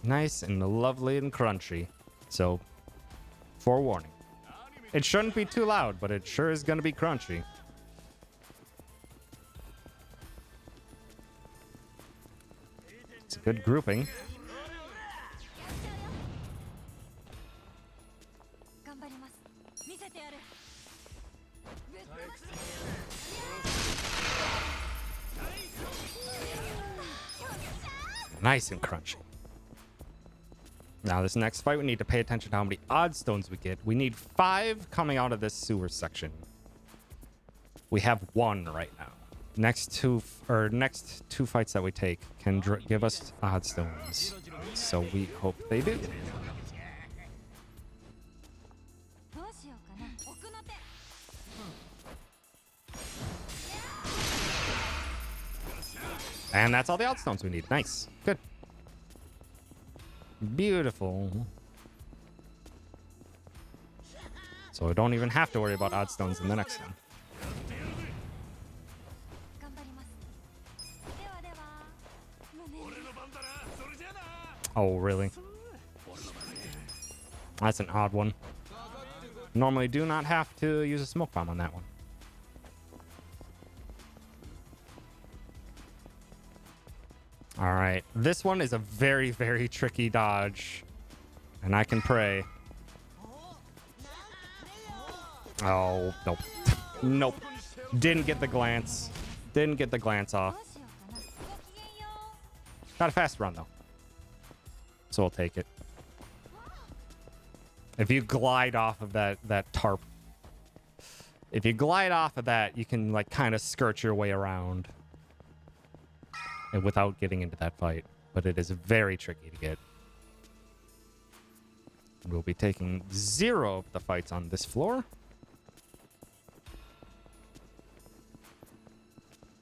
Nice and lovely and crunchy. So, forewarning. It shouldn't be too loud, but it sure is going to be crunchy. It's a good grouping. Nice and crunchy. Now this next fight, we need to pay attention to how many odd stones we get. We need 5 coming out of this sewer section. We have 1 right now. Next two fights that we take can give us odd stones. So we hope they do. And that's all the odd stones we need. Nice. Good. Beautiful. So we don't even have to worry about odd stones in the next one. Oh, really? That's an odd one. Normally do not have to use a smoke bomb on that one. All right. This one is a very, very tricky dodge. And I can pray. Oh, nope. Nope. Didn't get the glance. Didn't get the glance off. Got a fast run, though. So we'll take it. If you glide off of that tarp. If you glide off of that, you can, like, kind of skirt your way around. And without getting into that fight. But it is very tricky to get. We'll be taking 0 of the fights on this floor.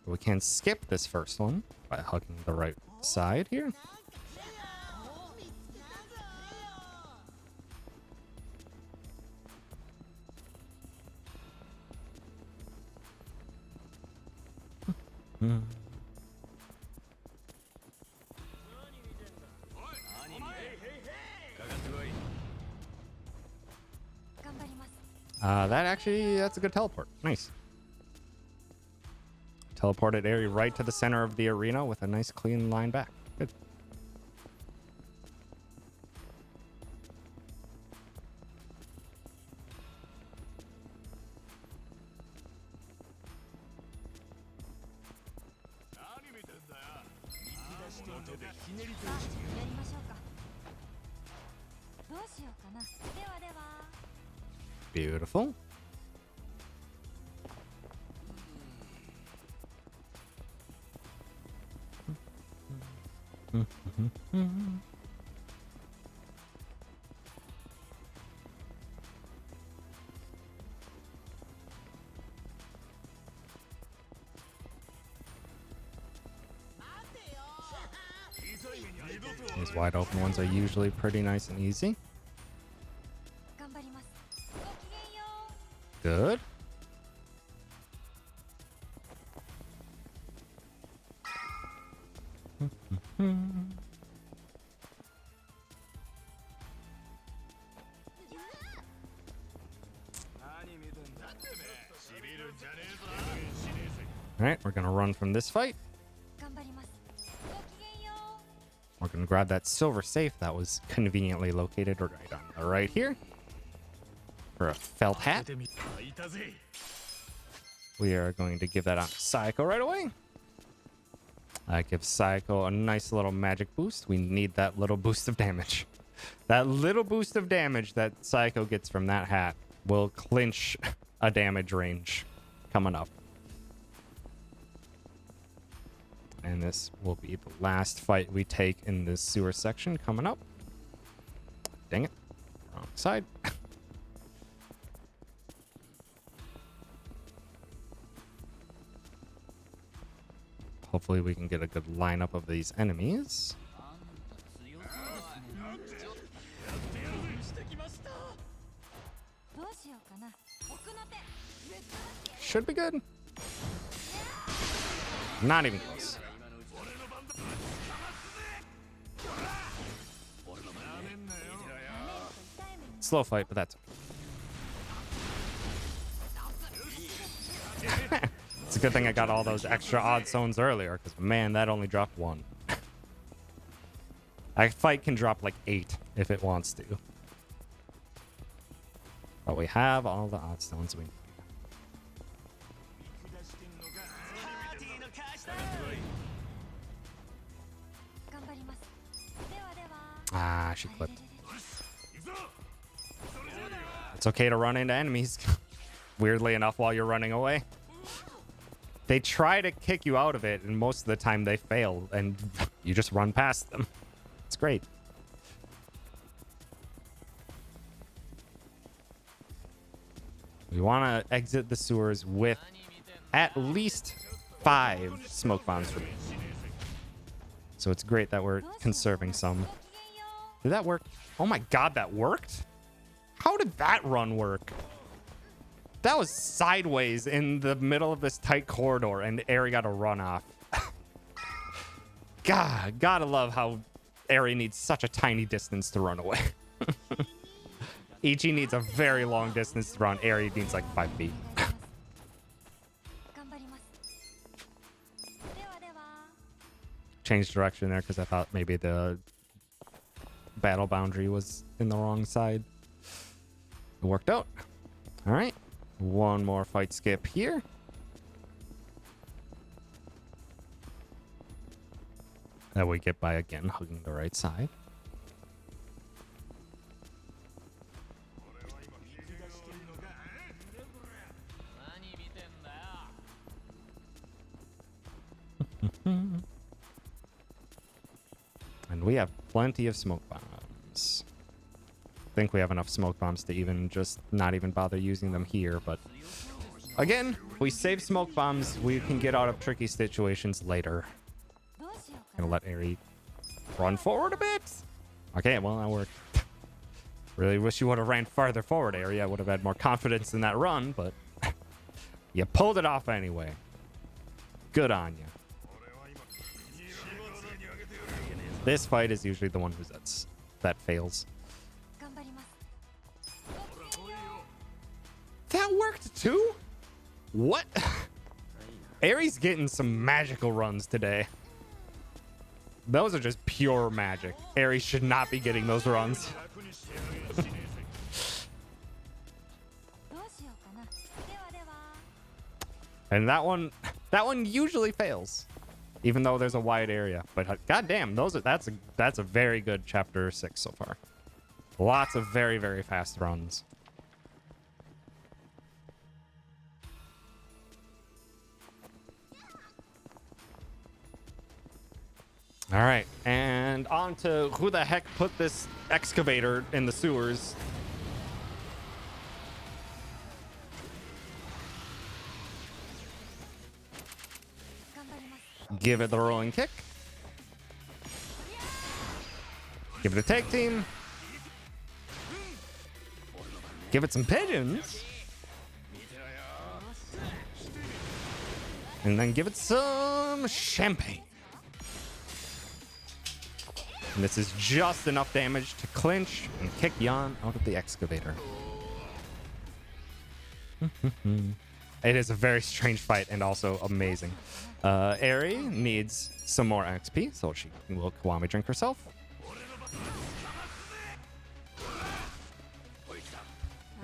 We can skip this first one by hugging the right side here. That's a good teleport. Nice. Teleported Eri right to the center of the arena with a nice clean line back. Good. Beautiful. These wide open ones are usually pretty nice and easy. Good. All right, we're gonna run from this fight. We're gonna grab that silver safe that was conveniently located right on the right here for a felt hat. We are going to give that on Psycho right away. That gives Psycho a nice little magic boost. We need that little boost of damage. That little boost of damage that Psycho gets from that hat will clinch a damage range coming up. And this will be the last fight we take in this sewer section coming up. Dang it. Wrong side. Hopefully we can get a good lineup of these enemies. Should be good. Not even close. Slow fight, but that's okay. It's a good thing I got all those extra odd zones earlier, because man, that only dropped 1. A fight can drop like 8 if it wants to. But we have all the odd stones we need. Ah, she clipped. It's okay to run into enemies. Weirdly enough, while you're running away. They try to kick you out of it, and most of the time they fail, and you just run past them. It's great. We want to exit the sewers with at least 5 smoke bombs remaining. So it's great that we're conserving some. Did that work? Oh my god, that worked? How did that run work? That was sideways in the middle of this tight corridor, and Eri got a run off. God, gotta love how Eri needs such a tiny distance to run away. Ichi needs a very long distance to run. Eri needs like 5 feet. Changed direction there because I thought maybe the battle boundary was in the wrong side. It worked out. All right. One more fight skip here. That we get by again, hugging the right side. And we have plenty of smoke bombs. I think we have enough smoke bombs to even just not even bother using them here, but Again, if we save smoke bombs, we can get out of tricky situations later. Gonna let Aerie run forward a bit. Okay, well, that worked. Really wish you would have ran farther forward, Aerie. I would have had more confidence in that run, but you pulled it off anyway. Good on you. This fight is usually the one that fails. That worked too? What? Aerie's getting some magical runs today. Those are just pure magic. Aerie should not be getting those runs. And that one usually fails, even though there's a wide area. But goddamn, that's a very good chapter 6 so far. Lots of very, very fast runs. All right, and on to who the heck put this excavator in the sewers. Give it the rolling kick. Give it a tag team. Give it some pigeons. And then give it some champagne. And this is just enough damage to clinch and kick Yan out of the excavator. It is a very strange fight and also amazing. Aerie needs some more XP, so she will Kiwami drink herself.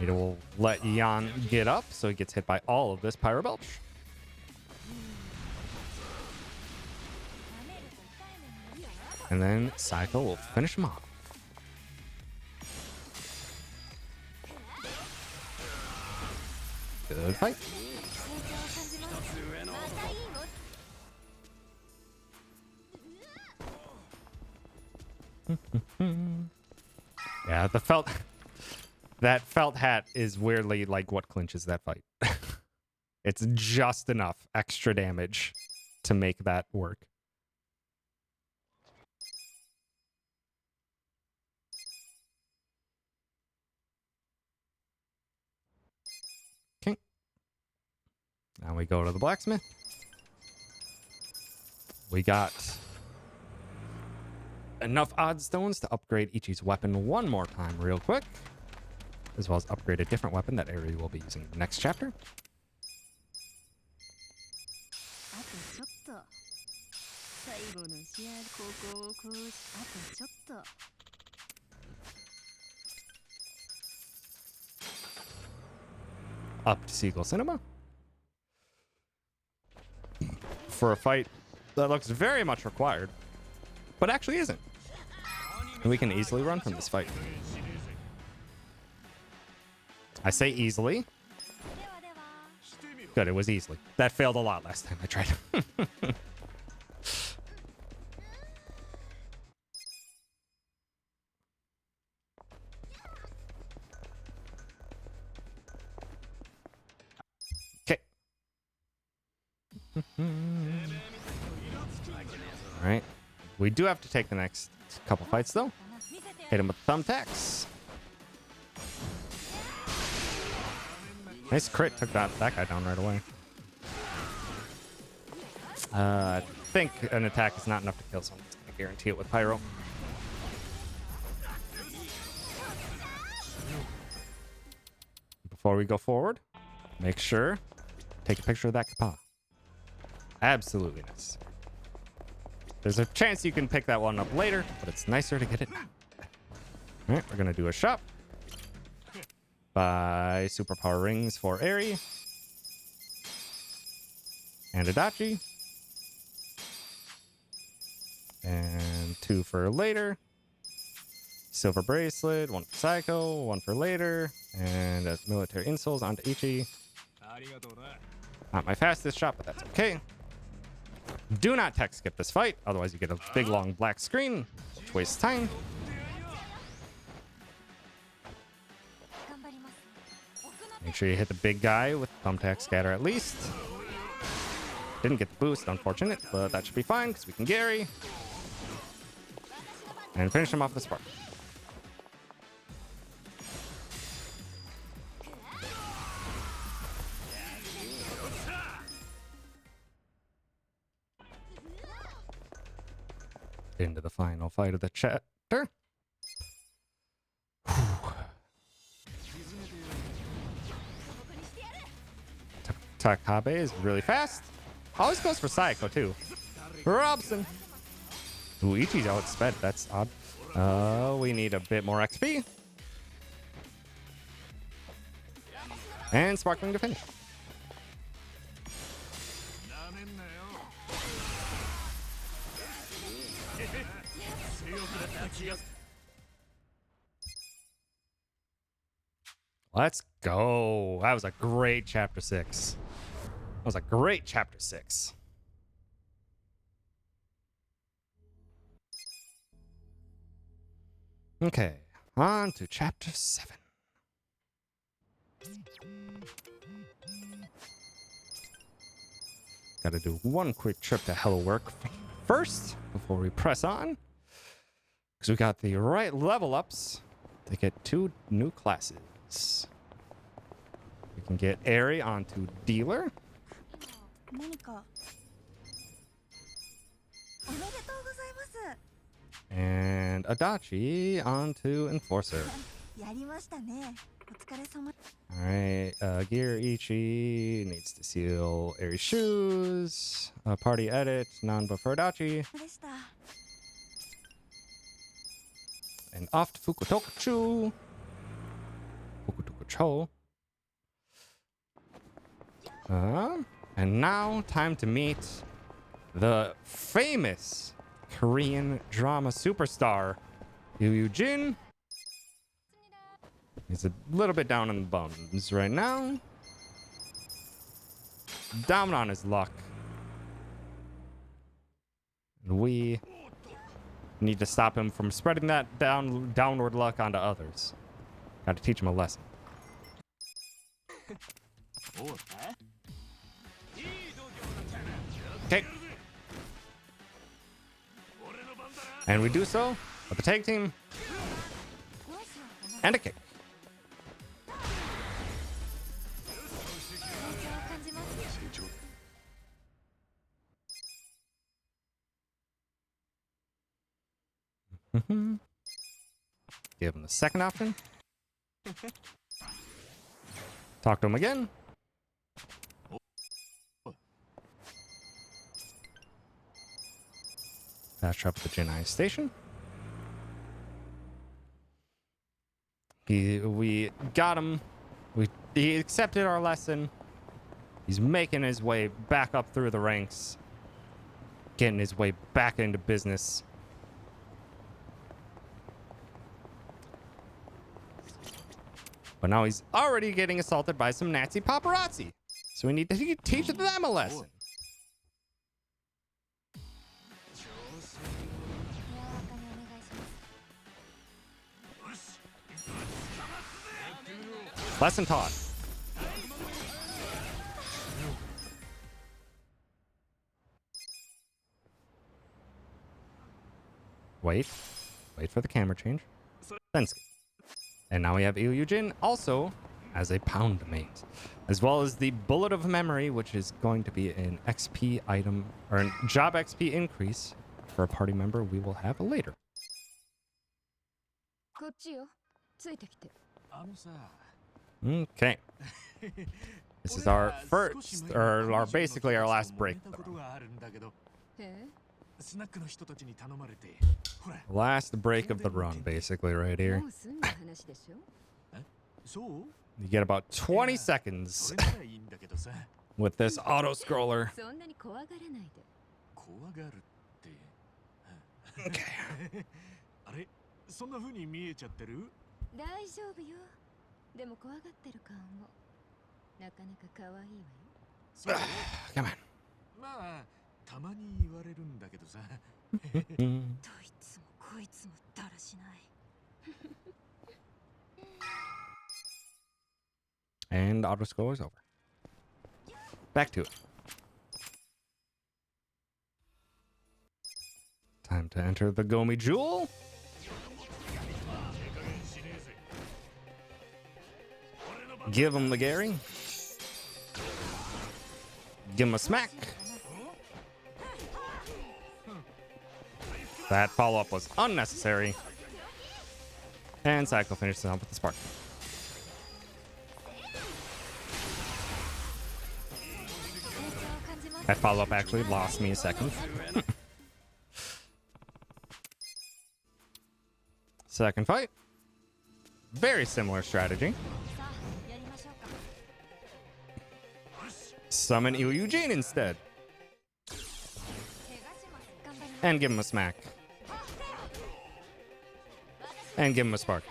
It will let Yan get up, so he gets hit by all of this Pyro Belch. And then Psycho will finish him off. Good fight. Yeah, that felt hat is weirdly like what clinches that fight. It's just enough extra damage to make that work. Okay. Now we go to the blacksmith. We got enough odd stones to upgrade Ichi's weapon one more time real quick, as well as upgrade a different weapon that Aerie will be using in the next chapter. Up to Seagull Cinema for a fight that looks very much required, but actually isn't. And we can easily run from this fight. I say easily. Good, it was easily. That failed a lot last time I tried. Okay. All right. We do have to take the next couple fights, though. Hit him with thumbtacks. Nice crit. Took that guy down right away. I think an attack is not enough to kill, so I'm just going to guarantee it with Pyro. Before we go forward, make sure take a picture of that Kappa. Absolutely necessary. There's a chance you can pick that one up later, but it's nicer to get it now. All right, we're going to do a shop. Buy superpower rings for Aerie. And Adachi. And 2 for later. Silver bracelet, 1 for Psycho, 1 for later. And a military insoles onto Ichi. Not my fastest shot, but that's okay. Do not tech skip this fight, otherwise you get a big long black screen, which wastes time. Make sure you hit the big guy with thumbtack scatter at least. Didn't get the boost, unfortunate, but that should be fine because we can Gary. And finish him off with Spark. Into the final fight of the chapter. Takabe is really fast. Always goes for Sayako too. Robson. Ooh, Ichi's outsped. That's odd. We need a bit more XP. And Sparkling to finish. Let's go. That was a great chapter 6. That was a great chapter 6. Okay, on to chapter 7. Gotta do one quick trip to Hello Work first before we press on. Because we got the right level ups to get 2 new classes. We can get Eri onto Dealer. And Adachi onto Enforcer. Alright, Gear Ichi needs to seal Eri's shoes. Party edit, non-buff for Adachi. And off to Fukutokuchu. Fukutokucho. And now, time to meet the famous Korean drama superstar, Yu Jin. He's a little bit down on the bums right now. Down on his luck. And we need to stop him from spreading that downward luck onto others. Got to teach him a lesson. Okay. And we do so with a tag team and a kick. Give him the second option. Talk to him again. Fast travel to the Jinai station. We got him. He accepted our lesson. He's making his way back up through the ranks. Getting his way back into business. But now he's already getting assaulted by some Nazi paparazzi. So we need to teach them a lesson. Lesson taught. Wait for the camera change. Then skip. And now we have Yu Jin also as a pound mate, as well as the bullet of memory, which is going to be an XP item or a job XP increase for a party member we will have later. Okay. This is our first, or our basically our last break. Last break of the run, basically, right here. You get about 20 seconds with this auto scroller. Okay. Come on. たまに言われるんだけどさ。どいつもこいつもだらしない。And auto score is over. Back to it. Time to enter the Gomi Jewel. Give him the Gary. Give him a smack. That follow-up was unnecessary. And Psycho finishes off with the spark. That follow-up actually lost me a second. Second fight. Very similar strategy. Summon Yu Eugene instead. And give him a smack. And give him a spark.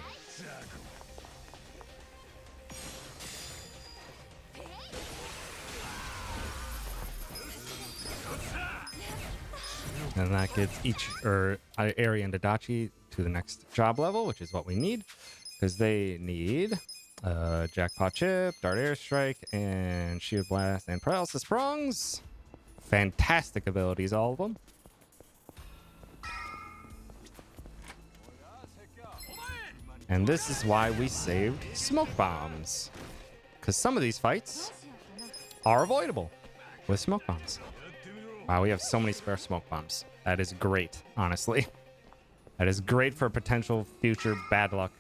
And that gets each Ari and Adachi to the next job level, which is what we need. Because they need Jackpot Chip, Dart Airstrike, and Shield Blast, and Paralysis Prongs. Fantastic abilities, all of them. And this is why we saved Smoke Bombs. Because some of these fights are avoidable with Smoke Bombs. Wow, we have so many spare Smoke Bombs. That is great, honestly. That is great for potential future bad luck.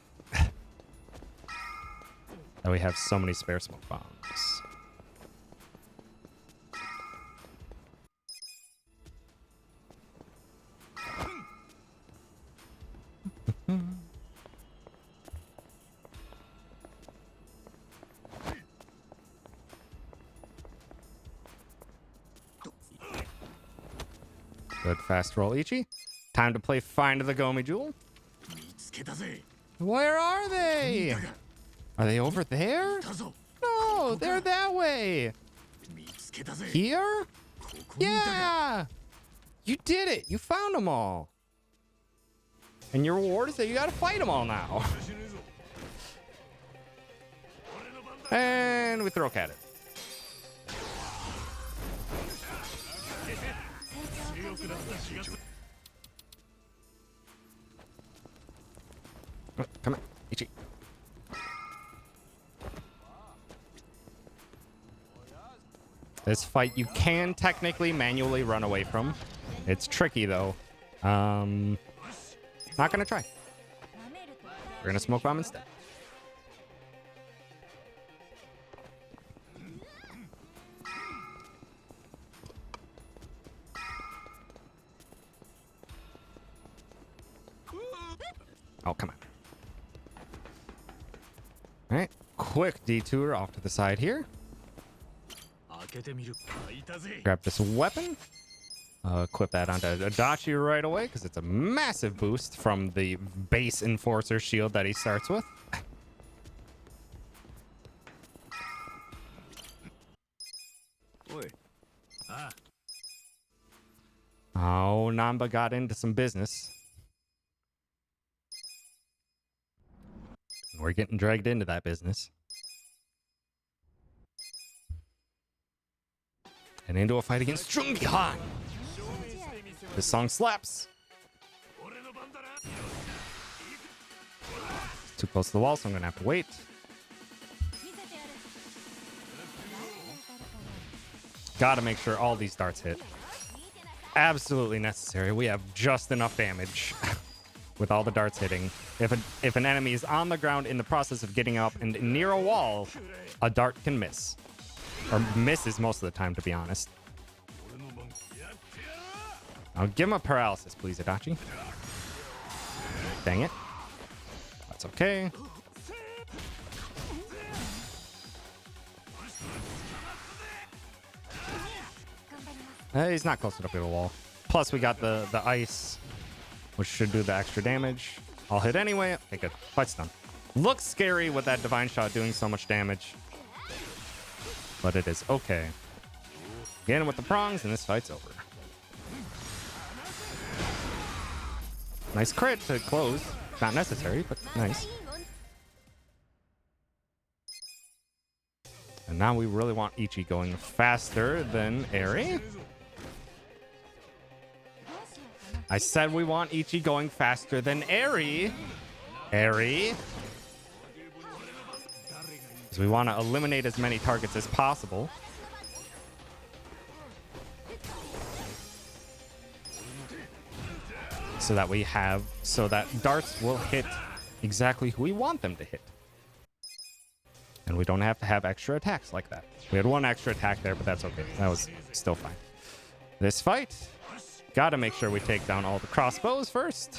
That we have so many spare Smoke Bombs. Good fast roll, Ichi. Time to play Find the Gomi Jewel. Where are they? Are they over there? No, they're that way. Here? Yeah! You did it. You found them all. And your reward is that you gotta fight them all now. And we throw at it. Oh, come on, Ichi. This fight you can technically manually run away from. It's tricky though. Not gonna try. We're gonna Smoke Bomb instead. Oh, come on. All right, quick detour off to the side here. Grab this weapon. Equip that onto Adachi right away because it's a massive boost from the base Enforcer shield that he starts with. Oh, Namba got into some business. We're getting dragged into that business. And into a fight against Chungi-Han. This song slaps. It's too close to the wall, so I'm gonna have to wait. Gotta make sure all these darts hit. Absolutely necessary. We have just enough damage with all the darts hitting. If an enemy is on the ground in the process of getting up and near a wall, a dart can miss. Or misses most of the time, to be honest. I'll give him a paralysis, please, Adachi. Dang it. That's okay. He's not close enough to the wall. Plus, we got the ice, which should do the extra damage. I'll hit anyway. Okay, good. Fight's done. Looks scary with that Divine Shot doing so much damage. But it is okay. Get him with the prongs, and this fight's over. Nice crit to close. Not necessary, but nice. now we really want Ichi going faster than Eri. I said we want Ichi going faster than Eri. Eri. Because we want to eliminate as many targets as possible. So that darts will hit exactly who we want them to hit. And we don't have to have extra attacks like that. We had one extra attack there, but that's okay. That was still fine. This fight, gotta make sure we take down all the crossbows first.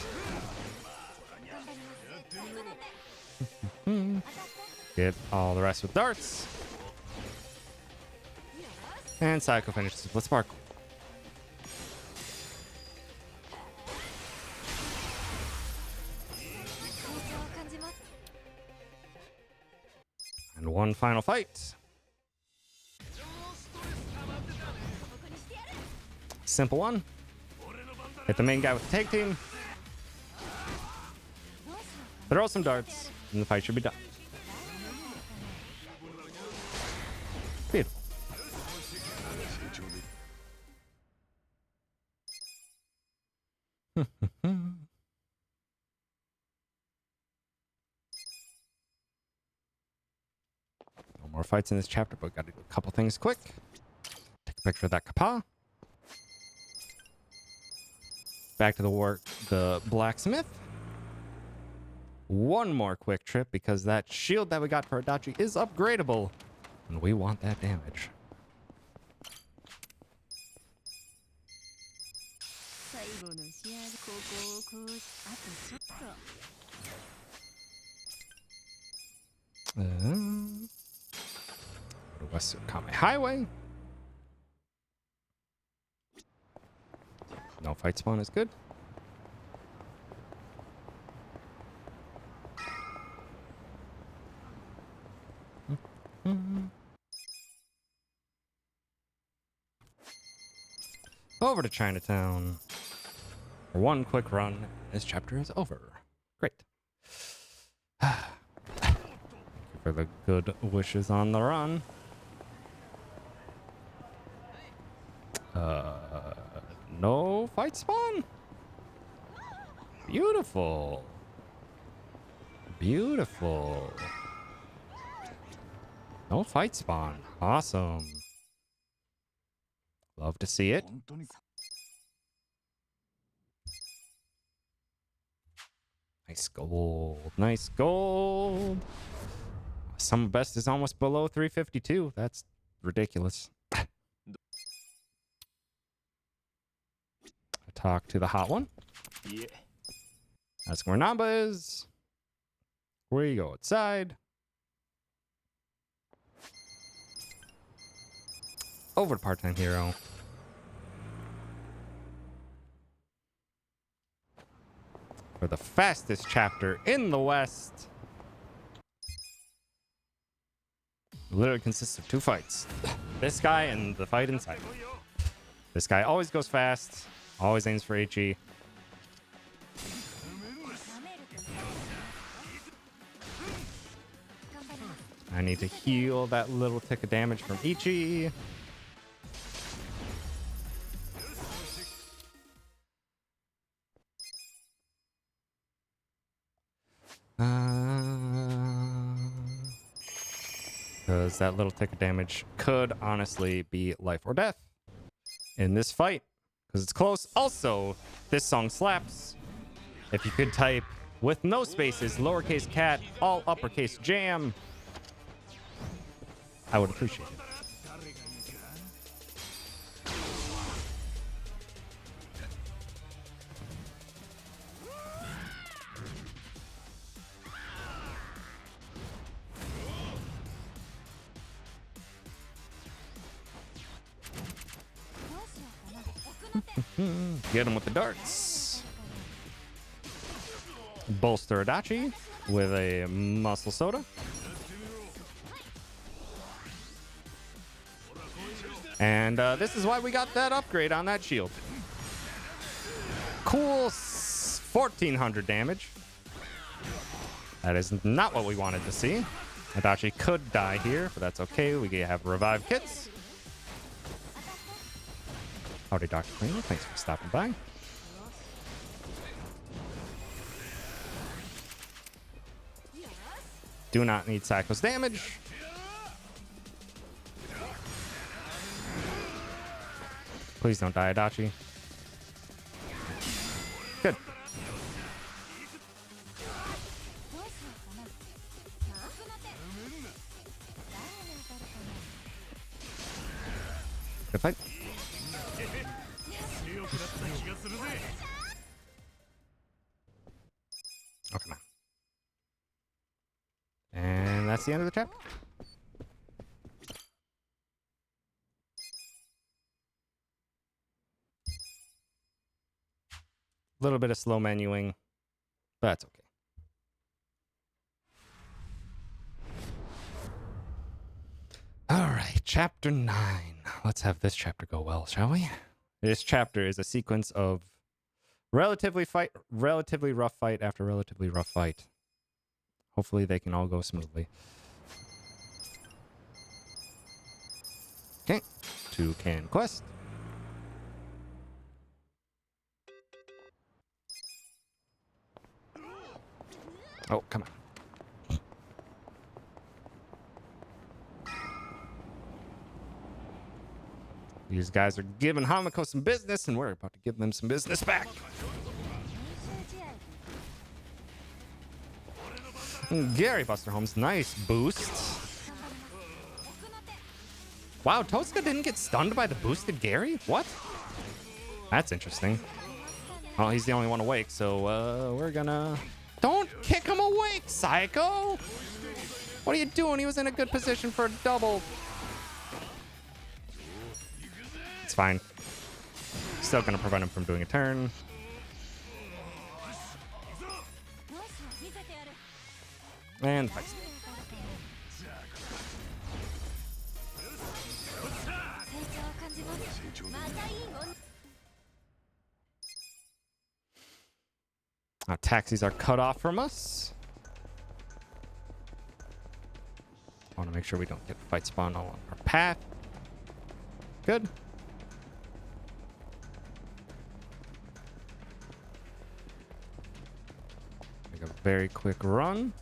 Get all the rest with darts. And Psycho finishes with Sparkle. And one final fight. Simple one. Hit the main guy with the tag team. Throw some darts, and the fight should be done. Beautiful. No more fights in this chapter, but gotta do a couple things quick. Take a picture of that Kappa. Back to the blacksmith. One more quick trip because that shield that we got for Adachi is upgradable. And we want that damage. Go to West Kame Highway. No fight spawn is good. Over to Chinatown. One quick run. This chapter is over. Great. Thank you for the good wishes on the run. No fight spawn? Beautiful. Beautiful. No fight spawn. Awesome. Love to see it. Nice gold. Nice gold. Some best is almost below 352. That's ridiculous. Talk to the hot one. Yeah. Ask where Namba is. Where you go outside. Over to Part-Time Hero. For the fastest chapter in the West. Literally consists of two fights. This guy and the fight inside. This guy always goes fast. Always aims for HE. I need to heal that little tick of damage from Ichi. Because that little tick of damage could honestly be life or death in this fight. Because it's close. Also, this song slaps. If you could type with no spaces, lowercase cat, all uppercase jam, I would appreciate it. Get him with the darts. Bolster Adachi with a muscle soda. And this is why we got that upgrade on that shield. Cool 1400 damage. That is not what we wanted to see. Adachi could die here, but that's okay. We have revive kits. Howdy, Dr. Cleaner. Thanks for stopping by. Do not need Psycho's damage. Please don't die, Adachi. Good. Good fight. Oh, come on. And that's the end of the chapter. A little bit of slow menuing, but that's okay. All right, chapter 9. Let's have this chapter go well, shall we? This chapter is a sequence of relatively rough fight after relatively rough fight. Hopefully they can all go smoothly. Okay, Toucan quest. Oh, come on. These guys are giving Hamiko some business, and we're about to give them some business back. Gary Buster Holmes, nice boost. Wow, Tosca didn't get stunned by the boosted Gary? What? That's interesting. Well, he's the only one awake, so we're gonna... Don't kick him awake, Psycho! What are you doing? He was in a good position for a double. It's fine. Still gonna prevent him from doing a turn. And fight. Our taxis are cut off from us. I want to make sure we don't get fight spawn all on our path. Good. Make a very quick run.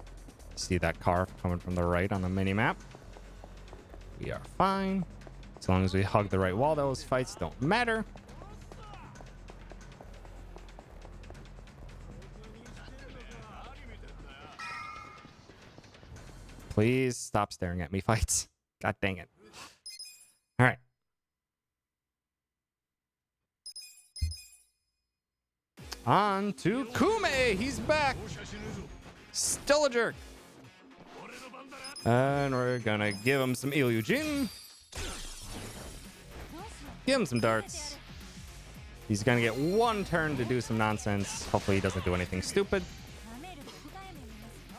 See that car coming from the right on the mini map. We are fine. As long as we hug the right wall, those fights don't matter. Please stop staring at me, fights. God dang it. All right. On to Kume. He's back. Still a jerk. And we're gonna give him some Ilyujin. Give him some darts. He's gonna get one turn to do some nonsense. Hopefully he doesn't do anything stupid.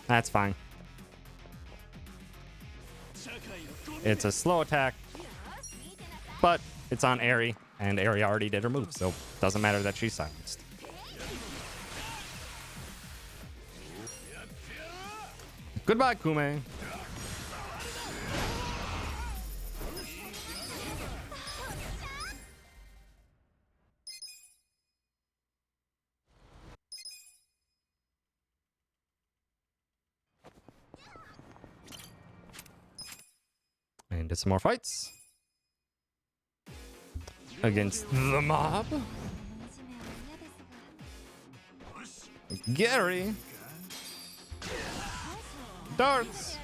That's fine. It's a slow attack, but it's on Eri, and Eri already did her move, so it doesn't matter that she's silenced. Goodbye, Kume. And did some more fights against the mob. Gary. Darts.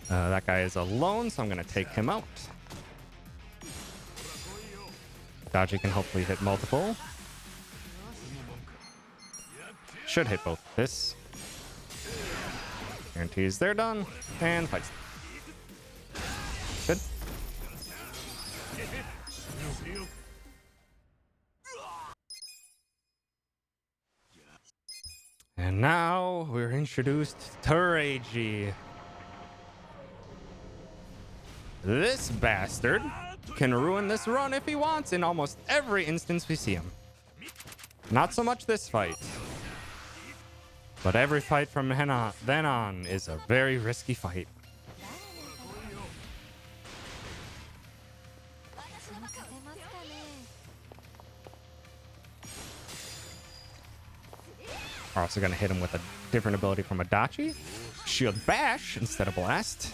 That guy is alone, so I'm going to take him out. Dodgy can hopefully hit multiple. Should hit both. This guarantees they're done. And fights. Good. And now we're introduced to Reiji. This bastard can ruin this run if he wants in almost every instance we see him. Not so much this fight. But every fight from then on is a very risky fight. We're also going to hit him with a different ability from Adachi. Shield Bash instead of Blast.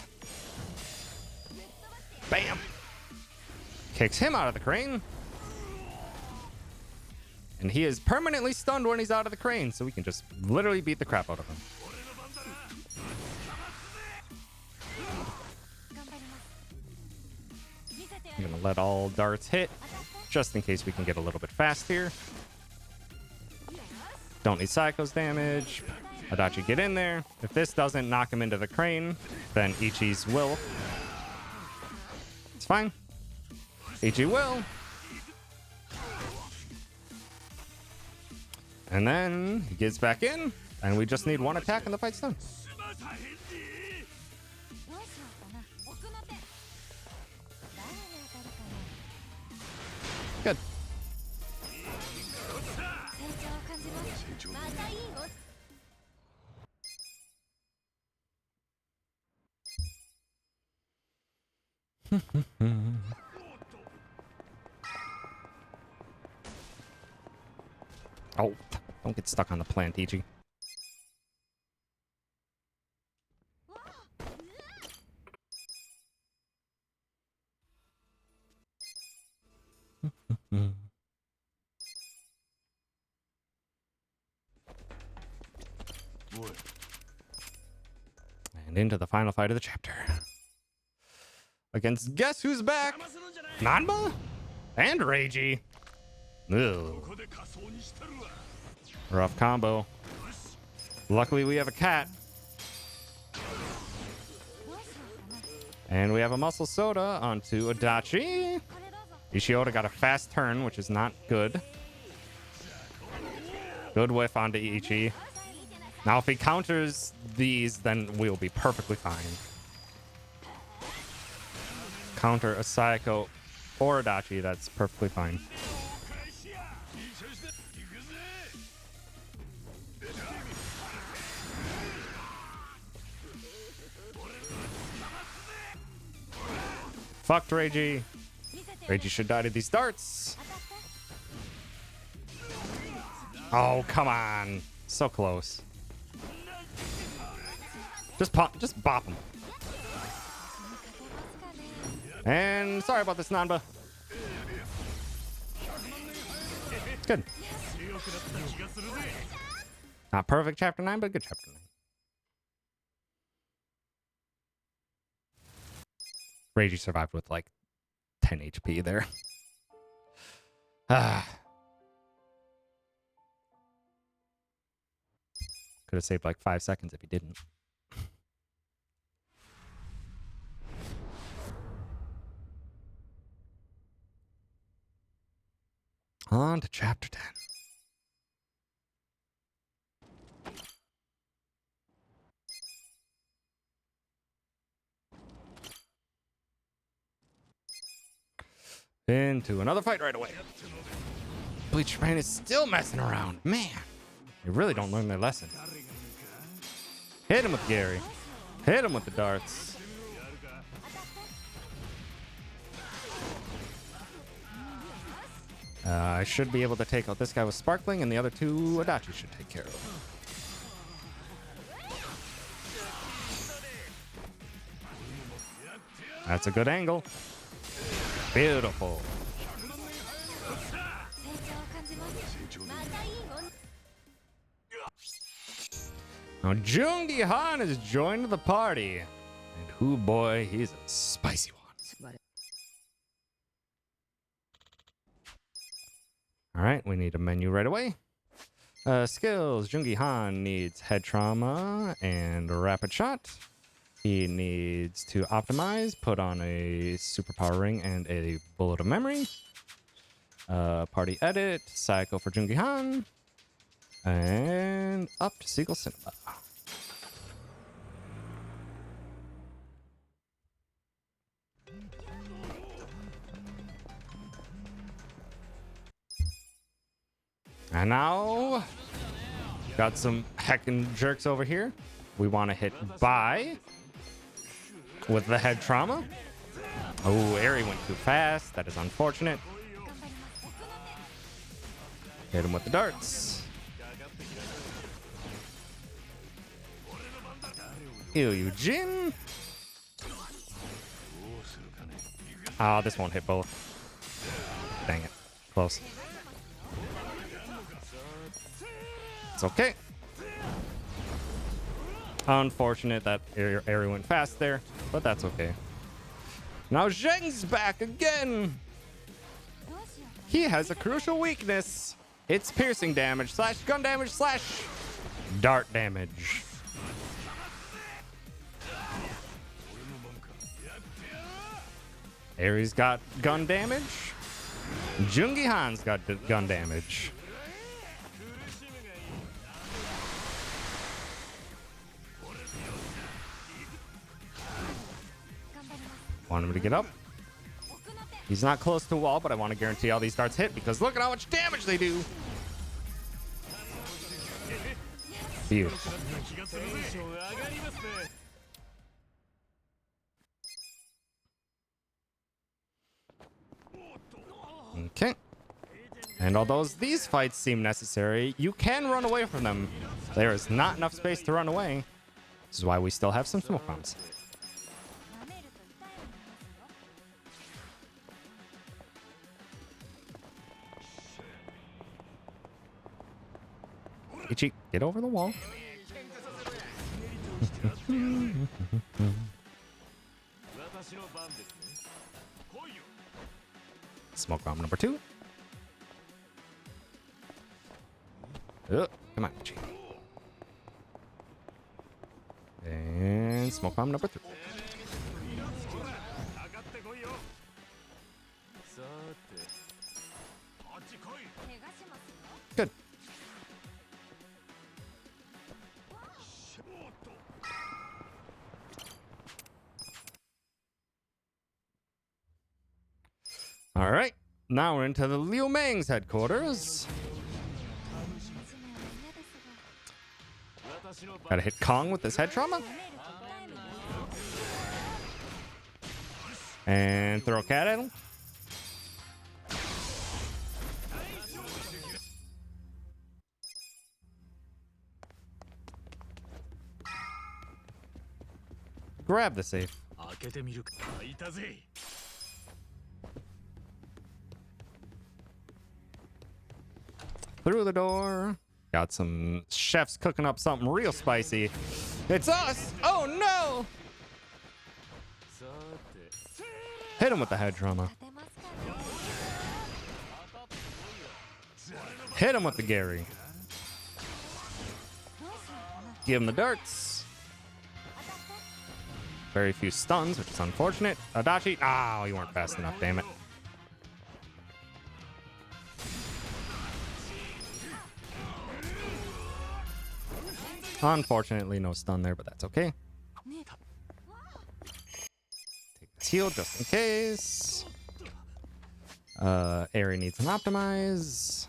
Bam! Kicks him out of the crane. And he is permanently stunned when he's out of the crane, so we can just literally beat the crap out of him. I'm going to let all darts hit, just in case we can get a little bit fast here. Don't need Psycho's damage. Adachi, get in there. If this doesn't knock him into the crane, then Ichi's will. It's fine. Ichi will. And then he gets back in, and we just need one attack and the fight's done. Good. Oh, don't get stuck on the plant, Ichi. And into the final fight of the chapter. Against guess who's back? Nanba? And Reiji. Ew. Rough combo. Luckily we have a cat. And we have a muscle soda onto Adachi. Ishioda got a fast turn, which is not good. Good whiff onto Ichi. Now if he counters these, then we'll be perfectly fine. Counter a Sayako or Adachi, that's perfectly fine. Fucked Reiji. Reiji should die to these darts. Oh, come on. So close. Just bop him. And sorry about this, Nanba. Good. Not perfect chapter 9, but good chapter 9. Reiji survived with like 10 HP there. Could have saved like 5 seconds if he didn't. On to chapter 10. Into another fight right away. Bleach Rain is still messing around. Man, they really don't learn their lesson. Hit him with Gary. Hit him with the darts. I should be able to take out this guy with Sparkling, and the other two Adachi should take care of. That's a good angle. Beautiful. Now Jungi Han has joined the party. And who boy, he's a spicy one. Alright, we need a menu right away. Skills, Jungi Han needs head trauma and rapid shot. He needs to optimize, put on a superpower ring and a bullet of memory. Party edit, Psycho for Jungi Han. And up to Seagull Cinema. And now, got some heckin' jerks over here. We want to hit by with the head trauma. Oh, Aerie went too fast. That is unfortunate. Hit him with the darts. Jin. Ah, this won't hit both. Dang it. Close. It's okay. Unfortunate that Aerie went fast there, but that's okay. Now Zheng's back again. He has a crucial weakness. It's piercing damage / gun damage / dart damage. Aerie's got gun damage. Jungi Han's got gun damage. Want him to get up. He's not close to a wall, but I want to guarantee all these darts hit because look at how much damage they do. Beautiful. Okay. And although these fights seem necessary, you can run away from them. There is not enough space to run away. This is why we still have some smoke bombs. Ichi, get over the wall. Smoke bomb number 2. Come on, Ichi. And smoke bomb number 3. Good. All right, now we're into the Liu Mang's headquarters. Gotta hit Kong with this head trauma. And throw a cat at him. Grab the safe. Through the door. Got some chefs cooking up something real spicy. It's us! Oh no! Hit him with the head trauma. Hit him with the Gary. Give him the darts. Very few stuns, which is unfortunate. Adachi. Oh, you weren't fast enough, damn it. Unfortunately, no stun there, but that's okay. Take this heal just in case. Aerie needs an optimize.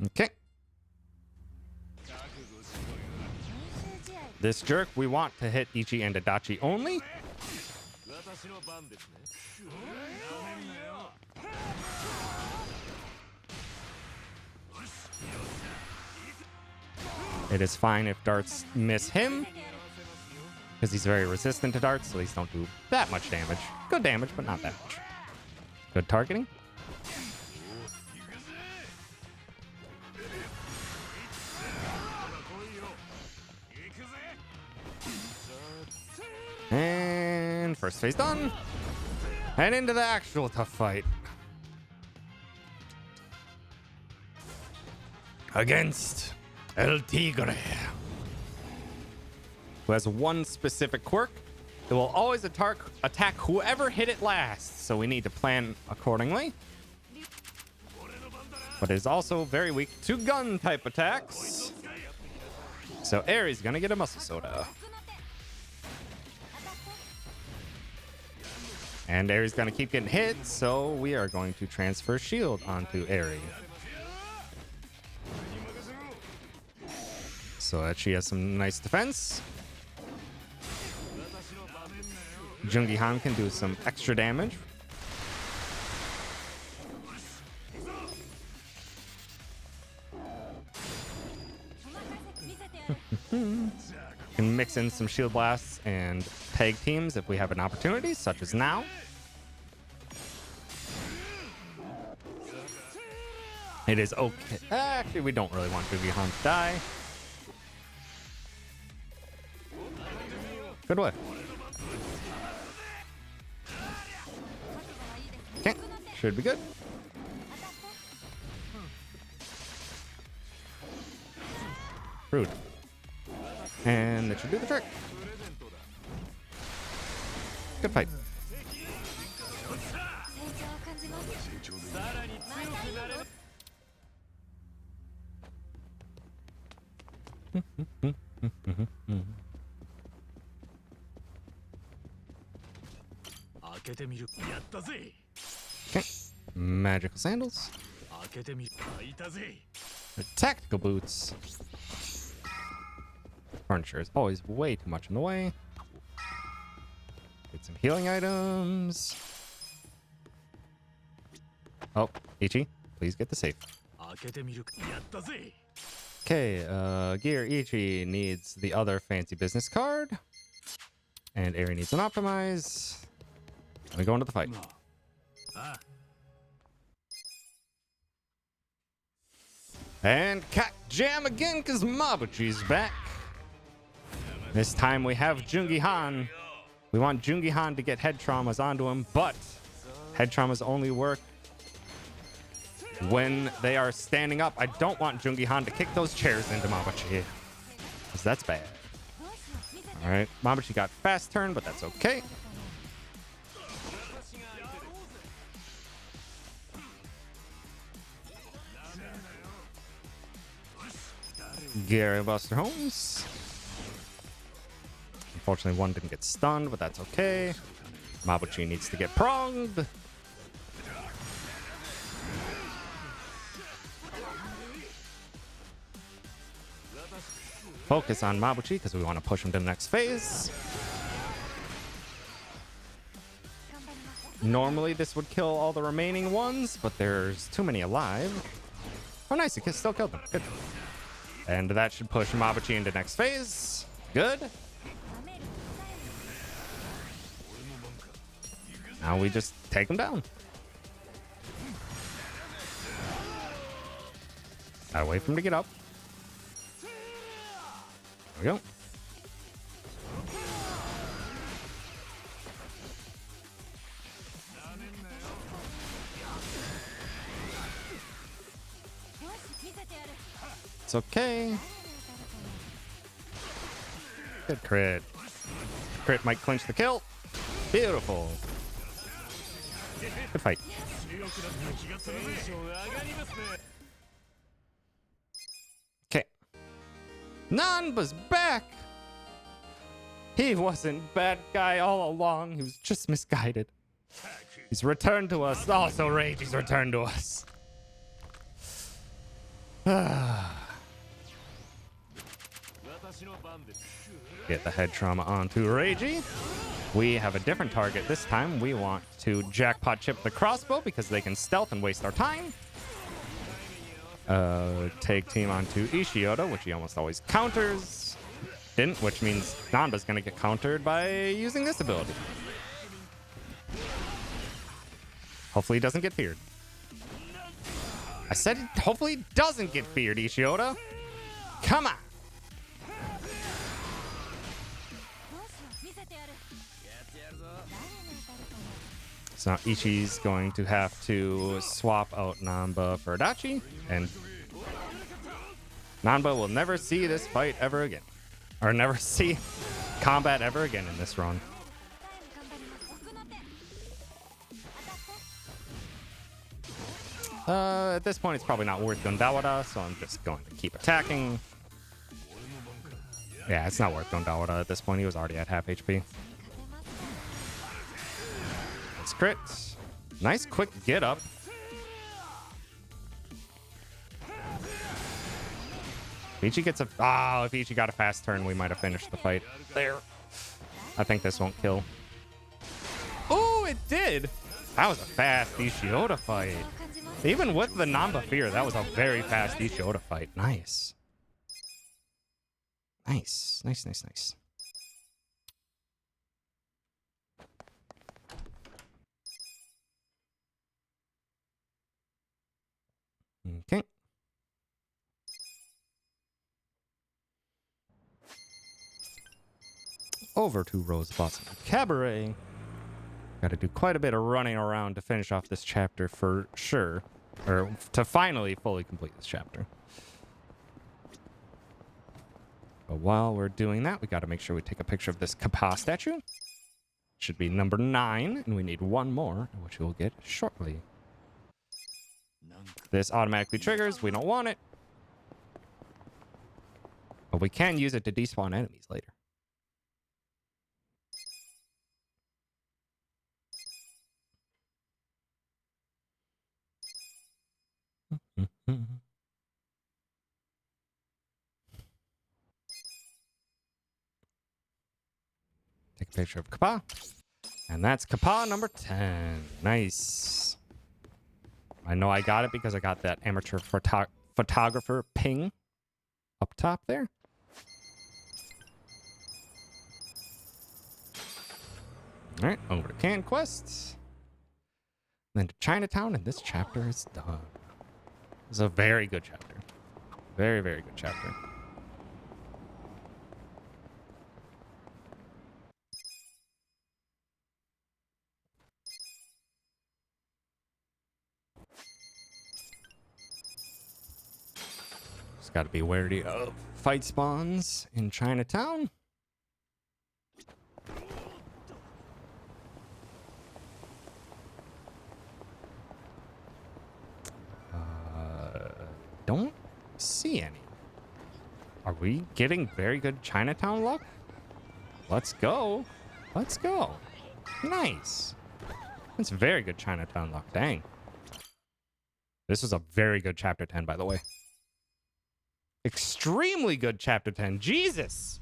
Okay. This jerk, we want to hit Ichi and Adachi only. It is fine if darts miss him, because he's very resistant to darts, so these don't do that much damage. Good damage, but not that much. Good targeting. And first phase done. And into the actual tough fight. Against El Tigre, who has one specific quirk. It will always attack whoever hit it last, so we need to plan accordingly. But it is also very weak to gun type attacks. So Aries gonna get a muscle soda. And Aries gonna keep getting hit, so we are going to transfer shield onto Aries. So that she has some nice defense. Jungi Han can do some extra damage. Can mix in some shield blasts and tag teams if we have an opportunity, such as now. It is okay. Actually, we don't really want Jungi Han to die. Good way. Okay, should be good. Rude. And that should do the trick. Good fight. Okay. Magical sandals. The tactical boots. Furniture is always way too much in the way. Get some healing items. Oh, Ichi, please get the safe. Okay, Gear Ichi needs the other fancy business card. And Eri needs an optimize. We go into the fight. And cat jam again because Mabuchi's back. This time we have Jungi Han. We want Jungi Han to get head traumas onto him, but head traumas only work when they are standing up. I don't want Jungi Han to kick those chairs into Mabuchi, because that's bad. All right, Mabuchi got fast turn, but that's okay. Gary Buster Holmes. Unfortunately, one didn't get stunned, but that's okay. Mabuchi needs to get pronged. Focus on Mabuchi because we want to push him to the next phase. Normally, this would kill all the remaining ones, but there's too many alive. Oh, nice. He still killed them. Good. And that should push Mabuchi into next phase. Good. Now we just take him down. Gotta wait for him to get up. There we go. It's okay. Good crit. Crit might clinch the kill. Beautiful. Good fight. Okay. Nanba's back. He wasn't bad guy all along. He was just misguided. He's returned to us. Also, Rage, he's returned to us. Get the head trauma onto Reiji. We have a different target this time. We want to jackpot chip the crossbow because they can stealth and waste our time. Take team onto Ishioda, which he almost always counters. Didn't, which means Nanba's going to get countered by using this ability. Hopefully he doesn't get feared. I said hopefully he doesn't get feared, Ishioda. Come on. So now Ichi's going to have to swap out Nanba for Adachi, and Nanba will never see this fight ever again. Or never see combat ever again in this run. At this point, it's probably not worth Gundawada, so I'm just going to keep attacking. Yeah, it's not worth Gondawada at this point. He was already at half HP. Let's crit. Nice quick get up. If Ichi gets a... Oh, if Ichi got a fast turn, we might have finished the fight. There. I think this won't kill. Oh, it did. That was a fast Ishioda fight. Even with the Namba Fear, that was a very fast Ishioda fight. Nice. Nice. Nice, nice, nice. Okay. Over to Rose Blossom Cabaret. Got to do quite a bit of running around to finish off this chapter for sure. Or to finally fully complete this chapter. But while we're doing that, we got to make sure we take a picture of this Kappa statue. Should be number 9, and we need one more, which we'll get shortly. This automatically triggers. We don't want it. But we can use it to despawn enemies later. Take a picture of Kappa. And that's Kappa number 10. Nice. I know I got it because I got that amateur photographer ping up top there. All right, over to Can Quests. Then to Chinatown, and this chapter is done. It's a very good chapter. Very, very good chapter. Just got to be wary of fight spawns in Chinatown. Don't see any. Are we getting very good Chinatown luck? Let's go. Let's go. Nice. That's very good Chinatown luck. Dang. This was a very good chapter 10, by the way. Extremely good chapter 10. Jesus.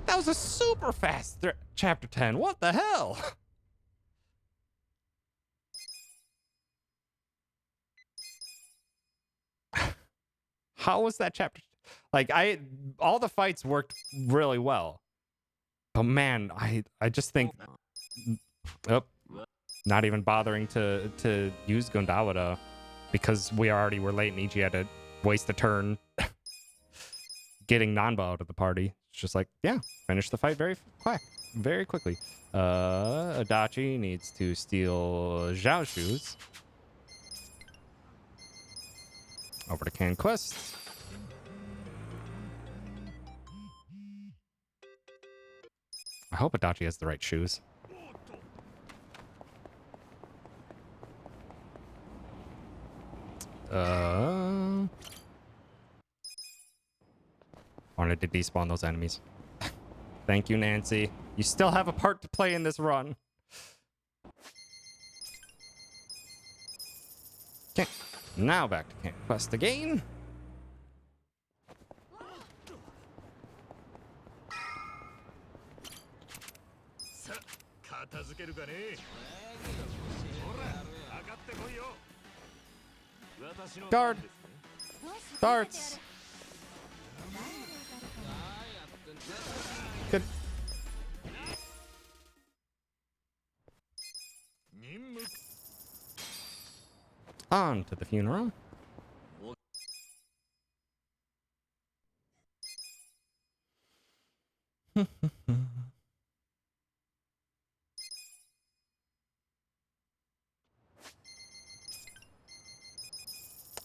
That was a super fast chapter 10. What the hell? How was that chapter? Like, all the fights worked really well. But man, I just think, not even bothering to use Gondawada because we already were late and Ichi had to waste a turn getting Nanba out of the party. It's just like, yeah, finish the fight very quickly. Adachi needs to steal Zhao shoes. Over to Can Quest. I hope Adachi has the right shoes. Wanted to despawn those enemies. Thank you, Nancy. You still have a part to play in this run. Okay, now back to Camp Quest again. Guard. Darts. Good. On to the funeral.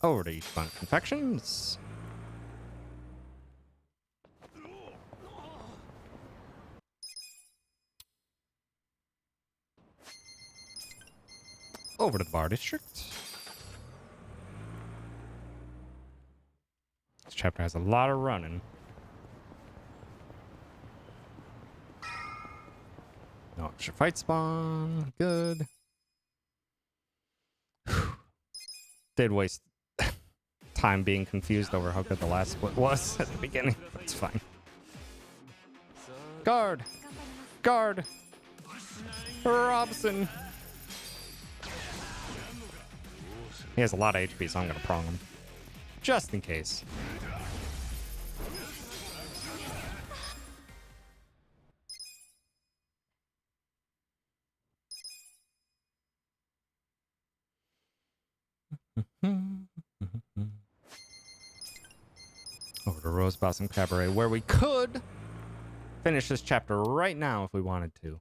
Over to Eastbound Confections. Over to the Bar District. This chapter has a lot of running. Extra fight spawn. Good. Did waste time being confused over how good the last split was at the beginning. It's fine. Guard! Guard! Robson! He has a lot of HP, so I'm gonna prong him. Just in case. Over to Rose Blossom Cabaret, where we could finish this chapter right now if we wanted to.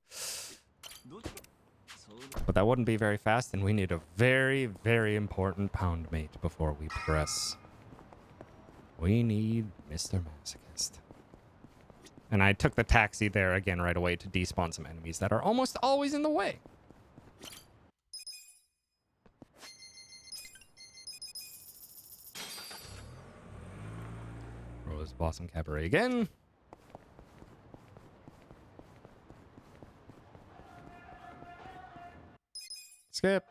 But that wouldn't be very fast, and we need a very, very important pound mate before we progress. We need Mr. Masochist. And I took the taxi there again right away to despawn some enemies that are almost always in the way. Rose Blossom Cabaret again. Skip.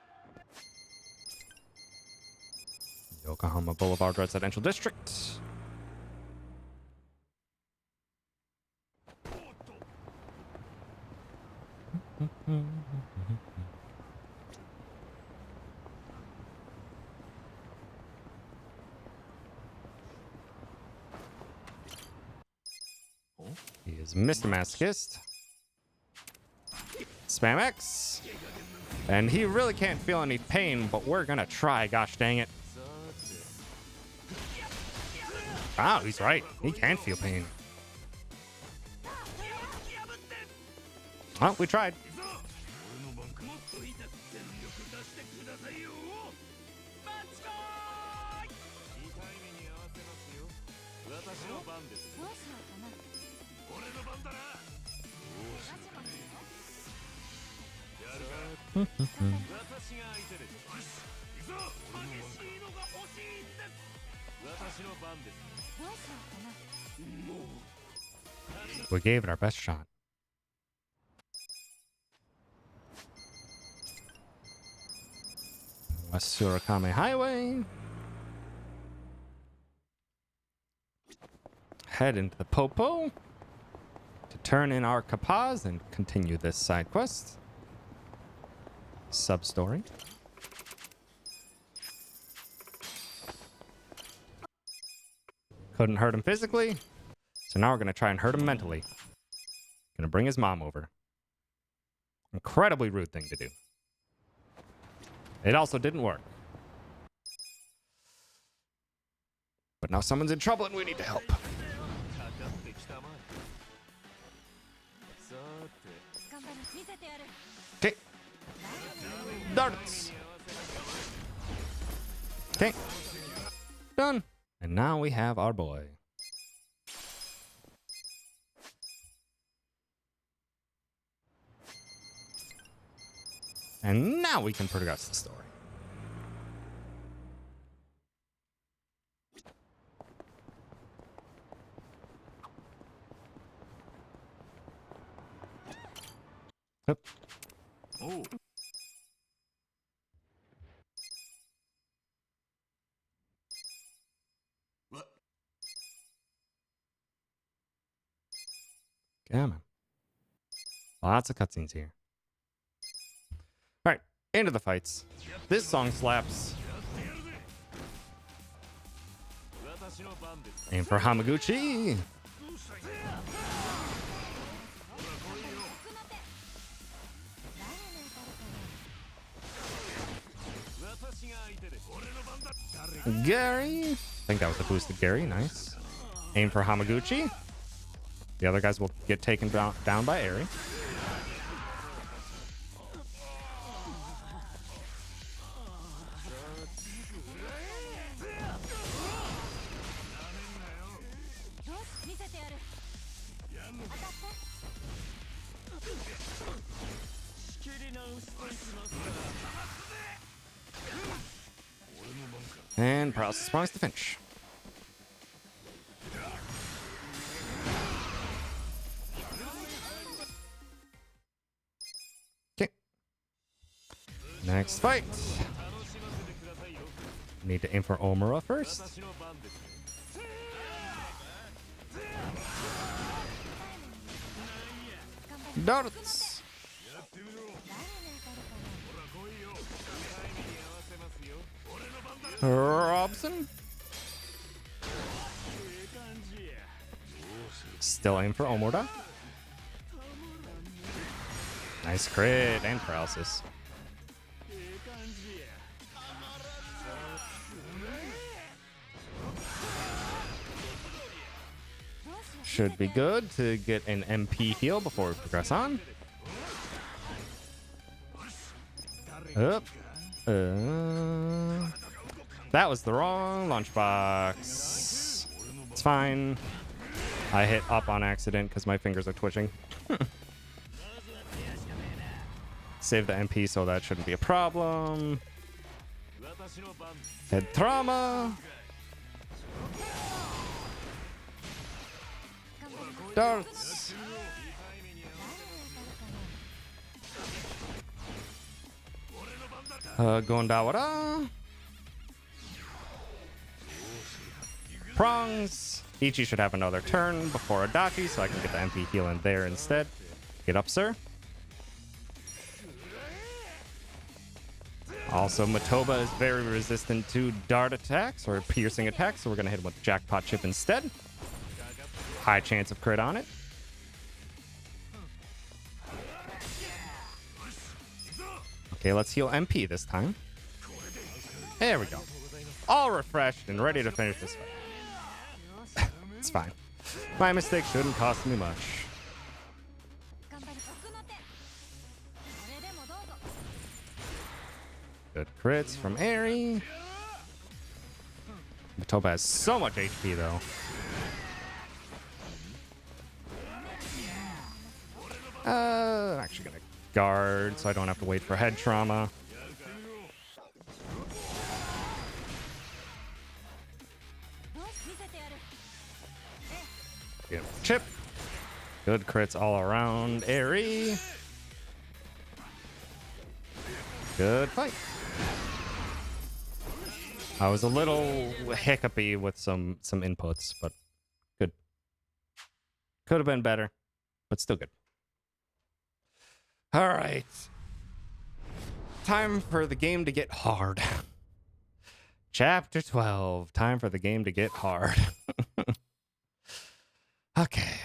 Yokohama Boulevard Residential District. He is Mr. Masochist. Spam X. And he really can't feel any pain, but we're gonna try, gosh dang it. Wow, he's right. He can feel pain. Well, we tried. We gave it our best shot. West Surakame Highway. Head into the Popo to turn in our Kapaz and continue this side quest. Sub-story. Couldn't hurt him physically, so now we're gonna try and hurt him mentally. Gonna bring his mom over. Incredibly rude thing to do. It also didn't work. But now someone's in trouble and we need to help. Okay. Darts. Okay. Done. And now we have our boy. And now we can progress the story. Yep. Oh. What? Come on. Lots of cutscenes here. All right, into the fights. This song slaps. Aim for Hamaguchi. Gary. I think that was the boosted Gary. Nice. Aim for Hamaguchi. The other guys will get taken down by Eri. And paralysis spawns to finish. Next fight. Need to aim for Omura first. Darts. Robson. Still aim for Omura. Nice crit and paralysis. Should be good to get an MP heal before we progress on. Up. That was the wrong lunchbox. It's fine. I hit up on accident because my fingers are twitching. Save the MP, so that shouldn't be a problem. Head trauma. Darts. Gondawara. Prongs. Ichi should have another turn before Adachi, so I can get the MP heal in there instead. Get up, sir. Also, Matoba is very resistant to dart attacks or piercing attacks, so we're going to hit him with the jackpot chip instead. High chance of crit on it. Okay, let's heal MP this time. There we go. All refreshed and ready to finish this fight. It's fine. My mistake shouldn't cost me much. Good crits from Eri. Matoba has so much HP though. I'm actually gonna guard so I don't have to wait for head trauma. Get chip. Good crits all around, Eri. Good fight. I was a little hiccupy with some inputs, but good. Could have been better, but still good. All right. Time for the game to get hard. Chapter 12. Time for the game to get hard. Okay.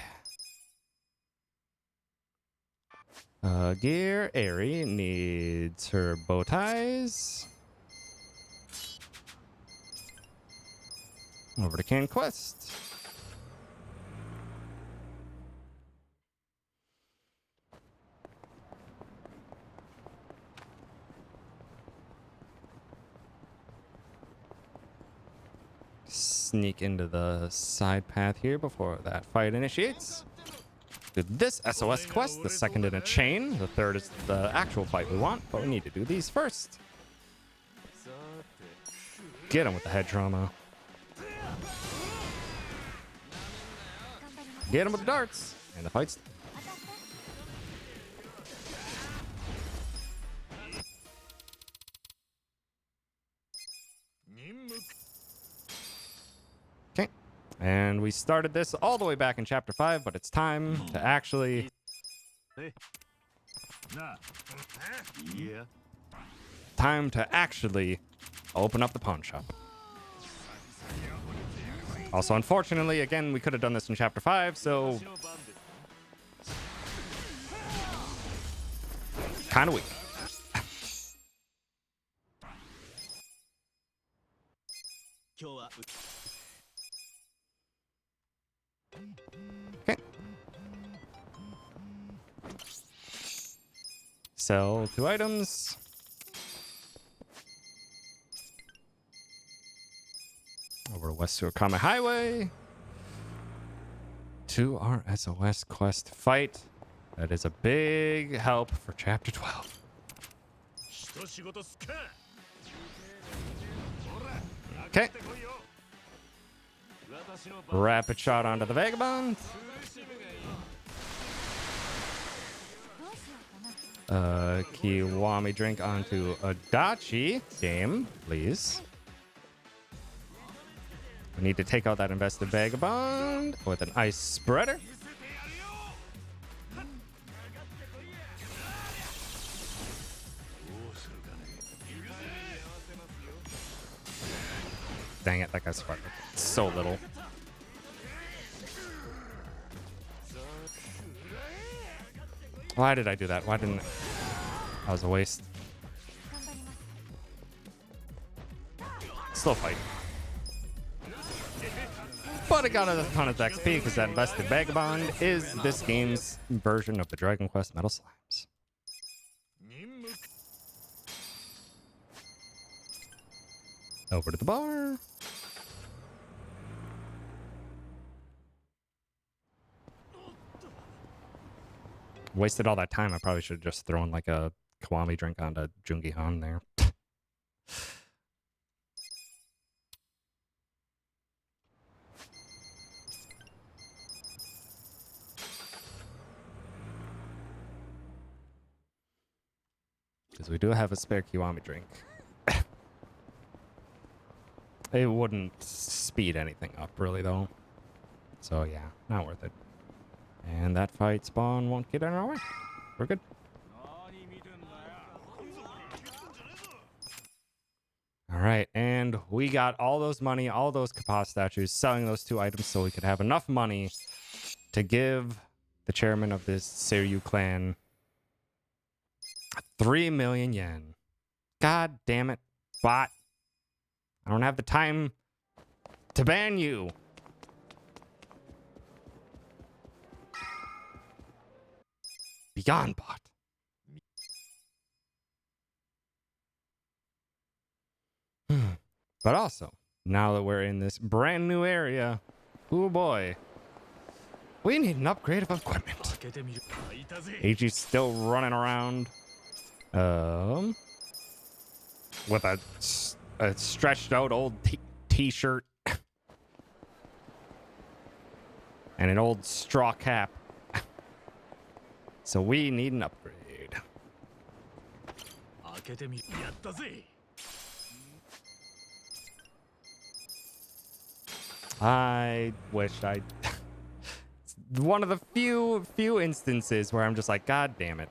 Gear. Eri needs her bow ties. Over to Conquest. Sneak into the side path here before that fight initiates. Do this SOS quest, the second in a chain. The third is the actual fight we want, but we need to do these first. Get him with the head trauma. Get him with the darts. And the fight's... Okay. And we started this all the way back in Chapter 5, but it's time to actually... Time to actually open up the pawn shop. Also, unfortunately, again, we could have done this in Chapter 5, so... Kind of weak. Okay. Sell 2 items. Over to West Surakami Highway. To our SOS quest fight. That is a big help for Chapter 12. Okay. Rapid shot onto the Vagabond. Kiwami drink onto Adachi game, please. We need to take out that invested vagabond with an ice spreader. Dang it, that guy's spreader. So little. Why did I do that? Why didn't I? That was a waste. Slow fight. But it got a ton of XP because that invested vagabond is this game's version of the Dragon Quest Metal Slimes. Over to the bar. Wasted all that time. I probably should have just thrown like a Kiwami drink onto Jungi Han there. Because we do have a spare Kiwami drink. It wouldn't speed anything up, really, though. So, yeah, not worth it. And that fight spawn won't get in our way. We're good. All right, and we got all those money, all those Kappa statues, selling those 2 items so we could have enough money to give the chairman of this Seiryu clan 3 million yen. God damn it, bot. I don't have the time to ban you. Beyond bot. But also, now that we're in this brand new area, oh boy, we need an upgrade of equipment. Ichi's still running around with a stretched out old t-shirt and an old straw cap. So we need an upgrade. I wish I... It's one of the few instances where I'm just like, God damn it.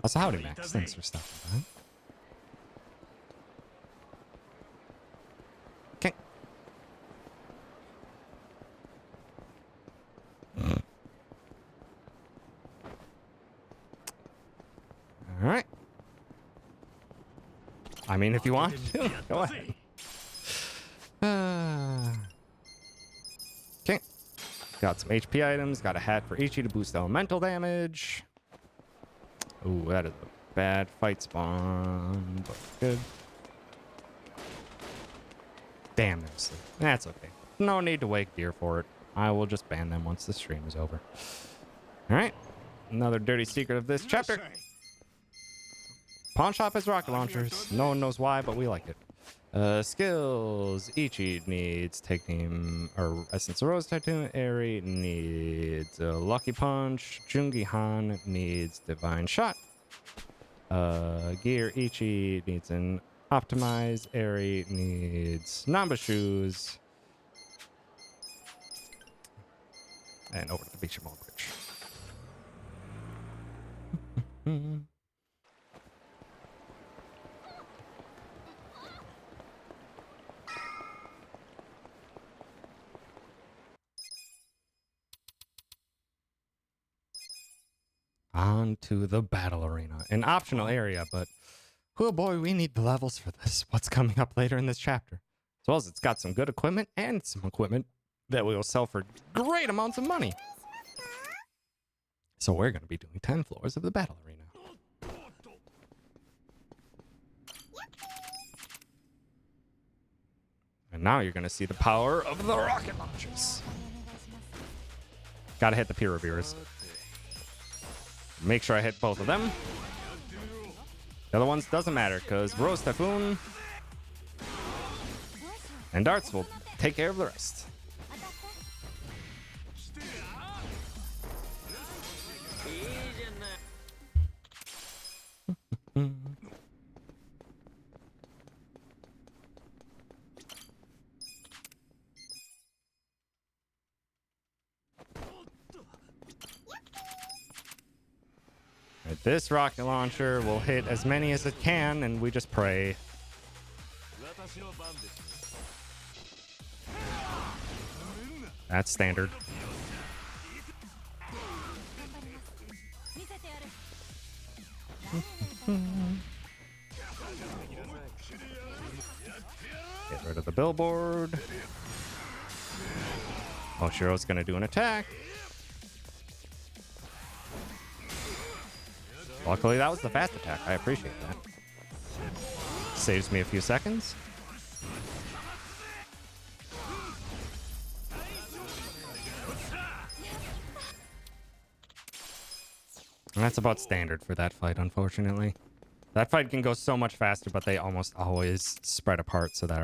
Also, howdy, Max. Thanks for stopping by. Okay. All right. I mean, if you want to, go ahead. Okay. Got some HP items. Got a hat for Ichi to boost elemental damage. Ooh, that is a bad fight spawn, but good. Damn, that's okay. No need to wake deer for it. I will just ban them once the stream is over. All right. Another dirty secret of this chapter. Pawn shop has rocket launchers. No one knows why, but we like it. Skills. Ichi needs Technium or Essence of Rose Tattoo. Eri needs Lucky Punch. Jungi Han needs Divine Shot. Gear. Ichi needs an Optimize. Eri needs Namba Shoes. And over to the Beach Mall Bridge. On to the battle arena. An optional area, but oh boy, we need the levels for this. What's coming up later in this chapter? As well as it's got some good equipment and some equipment that we will sell for great amounts of money. So we're going to be doing 10 floors of the battle arena. And now you're going to see the power of the rocket launchers. Gotta hit the peer reviewers. Make sure I hit both of them. The other ones doesn't matter because Rose Typhoon and darts will take care of the rest. Right, this rocket launcher will hit as many as it can, and we just pray. That's standard. Get rid of the billboard. Oshiro's gonna do an attack. Luckily, that was the fast attack. I appreciate that. Saves me a few seconds. And that's about standard for that fight, unfortunately. That fight can go so much faster, but they almost always spread apart so that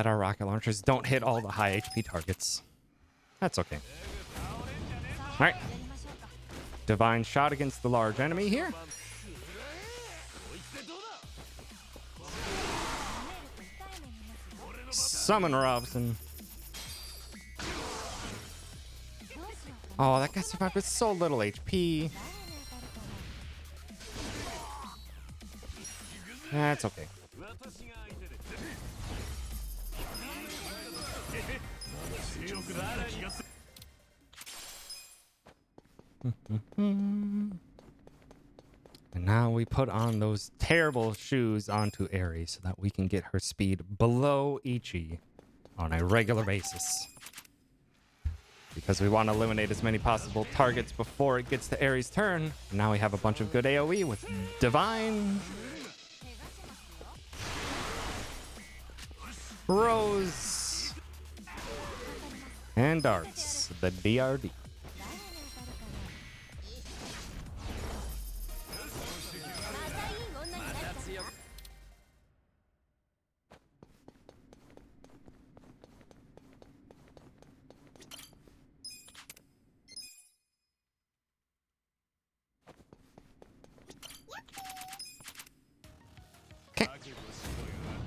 our rocket launchers don't hit all the high HP targets. That's okay. All right. Divine shot against the large enemy here. Summon Robson. Oh, that guy survived with so little HP. That's okay. And now we put on those terrible shoes onto Eri so that we can get her speed below Ichi on a regular basis. Because we want to eliminate as many possible targets before it gets to Eri's turn. Now we have a bunch of good AoE with Divine, Rose, and Darts, the DRD.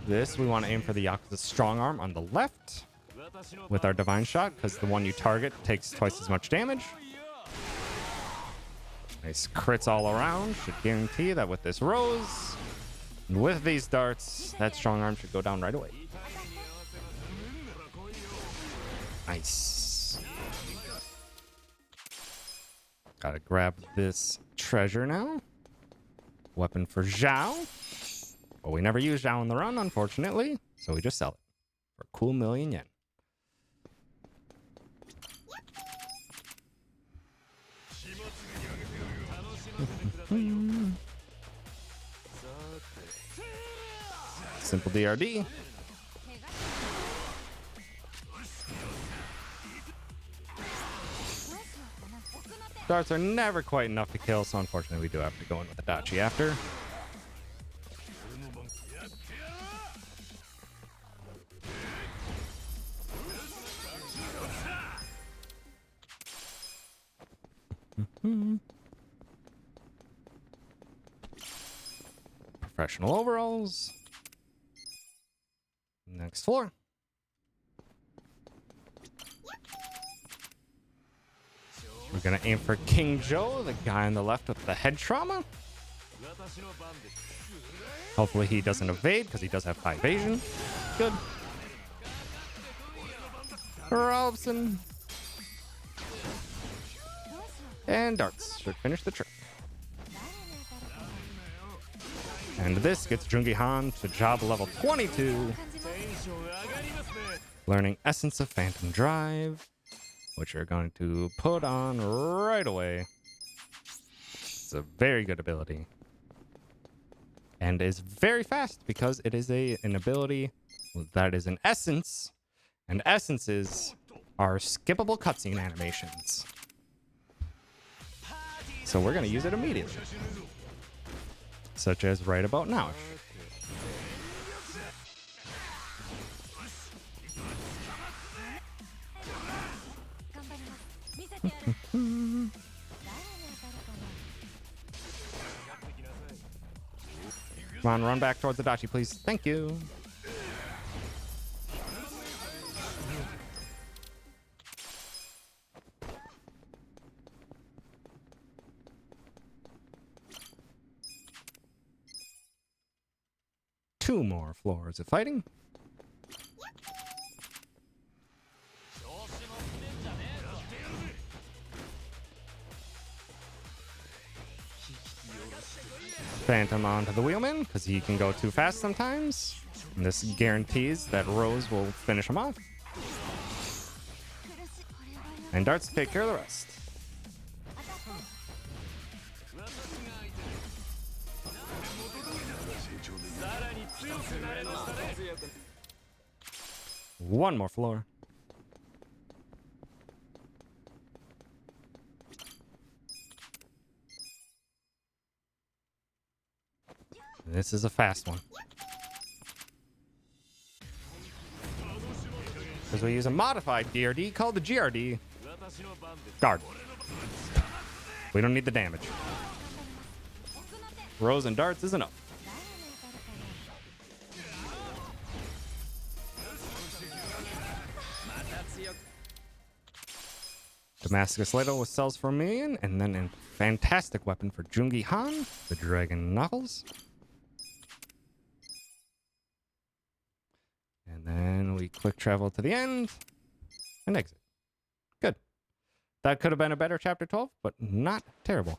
This, we want to aim for the Yakuza strong arm on the left with our divine shot, because the one you target takes twice as much damage. Nice crits all around. Should guarantee that with this Rose and with these darts, that strong arm should go down right away. Nice. Gotta grab this treasure now. Weapon for Zhao. But we never use Zhao in the run, unfortunately, so we just sell it for a cool 1,000,000 yen. Simple DRD. Darts are never quite enough to kill, so unfortunately we do have to go in with a Dachi after. Professional overalls. Next floor. We're gonna aim for King Joe, the guy on the left with the head trauma. Hopefully he doesn't evade, because he does have high evasion. Good. Robson. And darts should finish the trick. And this gets Jungi Han to job level 22. Learning Essence of Phantom Drive, which you're going to put on right away. It's a very good ability. And is very fast because it is an ability that is an essence. And essences are skippable cutscene animations. So we're going to use it immediately. Such as right about now. Come on, run back towards the dachi, please. Thank you. Two more floors of fighting. Phantom onto the wheelman because he can go too fast sometimes. And this guarantees that Rose will finish him off. And darts take care of the rest. One more floor. This is a fast one. Because we use a modified DRD called the GRD. Guard. We don't need the damage. Rose and darts is enough. Damascus Ladle with cells for me, and then a fantastic weapon for Jungi Han, the Dragon Knuckles. And then we quick travel to the end and exit. Good. That could have been a better chapter 12, but not terrible.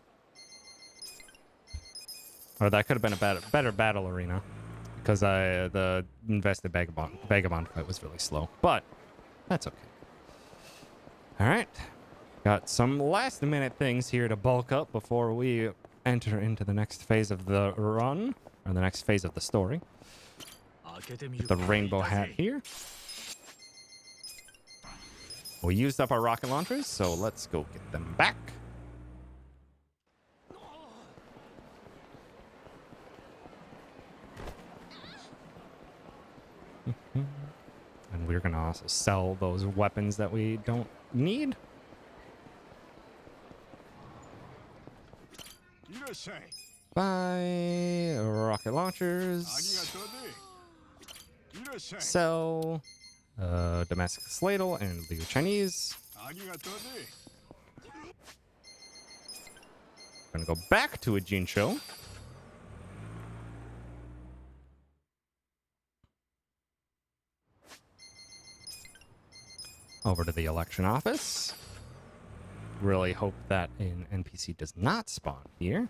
Or that could have been a better battle arena, because the invested vagabond fight was really slow, but that's okay. All right. Got some last minute things here to bulk up before we enter into the next phase of the run, or the next phase of the story. Get the rainbow hat here. We used up our rocket launchers, so let's go get them back. And we're gonna also sell those weapons that we don't need. Buy rocket launchers. Sell Damascus Ladle and Liu Chinese. Gonna go back to a Jinsho. Over to the election office. Really hope that an NPC does not spawn here,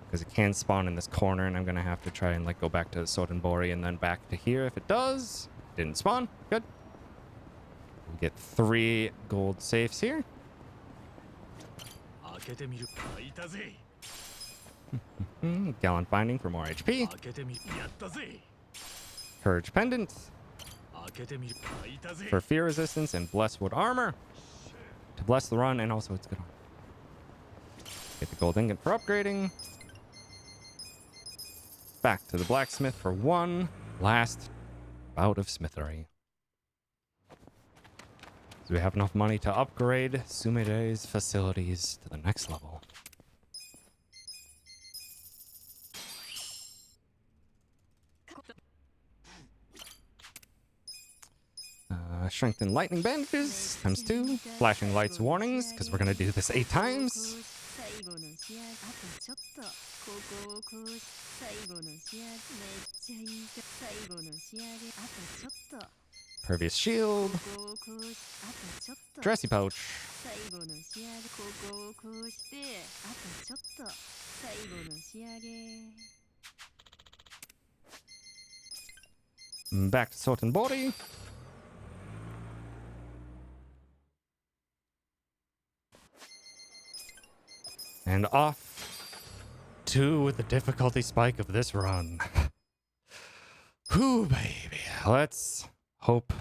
because it can spawn in this corner, and I'm gonna have to try and like go back to Sotenbori and then back to here if it does. Didn't spawn. Good. We get 3 gold safes here. Gallant binding for more HP. Courage pendant for fear resistance, and bless wood armor to bless the run, and also it's good armor. Get the gold ingot for upgrading. Back to the blacksmith for one last bout of smithery. So we have enough money to upgrade Sumide's facilities to the next level. Strengthen lightning bandages times 2. Flashing lights warnings, because we're going to do this 8 times. Pervious shield. Dressy pouch. Back to Sotenbori. And off to the difficulty spike of this run. Whew, baby. Let's hope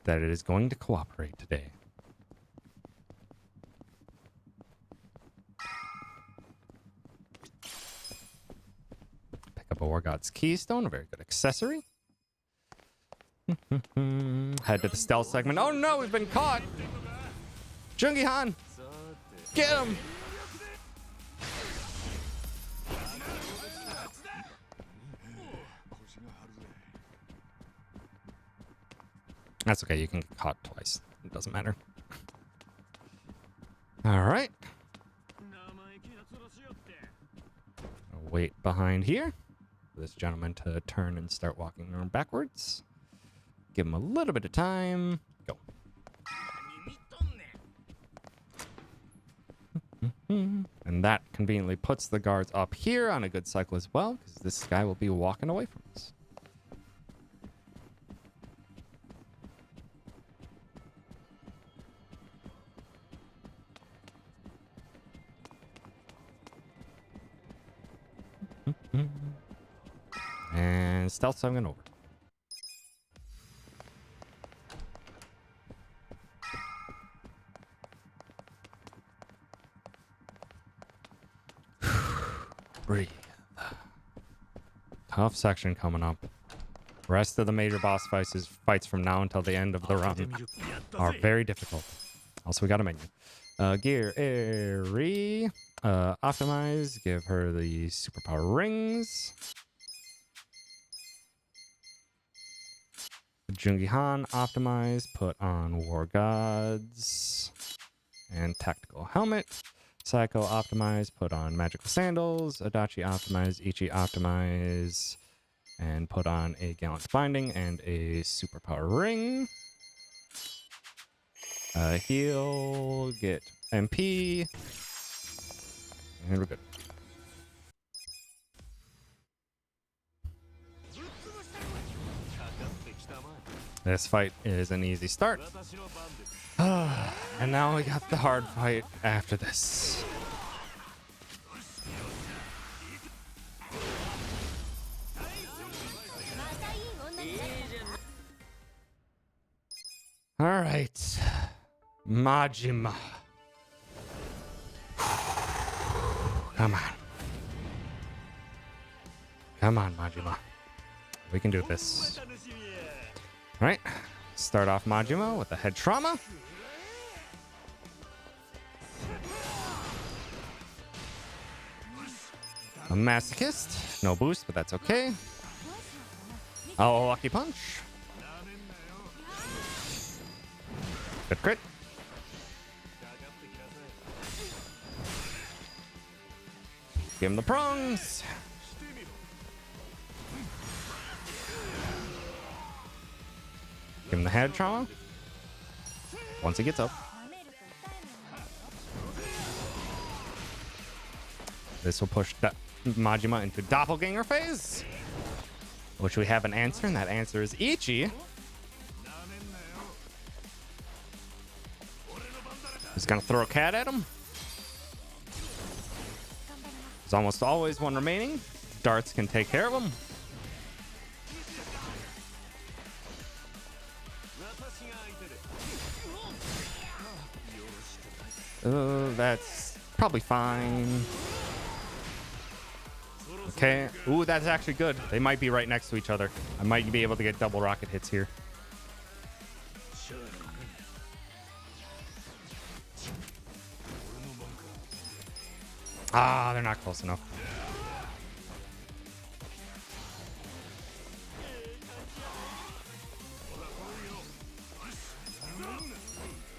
that it is going to cooperate today. Pick up a War God's Keystone, a very good accessory. Head to the stealth segment. Oh no, we've been caught! Jungi Han! Get him! That's okay. You can get caught twice. It doesn't matter. All right. I'll wait behind here for this gentleman to turn and start walking around backwards. Give him a little bit of time. Go. And that conveniently puts the guards up here on a good cycle as well, because this guy will be walking away from us. And stealth swinging over. Breathe. Tough section coming up. Rest of the major boss fights from now until the end of the run are very difficult. Also, we got a menu. Gear Eri. Optimize. Give her the superpower rings. Jungi Han. Optimize. Put on War Gods. And Tactical Helmet. Psycho optimize, put on magical sandals. Adachi optimize, Ichi optimize, and put on a gallant binding and a superpower ring. Heal, get MP, and we're good. This fight is an easy start. And now we got the hard fight after this. All right. Majima. Come on. Come on, Majima. We can do this. All right. Start off Majima with the head trauma. A masochist. No boost, but that's okay. Oh, lucky punch. Good crit. Give him the prongs. Give him the head trauma. Once he gets up. This will push Majima into doppelganger phase, which we have an answer, and that answer is Ichi. He's gonna throw a cat at him. There's almost always one remaining. Darts can take care of him. That's probably fine. Okay. Ooh, that's actually good. They might be right next to each other. I might be able to get double rocket hits here. Ah, they're not close enough.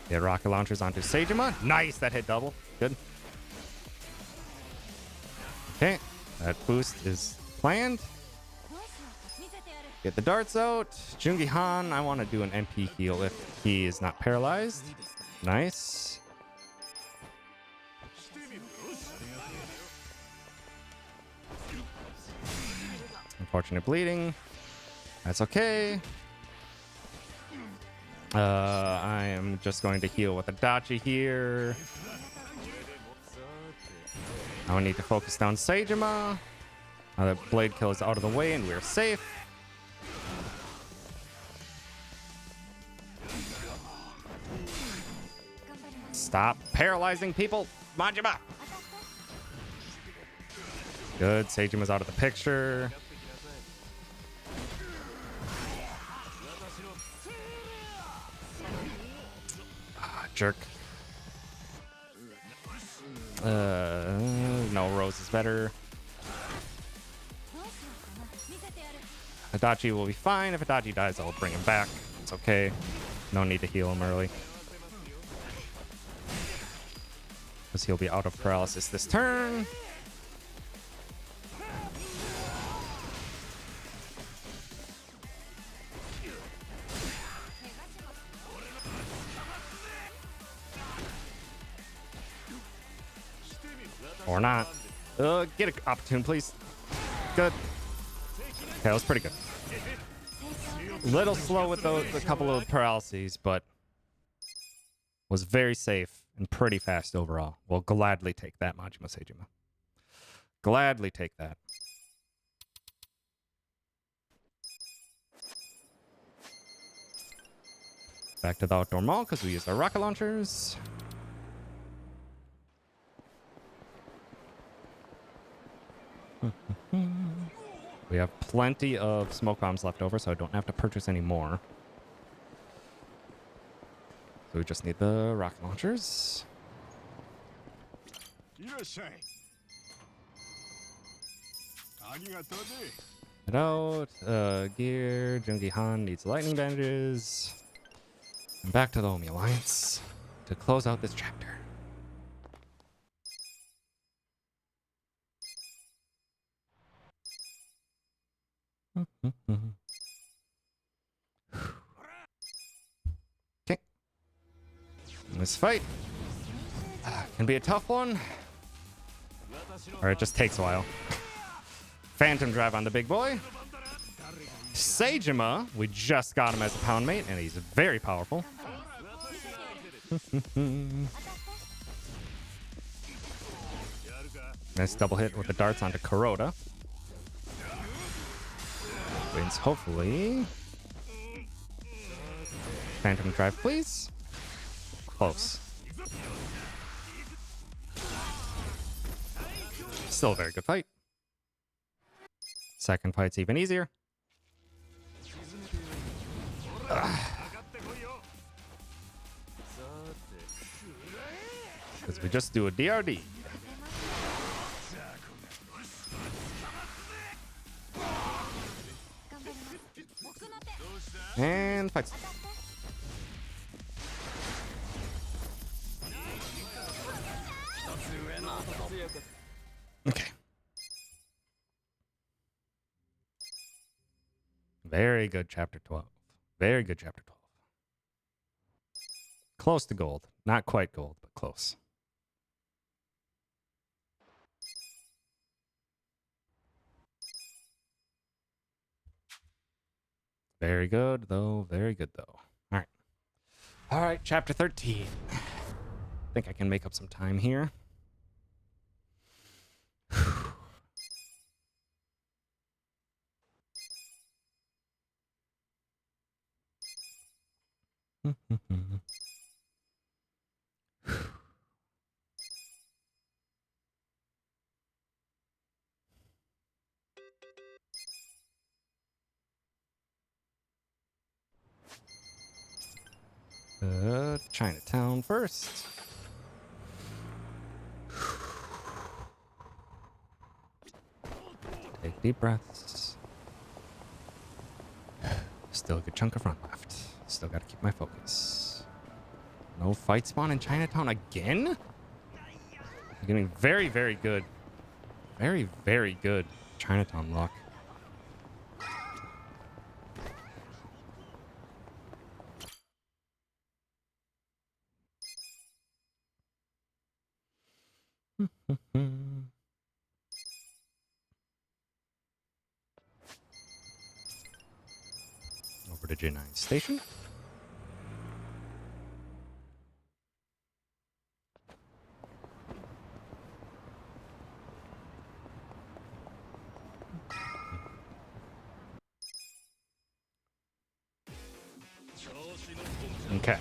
Get rocket launchers onto Seijima. Nice, that hit double. Good. Okay, that boost is planned. Get the darts out. Jungi Han, I want to do an MP heal if he is not paralyzed. Nice. Unfortunate bleeding. That's okay. I am just going to heal with a Adachi here. Now we need to focus down Seijima. Now the blade kill is out of the way and we're safe. Stop paralyzing people, Majima. Good, Seijima's out of the picture. Jerk. No, Rose is better. Adachi will be fine. If Adachi dies, I'll bring him back. It's okay. No need to heal him early. Because he'll be out of paralysis this turn. Or not. Get an opportune, please. Good. Okay, that was pretty good. Little slow with those, a couple of paralyses, but was very safe and pretty fast overall. We'll gladly take that, Majima Seijima. Gladly take that. Back to the outdoor mall because we used our rocket launchers. We have plenty of smoke bombs left over, so I don't have to purchase any more. So we just need the rocket launchers. Head out. Gear. Jungi Han needs lightning bandages. And back to the Omi Alliance to close out this chapter. Okay. This fight can be a tough one. Or it just takes a while. Phantom drive on the big boy. Seijima, we just got him as a pound mate, and he's very powerful. Nice double hit with the darts onto Kuroda. Wins, hopefully. Phantom drive, please. Close. Still a very good fight. Second fight's even easier. Because we just do a DRD. And fights. Okay. Very good, chapter 12. Very good, chapter 12. Close to gold. Not quite gold, but close. Very good, though. Very good, though. All right. All right, chapter 13. I think I can make up some time here. Chinatown first. Take deep breaths. Still a good chunk of run left. Still got to keep my focus. No fight spawn in Chinatown again? I'm getting very, very good. Very, very good Chinatown luck. Over to J9 Station. Okay.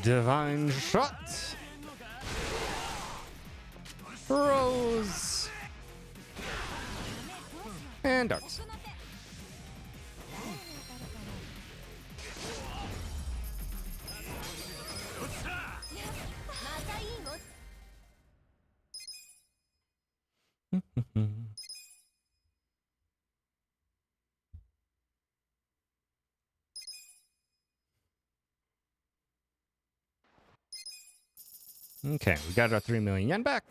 Divine shot. Rose. And darts. Okay, we got our 3 million yen back.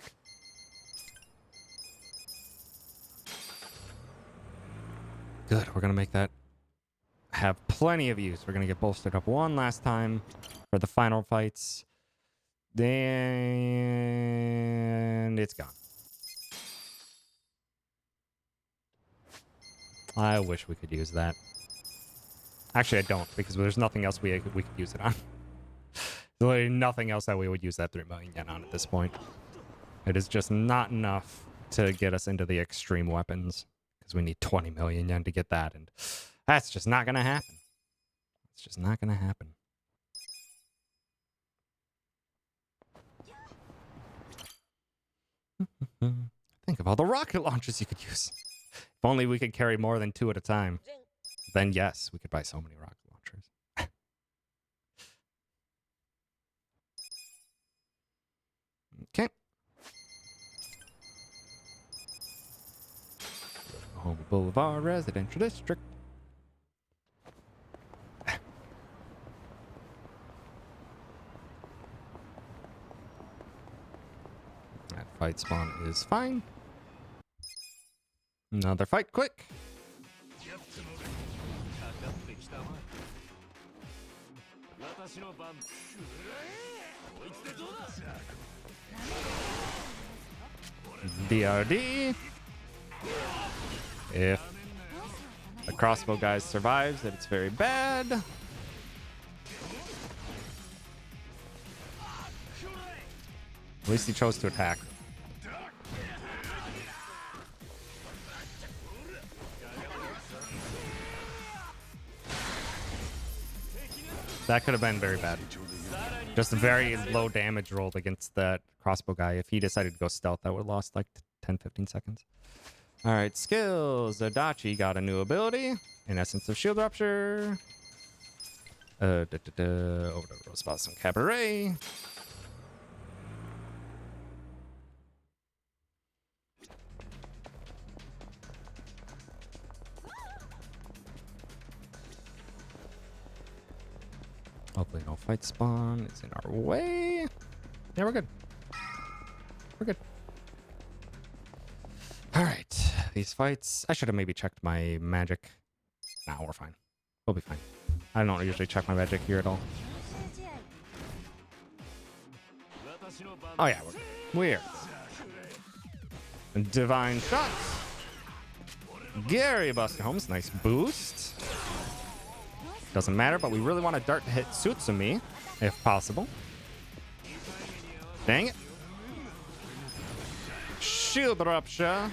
Good, we're gonna make that have plenty of use. We're gonna get bolstered up one last time for the final fights. Then it's gone. I wish we could use that. Actually, I don't, because there's nothing else we could use it on. There's literally nothing else that we would use that 3 million yen on at this point. It is just not enough to get us into the extreme weapons, because we need 20 million yen to get that, and that's just not going to happen. It's just not going to happen. Think of all the rocket launchers you could use. If only we could carry more than 2 at a time. Then yes, we could buy so many rocket launchers. Okay. Home Boulevard Residential District. That fight spawn is fine. Another fight, quick. DRD. If the crossbow guy survives, then it's very bad. At least he chose to attack. That could have been very bad. Just a very low damage rolled against that crossbow guy. If he decided to go stealth, that would have lost like 10-15 seconds. All right, skills. Adachi got a new ability. An Essence of Shield Rupture. Over to Rose Blossom Cabaret. Hopefully no fight spawn is in our way. Yeah, we're good. We're good. All right, these fights. I should have maybe checked my magic. Nah, we're fine. We'll be fine. I don't usually check my magic here at all. Oh yeah, we're good. Divine shots. Gary Buster Holmes, nice boost. Doesn't matter, but we really want a dart to hit Sutsumi, if possible. Dang it. Shield Rupture.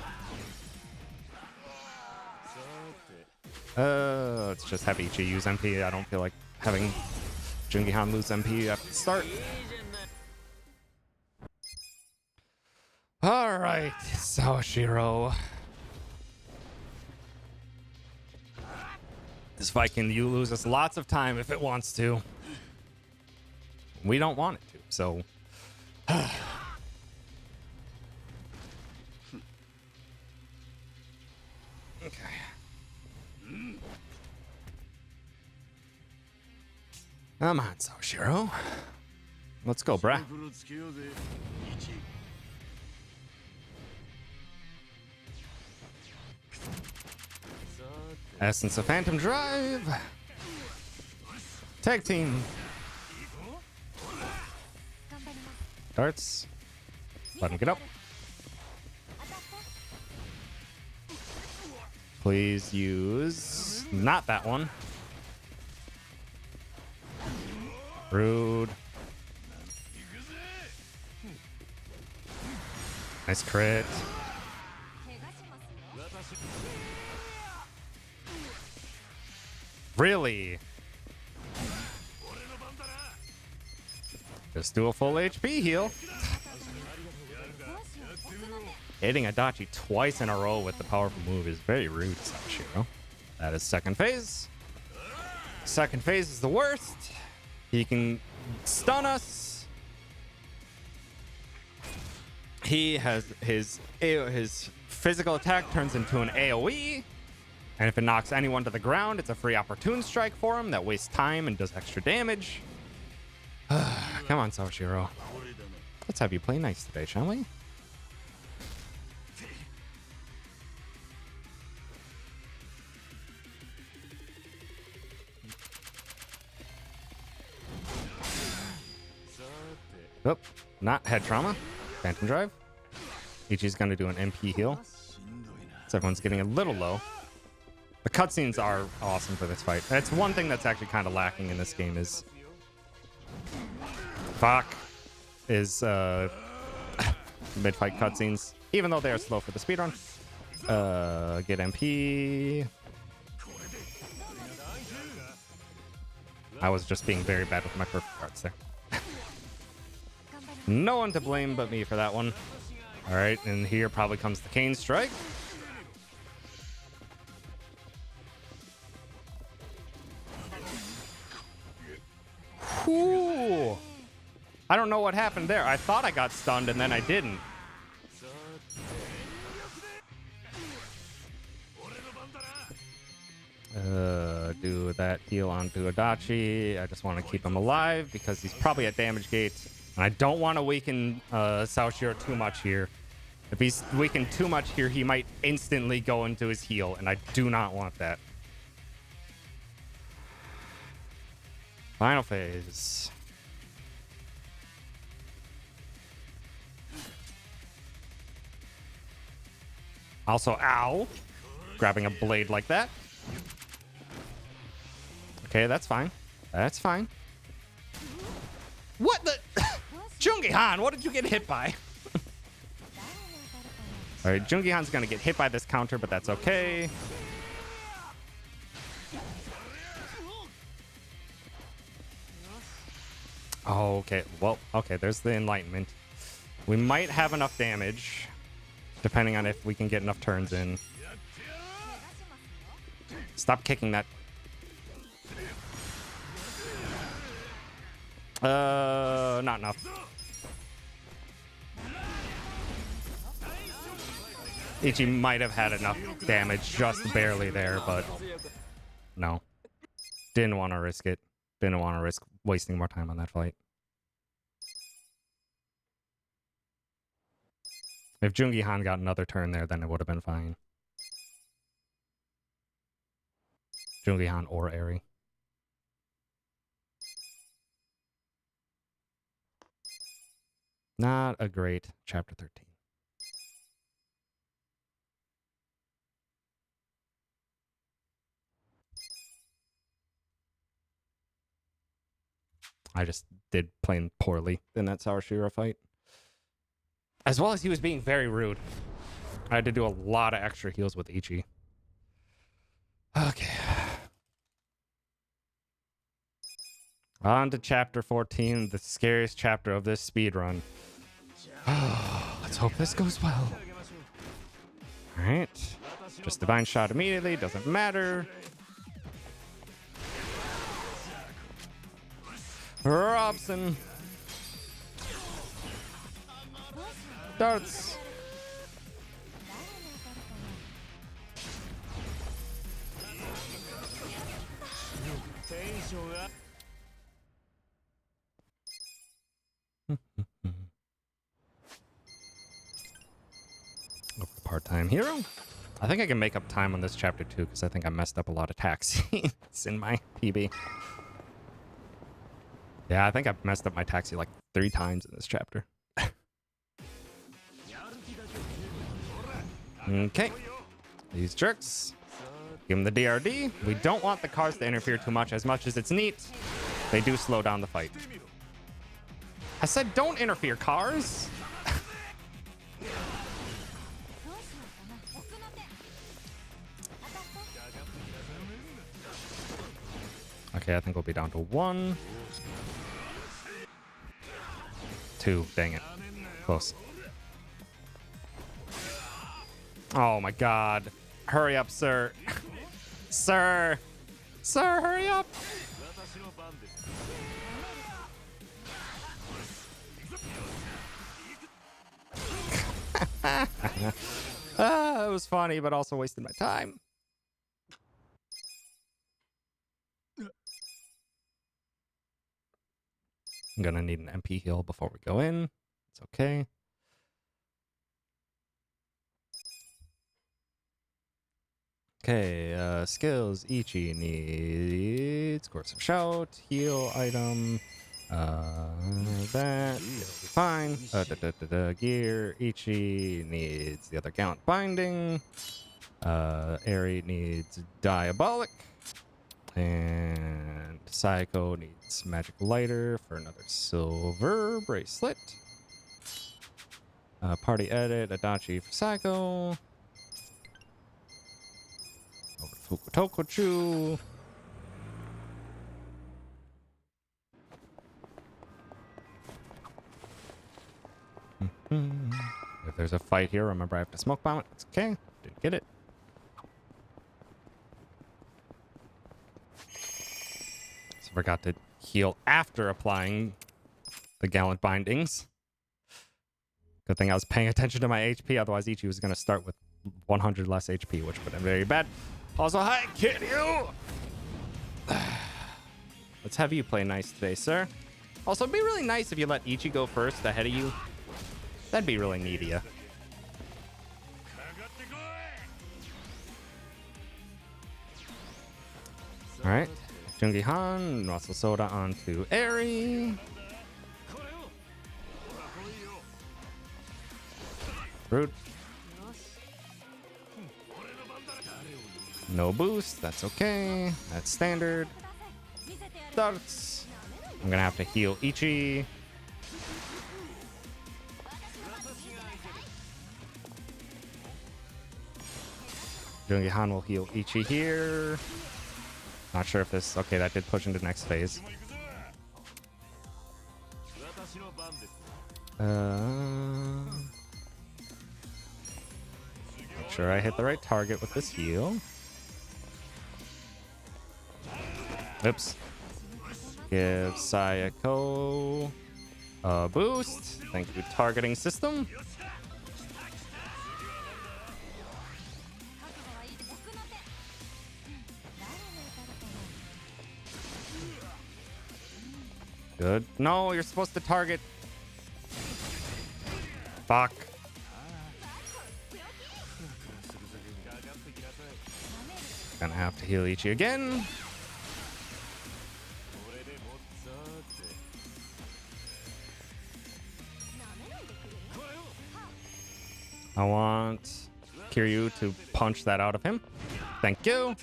Let's just have Ichi use MP. I don't feel like having Jungihan lose MP at the start. Alright, Sawashiro. This fight can lose us lots of time if it wants to. We don't want it to, so... Okay. Come on, Sawashiro. Let's go, bruh. Essence of Phantom Drive. Tag team. Darts. Let him get up. Please use not that one. Rude. Nice crit. Really? Just do a full HP heal. Hitting Adachi twice in a row with the powerful move is very rude, Sawashiro. That is second phase. Second phase is the worst. He can stun us. He has his physical attack turns into an AoE. And if it knocks anyone to the ground, it's a free opportune strike for him that wastes time and does extra damage. Come on, Sawashiro. Let's have you play nice today, shall we? Oh, not head trauma. Phantom drive. Ichi's gonna do an MP heal. So everyone's getting a little low. The cutscenes are awesome for this fight. That's one thing that's actually kind of lacking in this game is... mid-fight cutscenes. Even though they are slow for the speedrun. Get MP. I was just being very bad with my perfect arts there. No one to blame but me for that one. All right, and here probably comes the Cane Strike. Whew. I don't know what happened there. I thought I got stunned and then I didn't. Do that heal onto Adachi. I just want to keep him alive because he's probably at damage gate. And I don't want to weaken Saoshiro too much here. If he's weakened too much here, he might instantly go into his heal, and I do not want that. Final phase. Also, ow. Grabbing a blade like that. Okay, that's fine. That's fine. What the? Jungi-han, what did you get hit by? All right, Jungi-han's gonna get hit by this counter, but that's okay. Oh, okay. Well, okay, there's the enlightenment. We might have enough damage, depending on if we can get enough turns in. Stop kicking that. Not enough. Ichi might have had enough damage, just barely there, but no. Didn't want to risk it. Didn't want to risk wasting more time on that fight. If Jungi-han got another turn there, then it would have been fine. Jungi-han or Eri. Not a great chapter 13. I just did plain poorly in that Saoshiro fight. As well as he was being very rude. I had to do a lot of extra heals with Ichi. Okay. On to chapter 14, the scariest chapter of this speedrun. Let's hope this goes well. Alright. Just divine shot immediately, doesn't matter. Robson. Darts. Part-time hero. I think I can make up time on this chapter too, because I think I messed up a lot of taxis in my PB. Yeah, I think I've messed up my taxi like 3 times in this chapter. Okay. These jerks. Give them the DRD. We don't want the cars to interfere too much. As much as it's neat, they do slow down the fight. I said don't interfere, cars. Okay, I think we'll be down to 1. 2. Dang it. Close. Oh my god. Hurry up, sir. Sir. Sir, hurry up. It was funny, but also wasted my time. I'm gonna need an MP heal before we go in. It's okay. Okay, skills. Ichi needs Course of Shout, heal item. That it'll be fine. Gear. Ichi needs the other Gallant Binding. Eri needs Diabolic. And Psycho needs Magic Lighter for another silver bracelet. Party edit, Adachi for Psycho. Over to Fukutokochu. If there's a fight here, remember I have to smoke bomb it. It's okay. Didn't get it. So forgot to heal after applying the Gallant Bindings. Good thing I was paying attention to my HP, otherwise Ichi was going to start with 100 less HP, which would have been very bad. Also, hi, Kiryu! Let's have you play nice today, sir. Also, it'd be really nice if you let Ichi go first ahead of you. That'd be really neat of you. Alright. Jungi-han, Muscle Soda onto Eri. Rude. No boost, that's okay. That's standard. Darts. I'm gonna have to heal Ichi. Jungi-han will heal Ichi here. Not sure if this... Okay, that did push into the next phase. Make sure I hit the right target with this heal. Oops. Give Sayako a boost. Thank you, targeting system. Good. No, you're supposed to target. Fuck. Gonna have to heal Ichi again. I want Kiryu to punch that out of him. Thank you.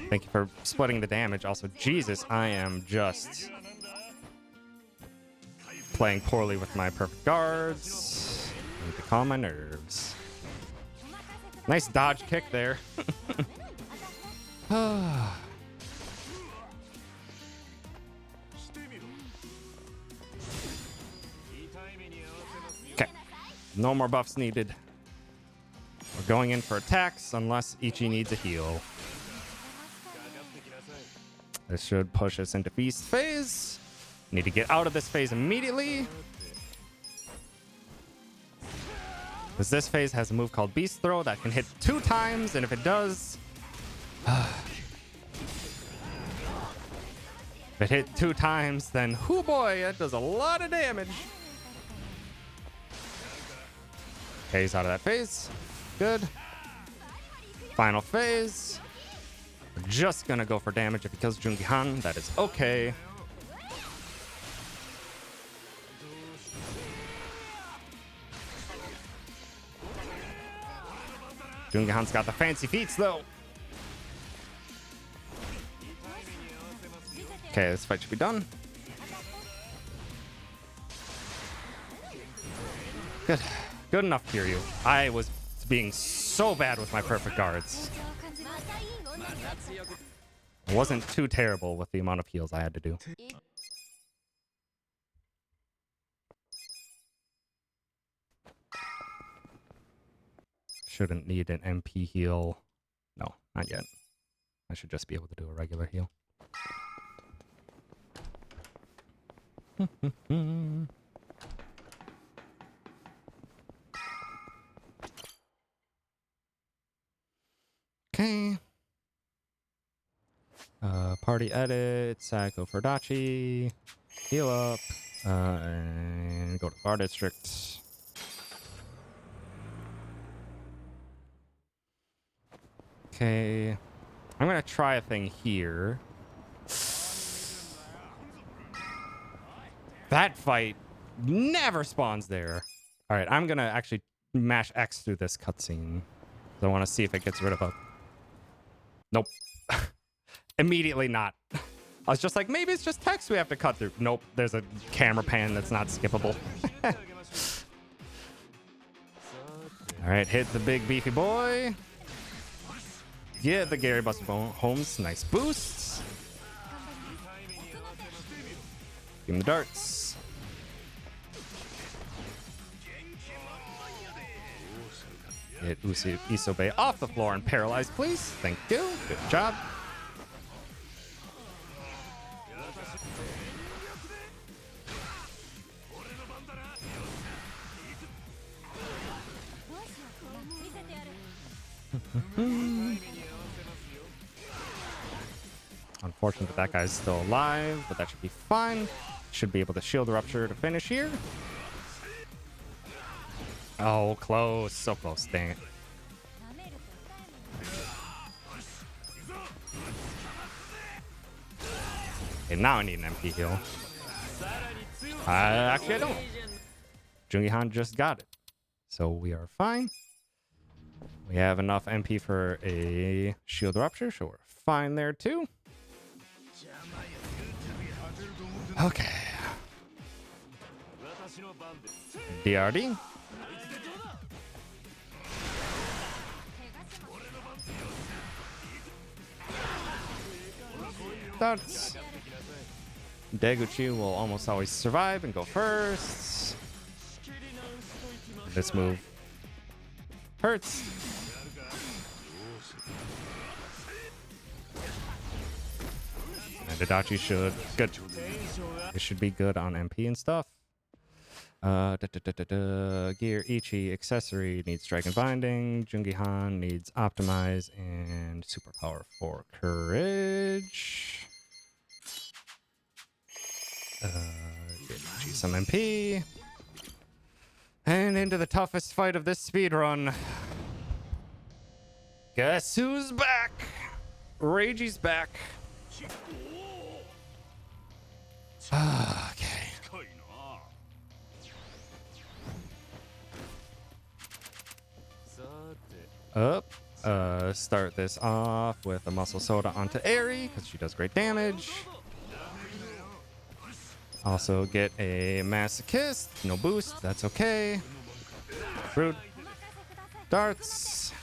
Thank you for splitting the damage. Also, Jesus, I am just playing poorly with my perfect guards. I need to calm my nerves. Nice dodge kick there. Okay. No more buffs needed. We're going in for attacks unless Ichi needs a heal. This should push us into Feast phase. Need to get out of this phase immediately. Because this phase has a move called Beast Throw that can hit 2 times, and if it does... if it hit 2 times, then, oh boy, that does a lot of damage. Okay, he's out of that phase. Good. Final phase. We're just gonna go for damage if he kills Jungi-han. That is okay. Jungi-han's got the fancy feats, though. Okay, this fight should be done. Good. Good enough, Kiryu. I was being so bad with my perfect guards. It wasn't too terrible with the amount of heals I had to do. Shouldn't need an MP heal. No, not yet. I should just be able to do a regular heal. Okay. Party edit, Psycho for Dachi. Heal up. And and go to Bar District. Okay. I'm going to try a thing here. That fight never spawns there. All right, I'm going to actually mash X through this cutscene. So I want to see if it gets rid of a... Nope. Immediately not. I was just like, maybe it's just text we have to cut through. Nope, there's a camera pan that's not skippable. All right, hit the big beefy boy. Yeah, the Gary Buster Holmes. Nice boosts. Give him the darts. Get Isobe off the floor and paralyzed, please. Thank you. Good job. Unfortunate that guy's still alive, but that should be fine. Should be able to shield rupture to finish here. Oh, close. So close. Dang it. Okay, now I need an MP heal. Actually, I don't. Jungi-Han just got it. So we are fine. We have enough MP for a shield rupture, so we're fine there too. Okay. DRD. Darts. Deguchi will almost always survive and go first. This move hurts. And Adachi should good. It should be good on MP and stuff. Gear Ichi accessory needs Dragon Binding. Jungi-Han needs Optimize and Superpower for Courage. Get Ichi some MP. And into the toughest fight of this speedrun. Guess who's back? Regi's back. Okay. Up. Start this off with a muscle soda onto Eri because she does great damage. Also get a masochist. No boost. That's okay. Rude. Darts.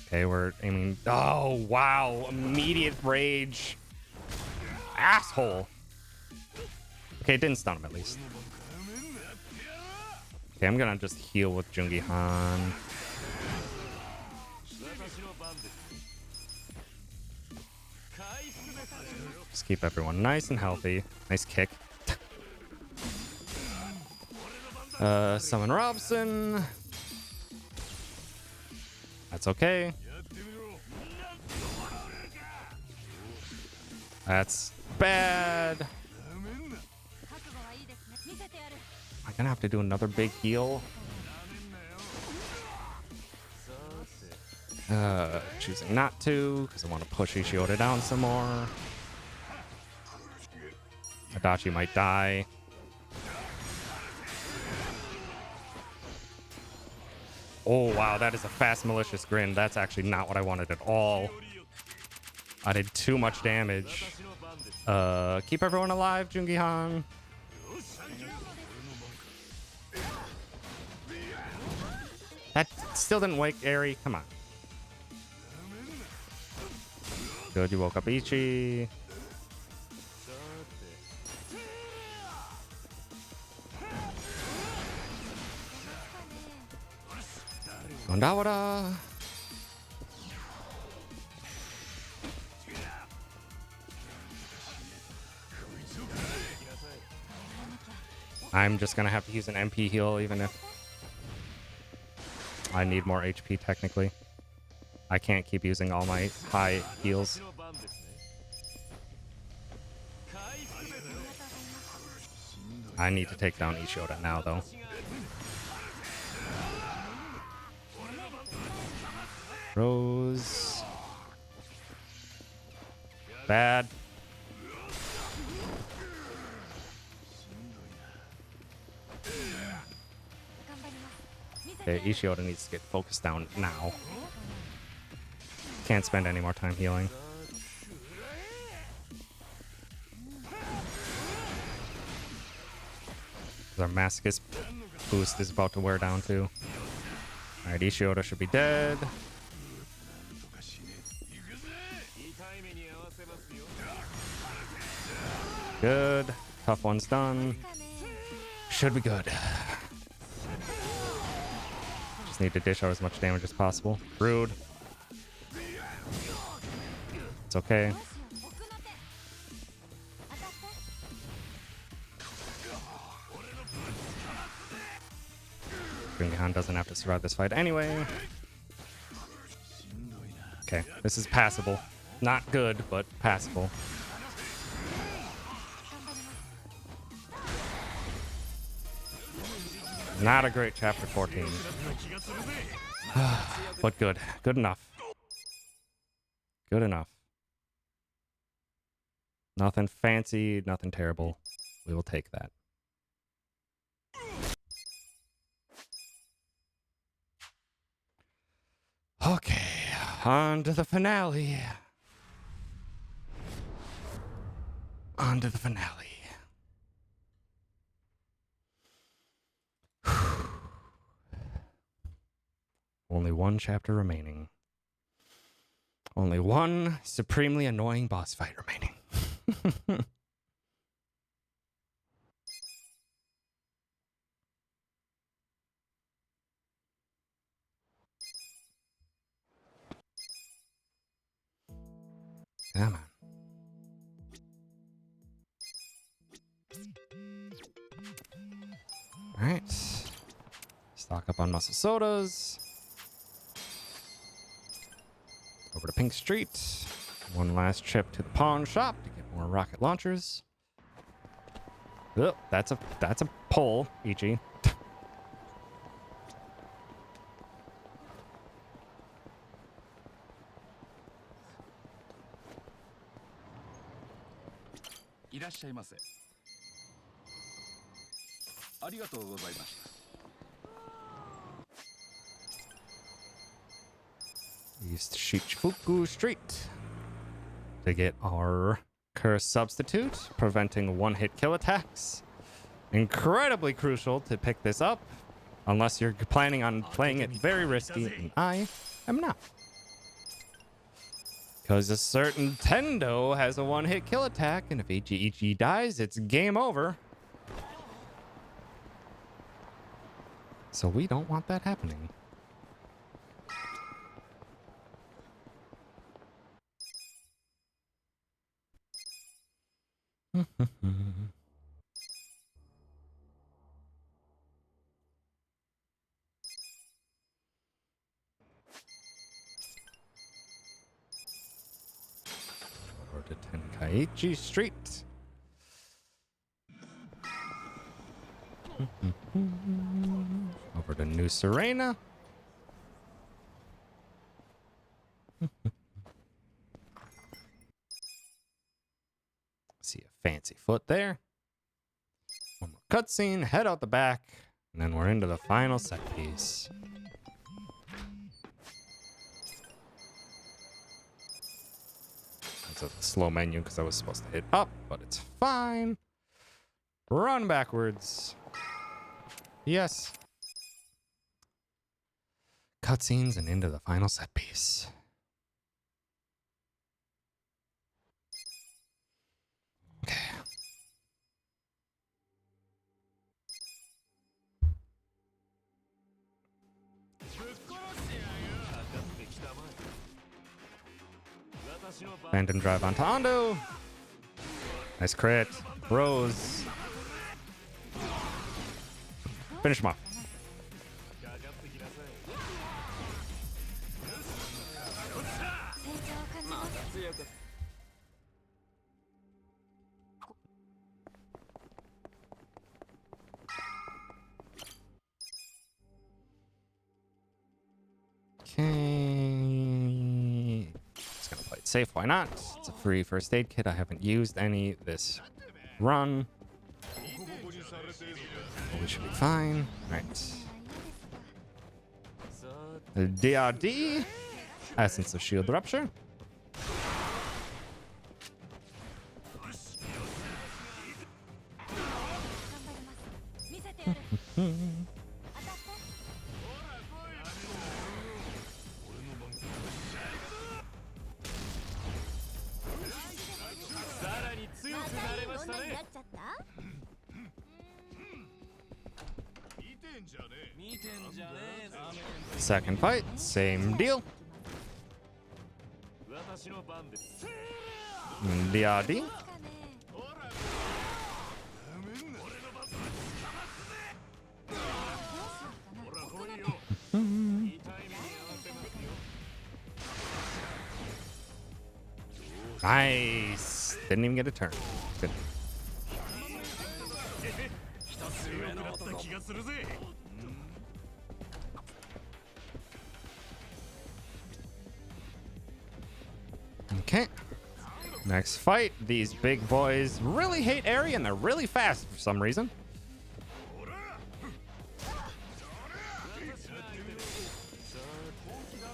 Okay, we're aiming. Oh, wow. Immediate rage. Asshole. Okay, it didn't stun him at least. Okay, I'm gonna just heal with Jungi-Han. Just keep everyone nice and healthy. Nice kick. Summon Robson. That's okay. That's bad. Am I gonna have to do another big heal? Choosing not to, because I want to push Ishioda down some more. Adachi might die. Oh, wow, that is a fast, malicious grin. That's actually not what I wanted at all. I did too much damage. Keep everyone alive, Jungi-Han. That still didn't wake Eri. Come on. Good, you woke up Ichi. Gondawara. I'm just gonna have to use an MP heal even if I need more HP technically. I can't keep using all my high heals. I need to take down Ishiota now, though. Rose. Bad. Okay, Ishiota needs to get focused down now. Can't spend any more time healing. Our Masochist boost is about to wear down too. Alright, Ishiota should be dead. Good. Tough one's done. Should be good. Just need to dish out as much damage as possible. Rude. It's okay. Ringahan doesn't have to survive this fight anyway. Okay, this is passable. Not good, but passable. Not a great chapter 14. But good. Good enough. Good enough. Nothing fancy, nothing terrible. We will take that. Okay, on to the finale. On to the finale. Only one chapter remaining. Only one supremely annoying boss fight remaining. Come on. Alright. Stock up on muscle sodas. Over to Pink Street. One last trip to the pawn shop to get more rocket launchers. Oh, that's a pull, Ichi. East Shichifuku Street to get our curse substitute, preventing one-hit kill attacks. Incredibly crucial to pick this up, unless you're planning on playing it very risky, and I am not. Because a certain Tendo has a one-hit kill attack, and if Ichi dies, it's game over. So we don't want that happening. Over to Tenkaichi Street. Over to New Serena. See a fancy foot there. One more cutscene, head out the back, and then we're into the final set piece. It's a slow menu because I was supposed to hit up, but it's fine. Run backwards. Yes. Cutscenes and into the final set piece. Okay. Random drive onto Ando. Nice crit. Rose. Finish him off. safe. Why not? It's a free first aid kit. I haven't used any this run. We should be fine. Right. The DRD. Essence of Shield Rupture. Second fight, same deal. DRD. Nice. Didn't even get a turn. Good. Okay. Next fight. These big boys really hate area and they're really fast for some reason.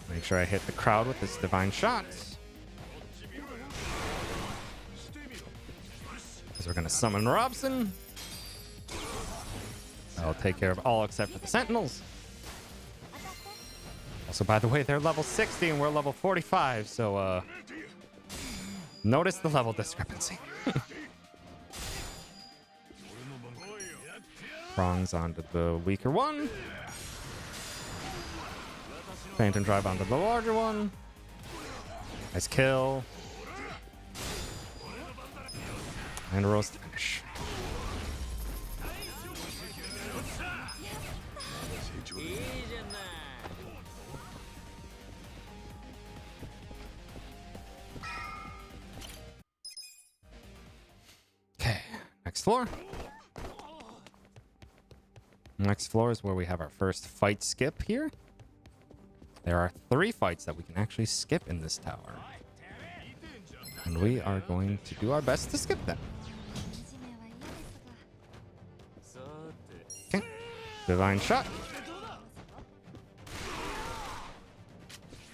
Make sure I hit the crowd with this divine shot. Because we're going to summon Robson. I'll take care of all except for the Sentinels. Also, by the way, they're level 60 and we're level 45, so notice the level discrepancy. Prongs onto the weaker one. Phantom Drive onto the larger one. Nice kill. And a roast finish. Okay, next floor. Next floor is where we have our first fight skip here. There are 3 fights that we can actually skip in this tower. And we are going to do our best to skip them. Okay. Divine Shot.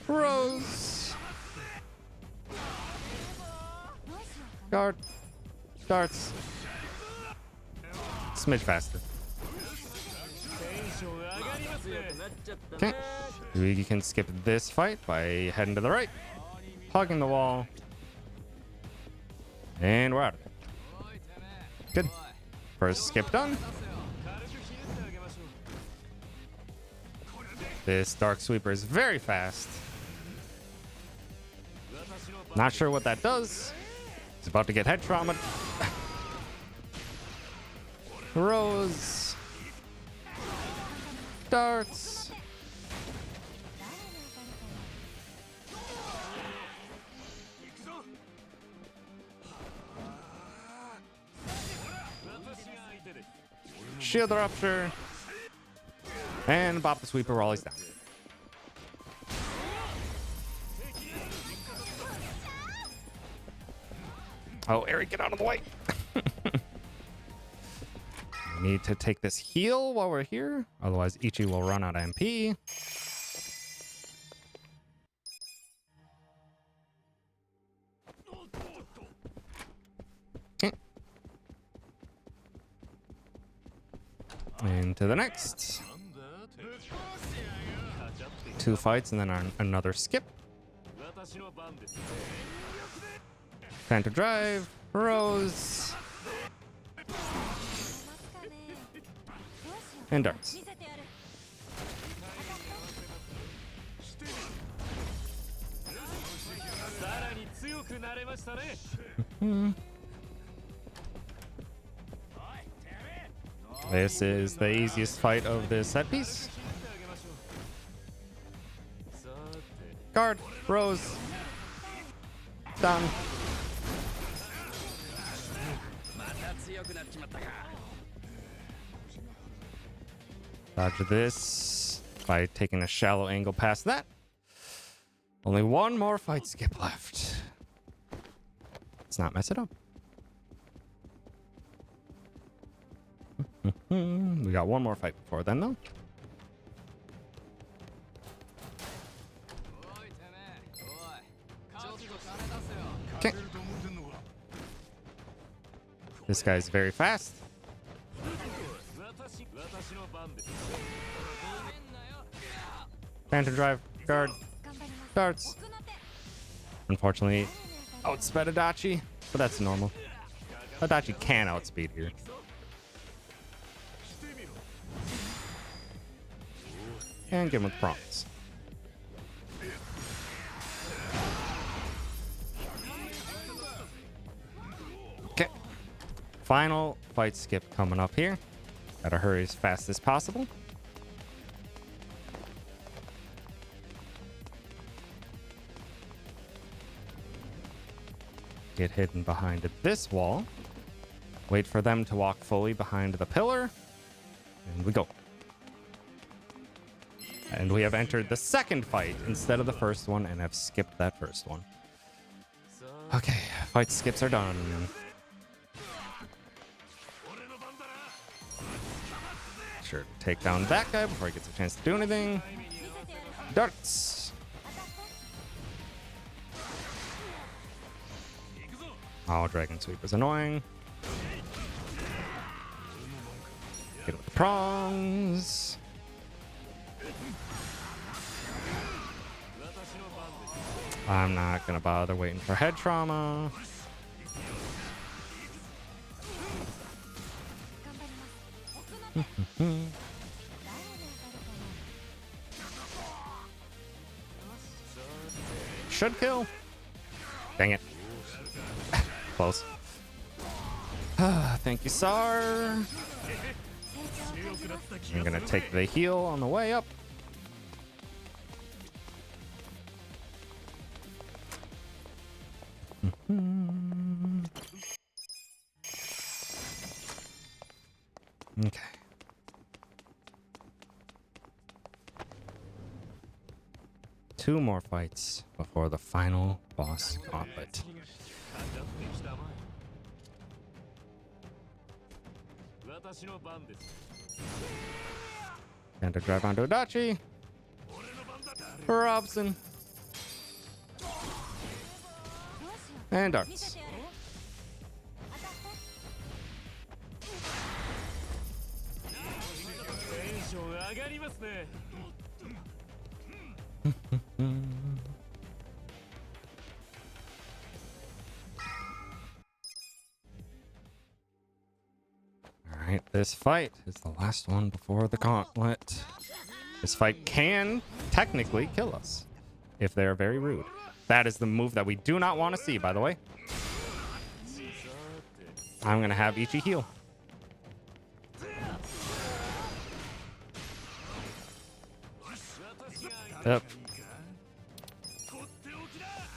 Rose. Guard. Darts. Smidge faster. Okay. We can skip this fight by heading to the right, hugging the wall, and we're out of there. Good. First skip done. This Dark Sweeper is very fast. Not sure what that does. He's about to get head trauma. Rose. Darts. Shield Rupture. And bop the sweeper while he's down. Oh, Eric, get out of the way. We need to take this heal while we're here. Otherwise, Ichi will run out of MP. Okay. And to the next. 2 fights and then another skip. Phantom Drive, Rose, and Darts. This is the easiest fight of this set piece. Guard, Rose, done. Dodge this by taking a shallow angle past that. Only one more fight skip left. Let's not mess it up. We got one more fight before then, though. Okay. This guy's very fast. Phantom drive, guard, darts. Unfortunately, outsped Adachi, but that's normal. Adachi can outspeed here. And give him with prompts. Okay. Final fight skip coming up here. Gotta hurry as fast as possible. Get hidden behind this wall. Wait for them to walk fully behind the pillar. And we go. And we have entered the second fight instead of the first one and have skipped that first one. Okay, fight skips are done. Sure, take down that guy before he gets a chance to do anything. Darts. Oh, Dragon Sweep is annoying. Get with the prongs. I'm not gonna bother waiting for head trauma. Should kill. Dang it. Close. Thank you, Sar. I'm gonna take the heal on the way up. Okay. Two more fights before the final boss gauntlet. And to drive onto Adachi. Robson. And darts. Alright, this fight is the last one before the gauntlet. This fight can technically kill us if they're very rude. That is the move that we do not want to see, by the way. I'm going to have Ichi heal. Yep.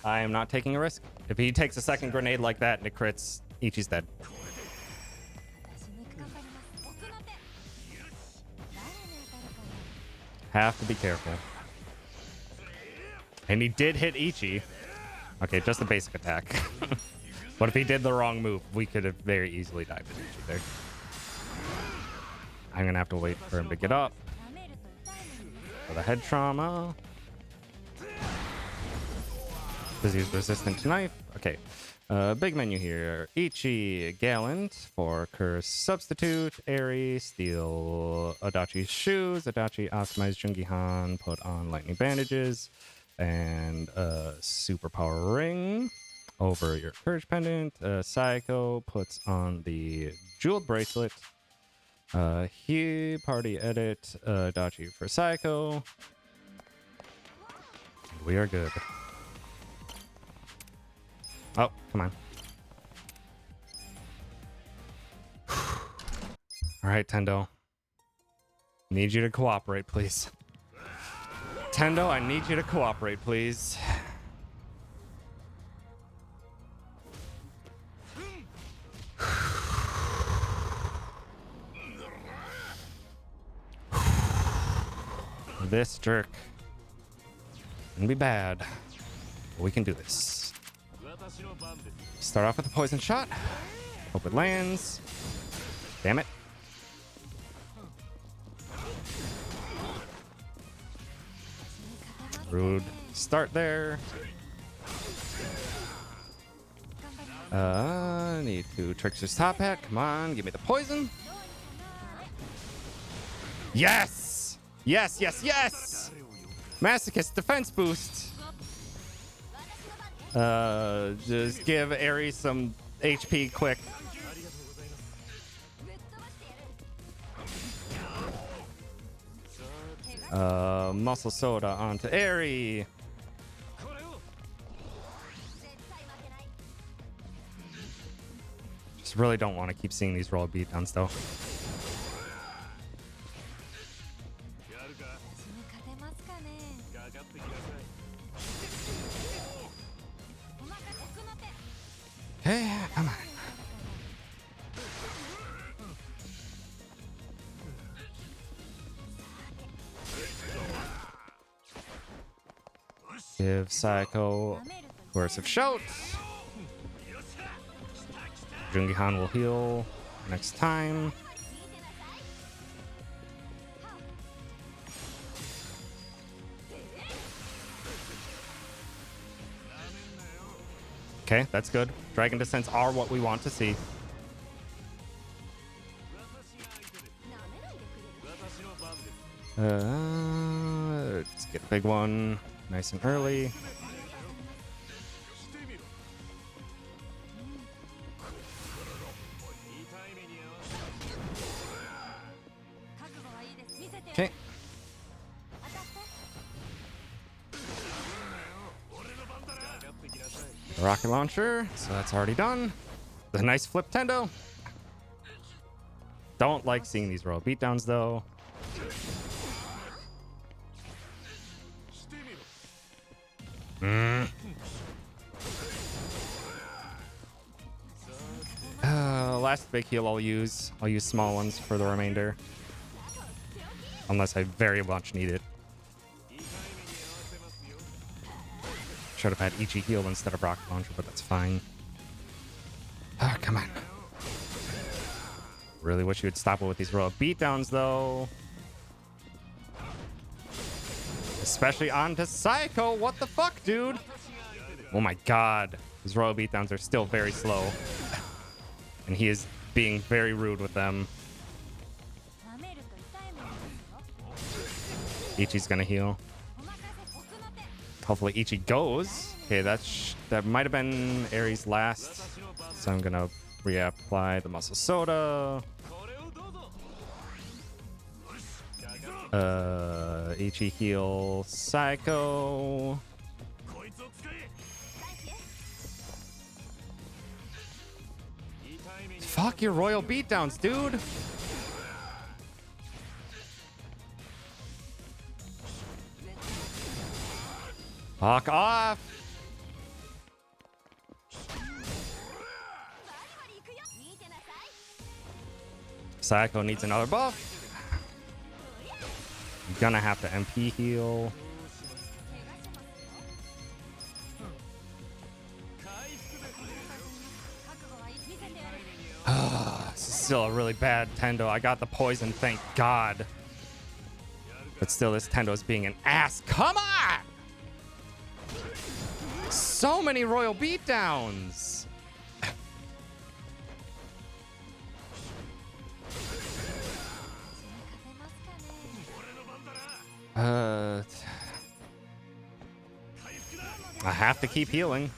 I am not taking a risk. If he takes a second grenade like that and it crits, Ichi's dead. Have to be careful. And he did hit Ichi. Okay, just a basic attack. But if he did the wrong move, we could have very easily died with Ichi there. I'm gonna have to wait for him to get up. For the head trauma. Because he's resistant to knife. Okay. Big menu here. Ichi, Gallant for Curse Substitute. Eri, steal Adachi's shoes. Adachi, optimize Jungihan, put on lightning bandages. And superpower ring over your courage pendant. Psycho puts on the jeweled bracelet. He party edit Adachi for Psycho. We are good. Oh, come on. All right, Tendo. Need you to cooperate, please. Tendo, I need you to cooperate, please. This jerk can be bad. But we can do this. Start off with a poison shot. Hope it lands. Damn it. Rude start there. Need to Trickster's top hat. Come on, give me the poison. Yes! Yes, yes, yes! Masochist defense boost. Just give Ares some HP quick. Muscle soda onto Aerie. Just really don't want to keep seeing these roll beatdowns though. Okay, come on. Give Psycho Coercive Shout. Jungihan will heal next time. Okay, that's good. Dragon Descents are what we want to see. Let's get a big one nice and early. Okay. Rocket launcher, so that's already done. The nice flip tendo. Don't like seeing these royal beatdowns though. Last big heal I'll use. I'll use small ones for the remainder. Unless I very much need it. Should have had Ichi heal instead of rocket launcher, but that's fine. Oh, come on. Really wish you would stop it with these royal beatdowns though. Especially onto Psycho. What the fuck, dude? Oh my god. His royal beatdowns are still very slow. And he is being very rude with them. Ichi's gonna heal. Hopefully Ichi goes. Okay, that might have been Ares' last. So I'm gonna reapply the muscle soda. Ichi heal Psycho. Fuck your royal beatdowns, dude. Fuck off. Psycho needs another buff. I'm gonna have to MP heal. This is still a really bad Tendo. I got the poison, thank God. But still, this Tendo is being an ass. Come on! So many royal beatdowns. I have to keep healing.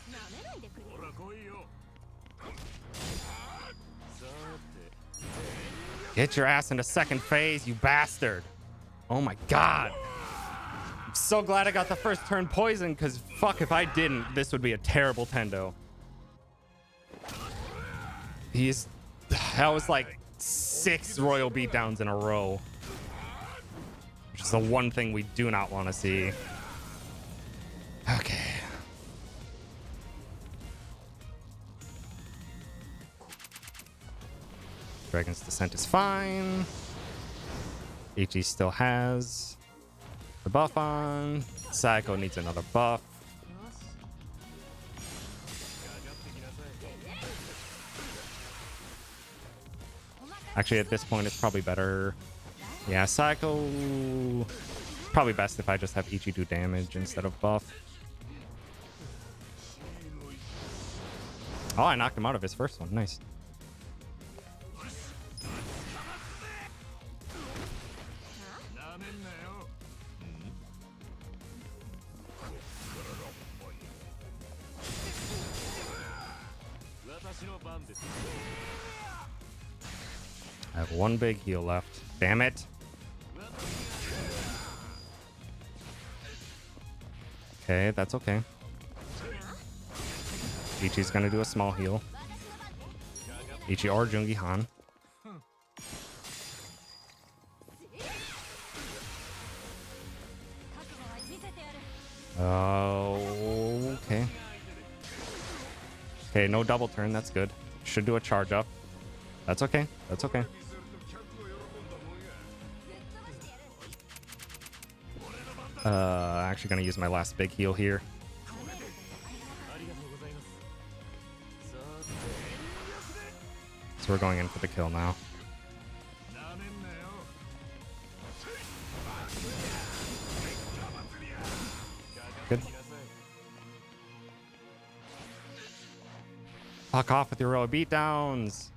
Get your ass into second phase, you bastard. Oh my god. I'm so glad I got the first turn poison, because fuck, if I didn't, this would be a terrible Tendo. That was like 6 royal beatdowns in a row. Which is the one thing we do not want to see. Okay. Dragon's Descent is fine. Ichi still has the buff on. Psycho needs another buff. Actually, at this point, it's probably better. Yeah, Psycho. Probably best if I just have Ichi do damage instead of buff. Oh, I knocked him out of his first one. Nice. I have one big heal left. Damn it. Okay, that's okay. Ichi's gonna do a small heal. Ichi or Jungi Han. Oh, okay. Okay, no double turn. That's good. Should do a charge up. That's okay. That's okay. Actually gonna use my last big heal here. So we're going in for the kill now. Good. Fuck off with your row of beatdowns.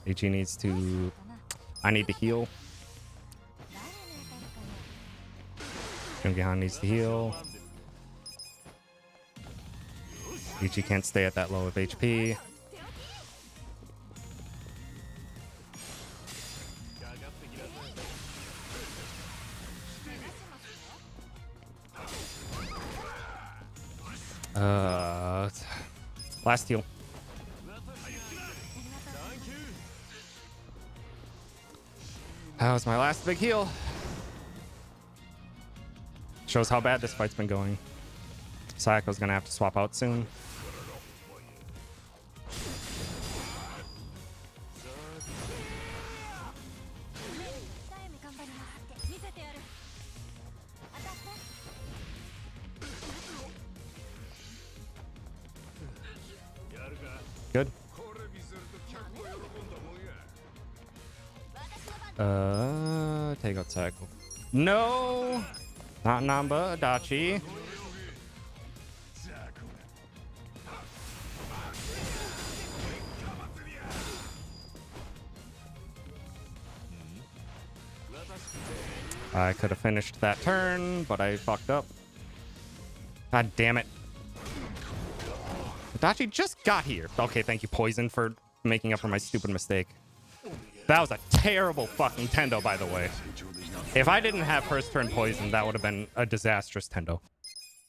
Ichi needs to... I need to heal. Jungi-han needs to heal. Ichi can't stay at that low of HP. Last heal. That was my last big heal. Shows how bad this fight's been going. Sayako's gonna have to swap out soon. Good. Take out Sayako. No! Not Namba, Adachi. I could have finished that turn, but I fucked up. God damn it. Adachi just got here. Okay, thank you, Poison, for making up for my stupid mistake. That was a terrible fucking Tendo, by the way. If I didn't have first turn Poison, that would have been a disastrous Tendo.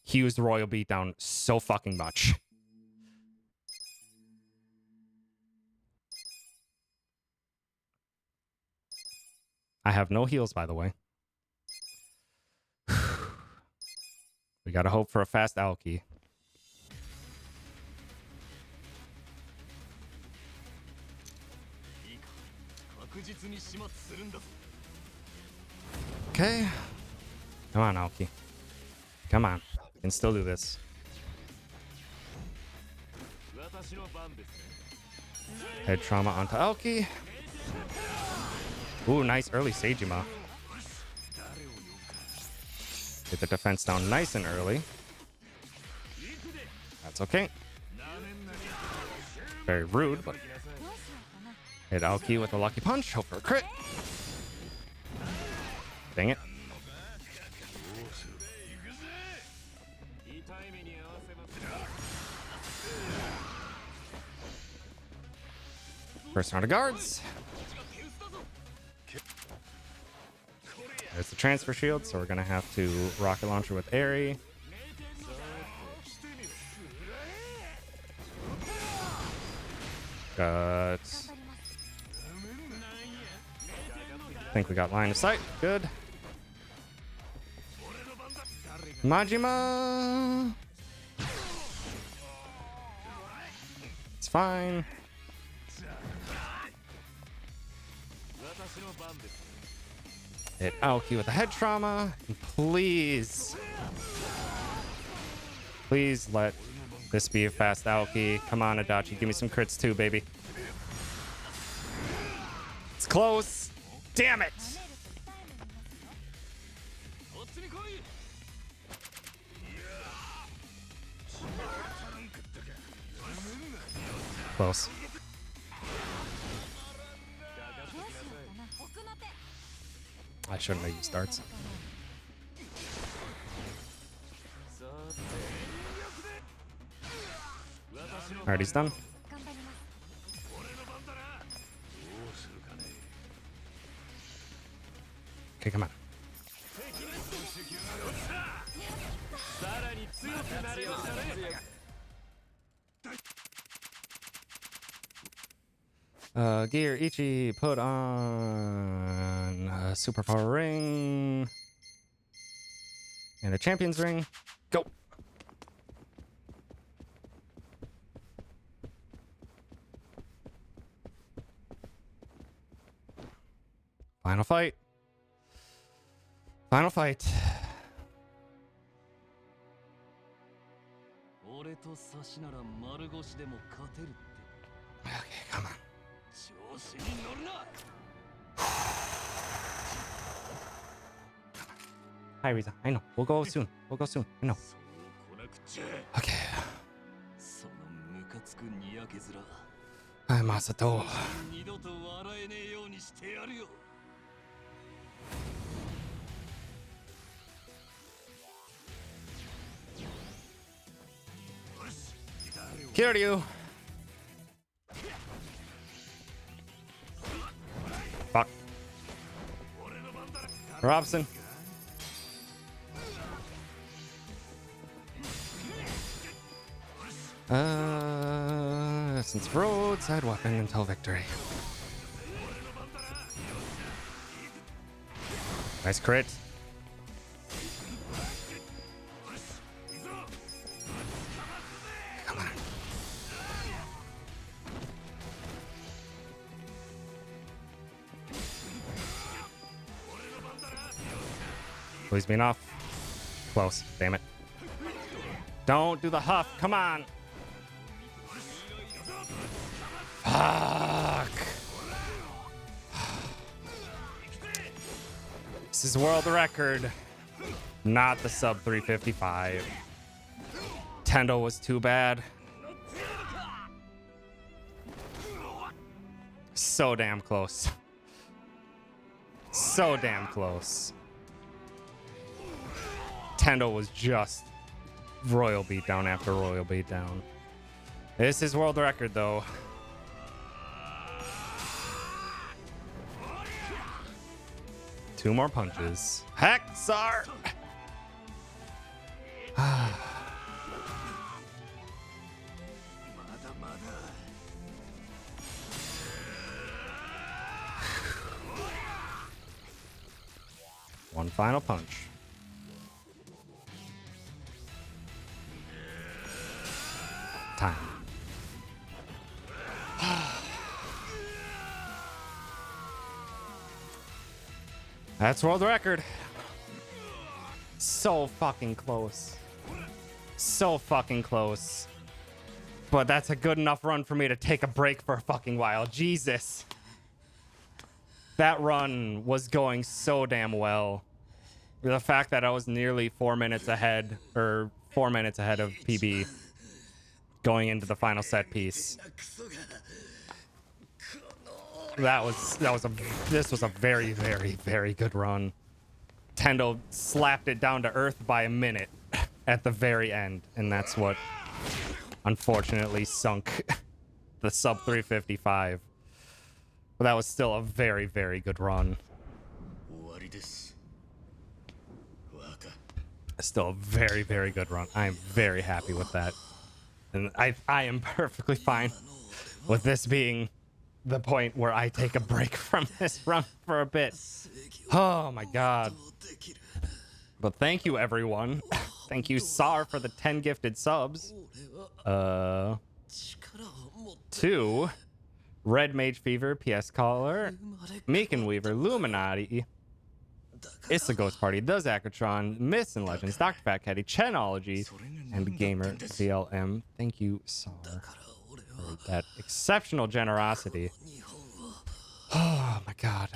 He used Royal Beatdown so fucking much. I have no heals, by the way. We gotta hope for a fast Aoki. Okay. Come on, Aoki. Come on. You can still do this. Head trauma onto Aoki. Ooh, nice early Seijima. Get the defense down nice and early. That's okay. Very rude, but... Hit Aoki with a lucky punch. Hope for a crit. Dang it. First round of guards. There's the transfer shield, so we're gonna have to rocket launcher with Aerie. Got... I think we got line of sight. Good. Majima. It's fine. Hit Aoki with a head trauma. And please. Please let this be a fast Aoki. Come on, Adachi. Give me some crits too, baby. It's close. Damn it. Close. I shouldn't have used starts. Alright, he's done. Okay, come on. Gear Ichi, put on a superpower ring and a champion's ring. Go. Final fight. Final fight. Okay, come on. Hi, Riza. I know. We'll go soon. We'll go soon. I know. Okay. Hi, Masato. Kiryu. Fuck. Robson. Since roadside weapon until victory. Nice crit. Come on. Please be enough. Close. Damn it. Don't do the huff. Come on. Fuck. This is world record, not the sub 355. Tendo was too bad. So damn close. So damn close. Tendo was just royal beatdown after royal beatdown. This is world record though. Two more punches. Hexar! One final punch. Time. That's world record. So fucking close. So fucking close. But that's a good enough run for me to take a break for a fucking while. Jesus. That run was going so damn well. The fact that I was nearly 4 minutes ahead, or 4 minutes ahead of PB going into the final set piece. This was a very, very, very good run. Tendo slapped it down to earth by a minute at the very end, and that's what unfortunately sunk the sub 355. But that was still a very, very good run. Still a very, very good run. I am very happy with that. And I am perfectly fine with this being the point where I take a break from this run for a bit. Oh my god. But thank you, everyone. Thank you, Sar, for the 10 gifted subs. 2, Red Mage Fever, PS Caller, Meekin Weaver, Luminati, It's the Ghost Party, the Zachatron, Myths and Legends, Dr. Fat Caddy, Chenology, and Gamer VLM. Thank you, Sar, for that exceptional generosity. Oh my god.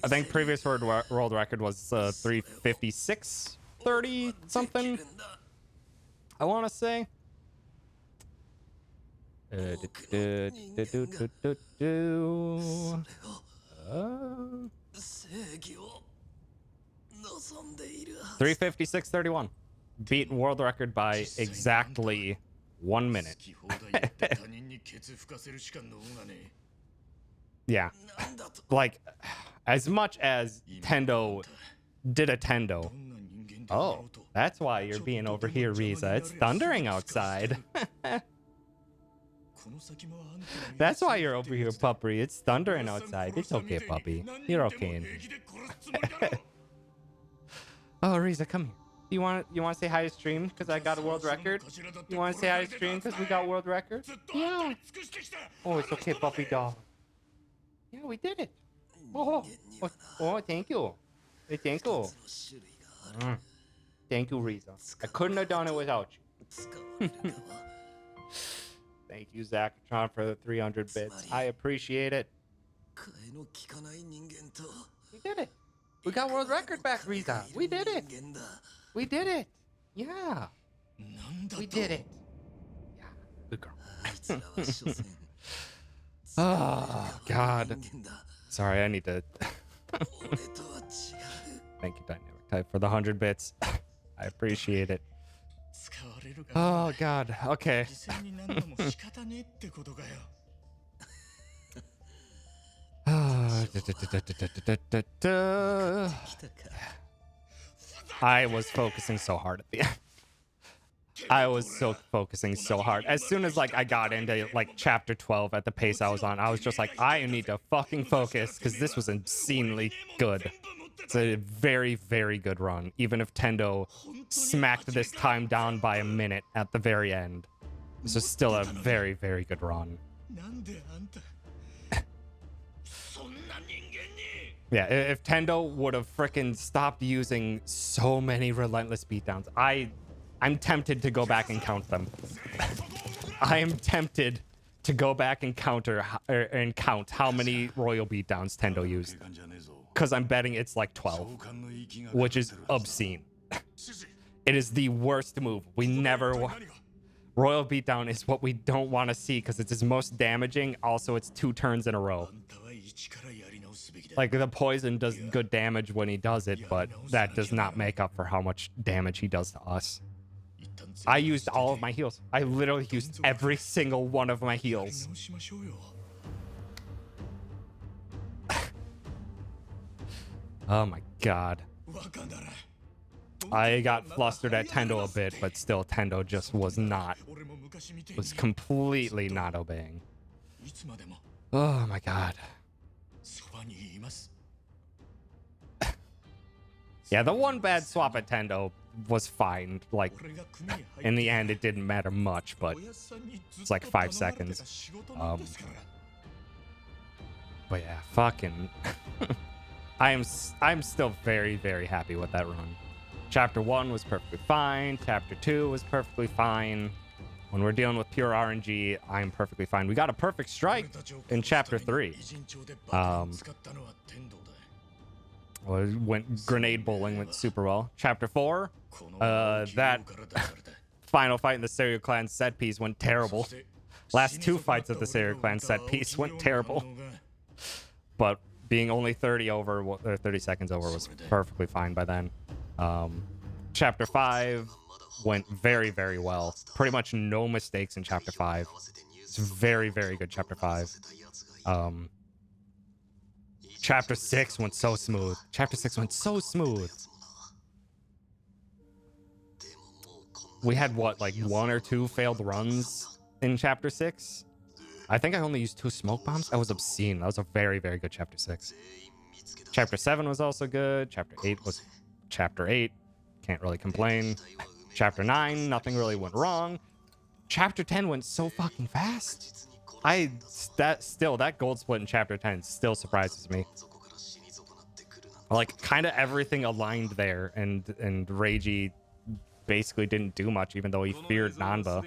I think previous world record was 356.30 something. I want to say. Uh, 356.31. Beat world record by exactly 1 minute. Yeah. Like, as much as Tendo did a Tendo. Oh, that's why you're being over here, Riza. It's thundering outside. That's why you're over here, Puppy. It's thundering outside. It's okay, puppy. You're okay in here. Oh, Riza, come here. You want to say hi to stream because I got a world record? You want to say hi to stream because we got world record? Yeah. Oh, it's okay, puppy doll. Yeah, we did it. Oh, thank you. Hey, thank you. Thank you, Riza. I couldn't have done it without you. Thank you, Zachatron, for the 300 bits. I appreciate it. We did it. We got world record back, Riza. We did it. We did it. Yeah. We did it. Yeah. Good girl. Oh, God. Sorry, I need to... Thank you, Dynamic Type, for the 100 bits. I appreciate it. Oh, God. Okay. I was focusing so hard at the end. I was so focusing so hard. As soon as like I got into like chapter 12 at the pace I was on, I was just like, I need to fucking focus because this was obscenely good. It's a very, very good run. Even if Tendo smacked this time down by a minute at the very end, this is still a very, very good run. Yeah, if Tendo would have frickin' stopped using so many relentless beatdowns, I'm tempted to go back and count them. I am tempted to go back and count how many royal beatdowns Tendo used. Because I'm betting it's like 12, which is obscene. It is the worst move. We never... Royal beatdown is what we don't want to see because it's his most damaging. Also, it's 2 turns in a row. Like, the poison does good damage when he does it, but that does not make up for how much damage he does to us. I used all of my heals. I literally used every single one of my heals. Oh my god. I got flustered at Tendo a bit, but still Tendo just was completely not obeying. Oh my god. Yeah, the one bad swap at Tendo was fine. Like, in the end, it didn't matter much, but it's like 5 seconds. But yeah, fucking... I'm still very, very happy with that run. Chapter 1 was perfectly fine. Chapter 2 was perfectly fine. When we're dealing with pure RNG, I'm perfectly fine. We got a perfect strike in Chapter 3. Grenade bowling went super well. Chapter 4, that final fight in the Stereo Clan set piece went terrible. Last 2 fights of the Stereo Clan set piece went terrible. But being only 30 seconds over was perfectly fine by then. Chapter 5 went very, very well. Pretty much no mistakes in Chapter 5. It's very, very good Chapter 5. Chapter 6 went so smooth. Chapter 6 went so smooth. We had, what, like 1 or 2 failed runs in Chapter 6? I think I only used 2 smoke bombs. That was obscene. That was a very, very good Chapter 6. Chapter 7 was also good. Chapter 8 was Chapter 8. Can't really complain. Chapter 9, nothing really went wrong. Chapter 10 went so fucking fast. That gold split in Chapter 10 still surprises me. Like kind of everything aligned there, and Reiji basically didn't do much, even though he feared Nanba.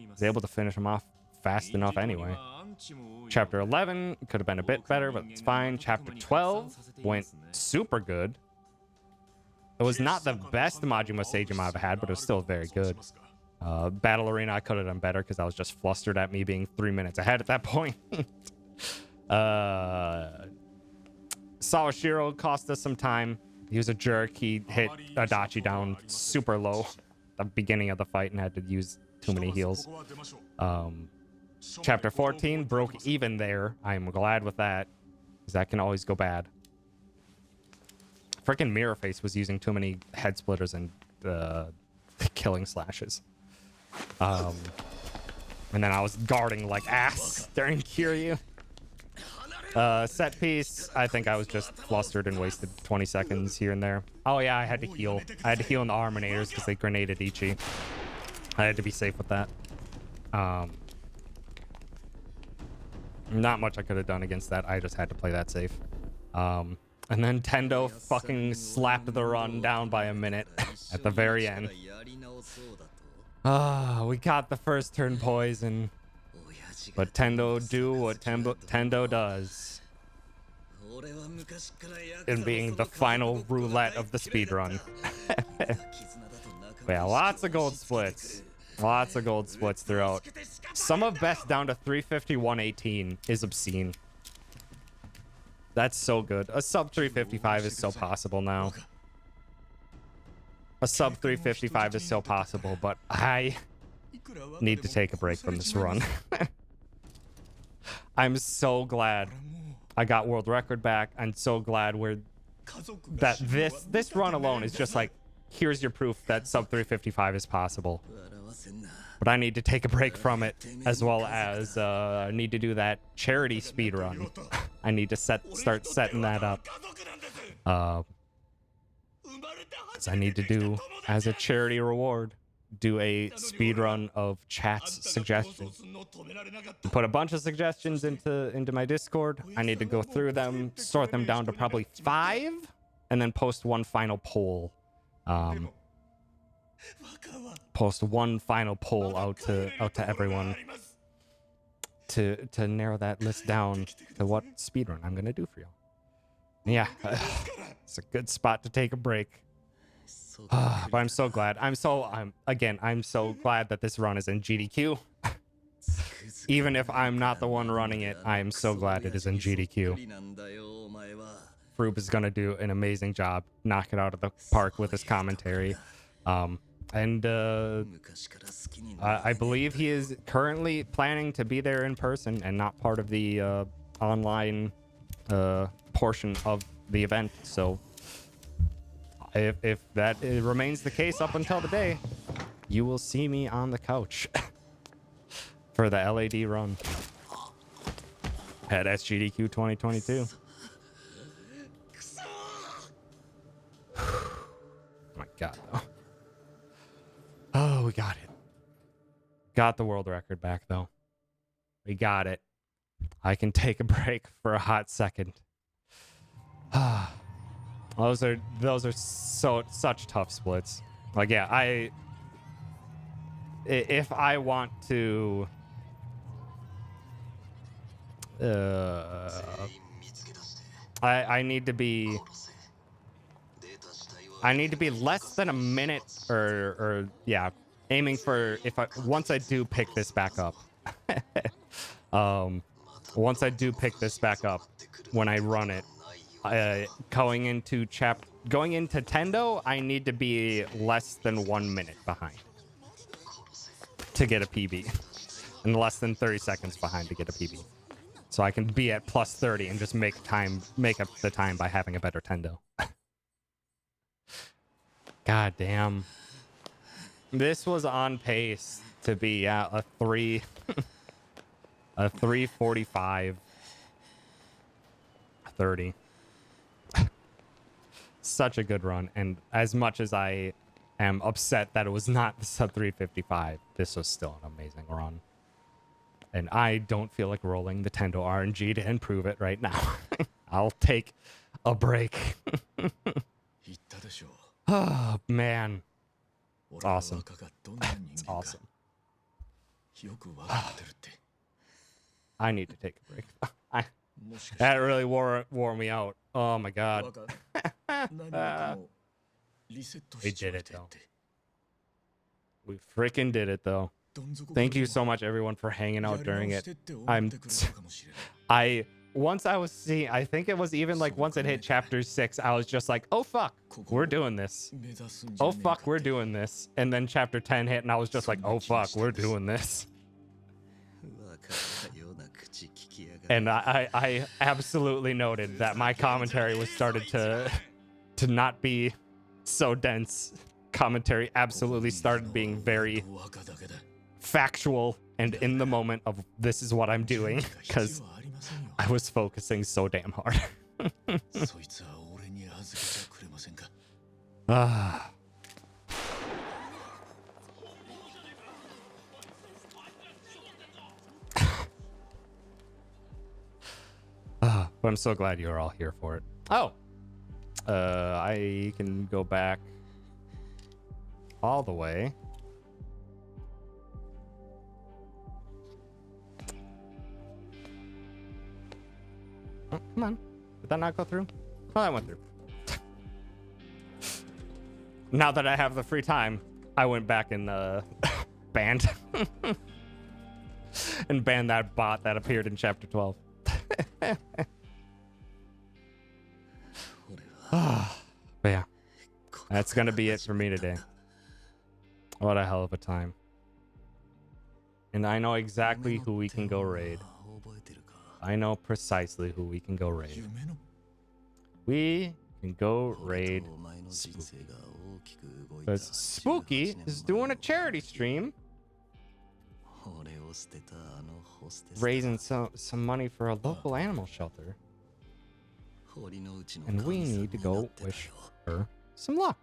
Was able to finish him off fast enough anyway. Chapter 11 could have been a bit better, but it's fine. Chapter 12 went super good. It was not the best Majima Seijima I've had, but it was still very good. Battle Arena, I could have done better because I was just flustered at me being 3 minutes ahead at that point. Sawashiro cost us some time. He was a jerk. He hit Adachi down super low at the beginning of the fight and had to use too many heals. Chapter 14 broke even there. I'm glad with that, because that can always go bad. Freaking Mirror Face was using too many head splitters and killing slashes. And then I was guarding like ass during Kiryu. Set piece, I think I was just flustered and wasted 20 seconds here and there. Oh yeah, I had to heal. I had to heal in the Arminators because they grenaded Ichi. I had to be safe with that. Not much I could have done against that. I just had to play that safe. And then Tendo fucking slapped the run down by a minute at the very end. We got the first turn poison. But Tendo do what Tendo does. In being the final roulette of the speedrun. Yeah, lots of gold splits. Lots of gold splits throughout. Some of best down to 350, 118 is obscene. That's so good. A sub 355 is so possible now. A sub 355 is so possible, but I need to take a break from this run. I'm so glad I got world record back. I'm so glad that this run alone is just like, here's your proof that sub 355 is possible. But I need to take a break from it, as well as I need to do that charity speed run. I need to start setting that up. I need to do, as a charity reward, do a speed run of chat's suggestions. Put a bunch of suggestions into my Discord. I need to go through them, sort them down to probably 5, and then post one final poll. Post one final poll out to everyone to narrow that list down to what speedrun I'm gonna do for you. Yeah, it's a good spot to take a break. But I'm so glad. I'm so glad that this run is in GDQ. Even if I'm not the one running it, I'm so glad it is in GDQ. Froob is gonna do an amazing job, knock it out of the park with his commentary. I believe he is currently planning to be there in person and not part of the online portion of the event. So if that remains the case up until the day, you will see me on the couch for the LAD run at SGDQ 2022. Oh my god, though. Oh, we got it. Got the world record back, though. We got it. I can take a break for a hot second. Those are such tough splits. Like, yeah, if I want to I need to be less than a minute or yeah, aiming for once I do pick this back up. Once I do pick this back up when I run it, going into Tendo, I need to be less than 1 minute behind to get a PB, and less than 30 seconds behind to get a PB. So I can be at plus 30 and just make up the time by having a better Tendo. God damn. This was on pace to be at a 3:45 30. Such a good run, and as much as I am upset that it was not the sub 355, this was still an amazing run. And I don't feel like rolling the Tendo RNG to improve it right now. I'll take a break. 言ったでしょう。 Oh man, 俺は awesome. 若がどんな It's 人間か awesome. よくわかってるって。 I need to take a break. I もしかして that really wore me out. Oh my god. 若何もかもリセットしちまいてって。 We freaking did it though. どん底 Thank you から so much everyone for hanging や out り during 直 it. してって思 I'm ってくれたかもしれない。 once I was seeing, I think it was even like once it hit chapter 6, I was just like, oh fuck, we're doing this. 目指すんじゃ Oh ねえか fuck, we're って。 doing this. And then chapter 10 hit and I was just like, oh fuck, we're doing this. わかったような口聞きやがる。 And I absolutely noted that my commentary was started to not be so dense. Commentary absolutely started being very 若だけだ。 factual and in the moment of this is what I'm doing because 必要ありませんよ。 I was focusing so damn hard. そいつは俺に預けてくれませんか。 Ah. But I'm so glad you're all here for it. Oh, I can go back all the way. Oh, come on. Did that not go through? Oh, that went through. Now that I have the free time, I went back and banned and banned that bot that appeared in chapter 12. But yeah, that's gonna be it for me today. What a hell of a time. And I know exactly who we can go raid. 覚えてるか。 I know precisely who we can go raid. 夢の We can go 俺 raid とお前の人生が大きく動い because た Spooky 18 is 年 doing 前 a charity stream, 俺を捨てたあのホステス raising some money for a local animal shelter, 堀の内の and we 神様 need to にな go ってた wish よ。 her some luck.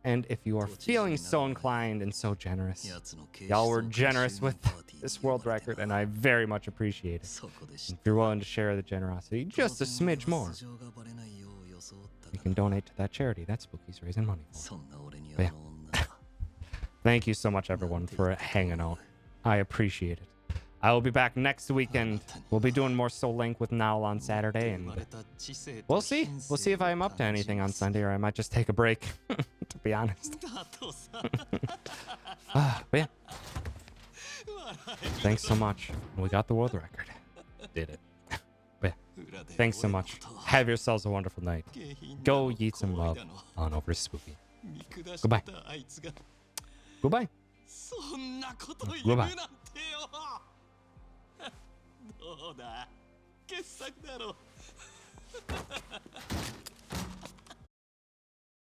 And if you are feeling so inclined and so generous, 奴の警視 y'all were 総監 generous 修年 with パーティーに this 呼ば world れて record, な and I very much appreciate it. そこで知っ If た you're willing to share the generosity, just a smidge more, 素性がバレないよう装ったか you ら can donate to that charity that Spooky's raising money for. そんな俺に Yeah. あの女は Thank you so much, everyone, for hanging out. I appreciate it. I will be back next weekend. We'll be doing more Soul Link with Nowl on Saturday, and we'll see. We'll see if I am up to anything on Sunday, or I might just take a break, to be honest. だとさ But yeah, thanks so much. We got the world record. Did it. But yeah, 裏で thanks so 俺の much. ことを Have yourselves a wonderful night. 下品な Go の eat some 行 love 為だの on over to Spooky. 見下し Goodbye. たあいつが Goodbye. そんなこと言う Goodbye. なんてよどうだ傑作だろ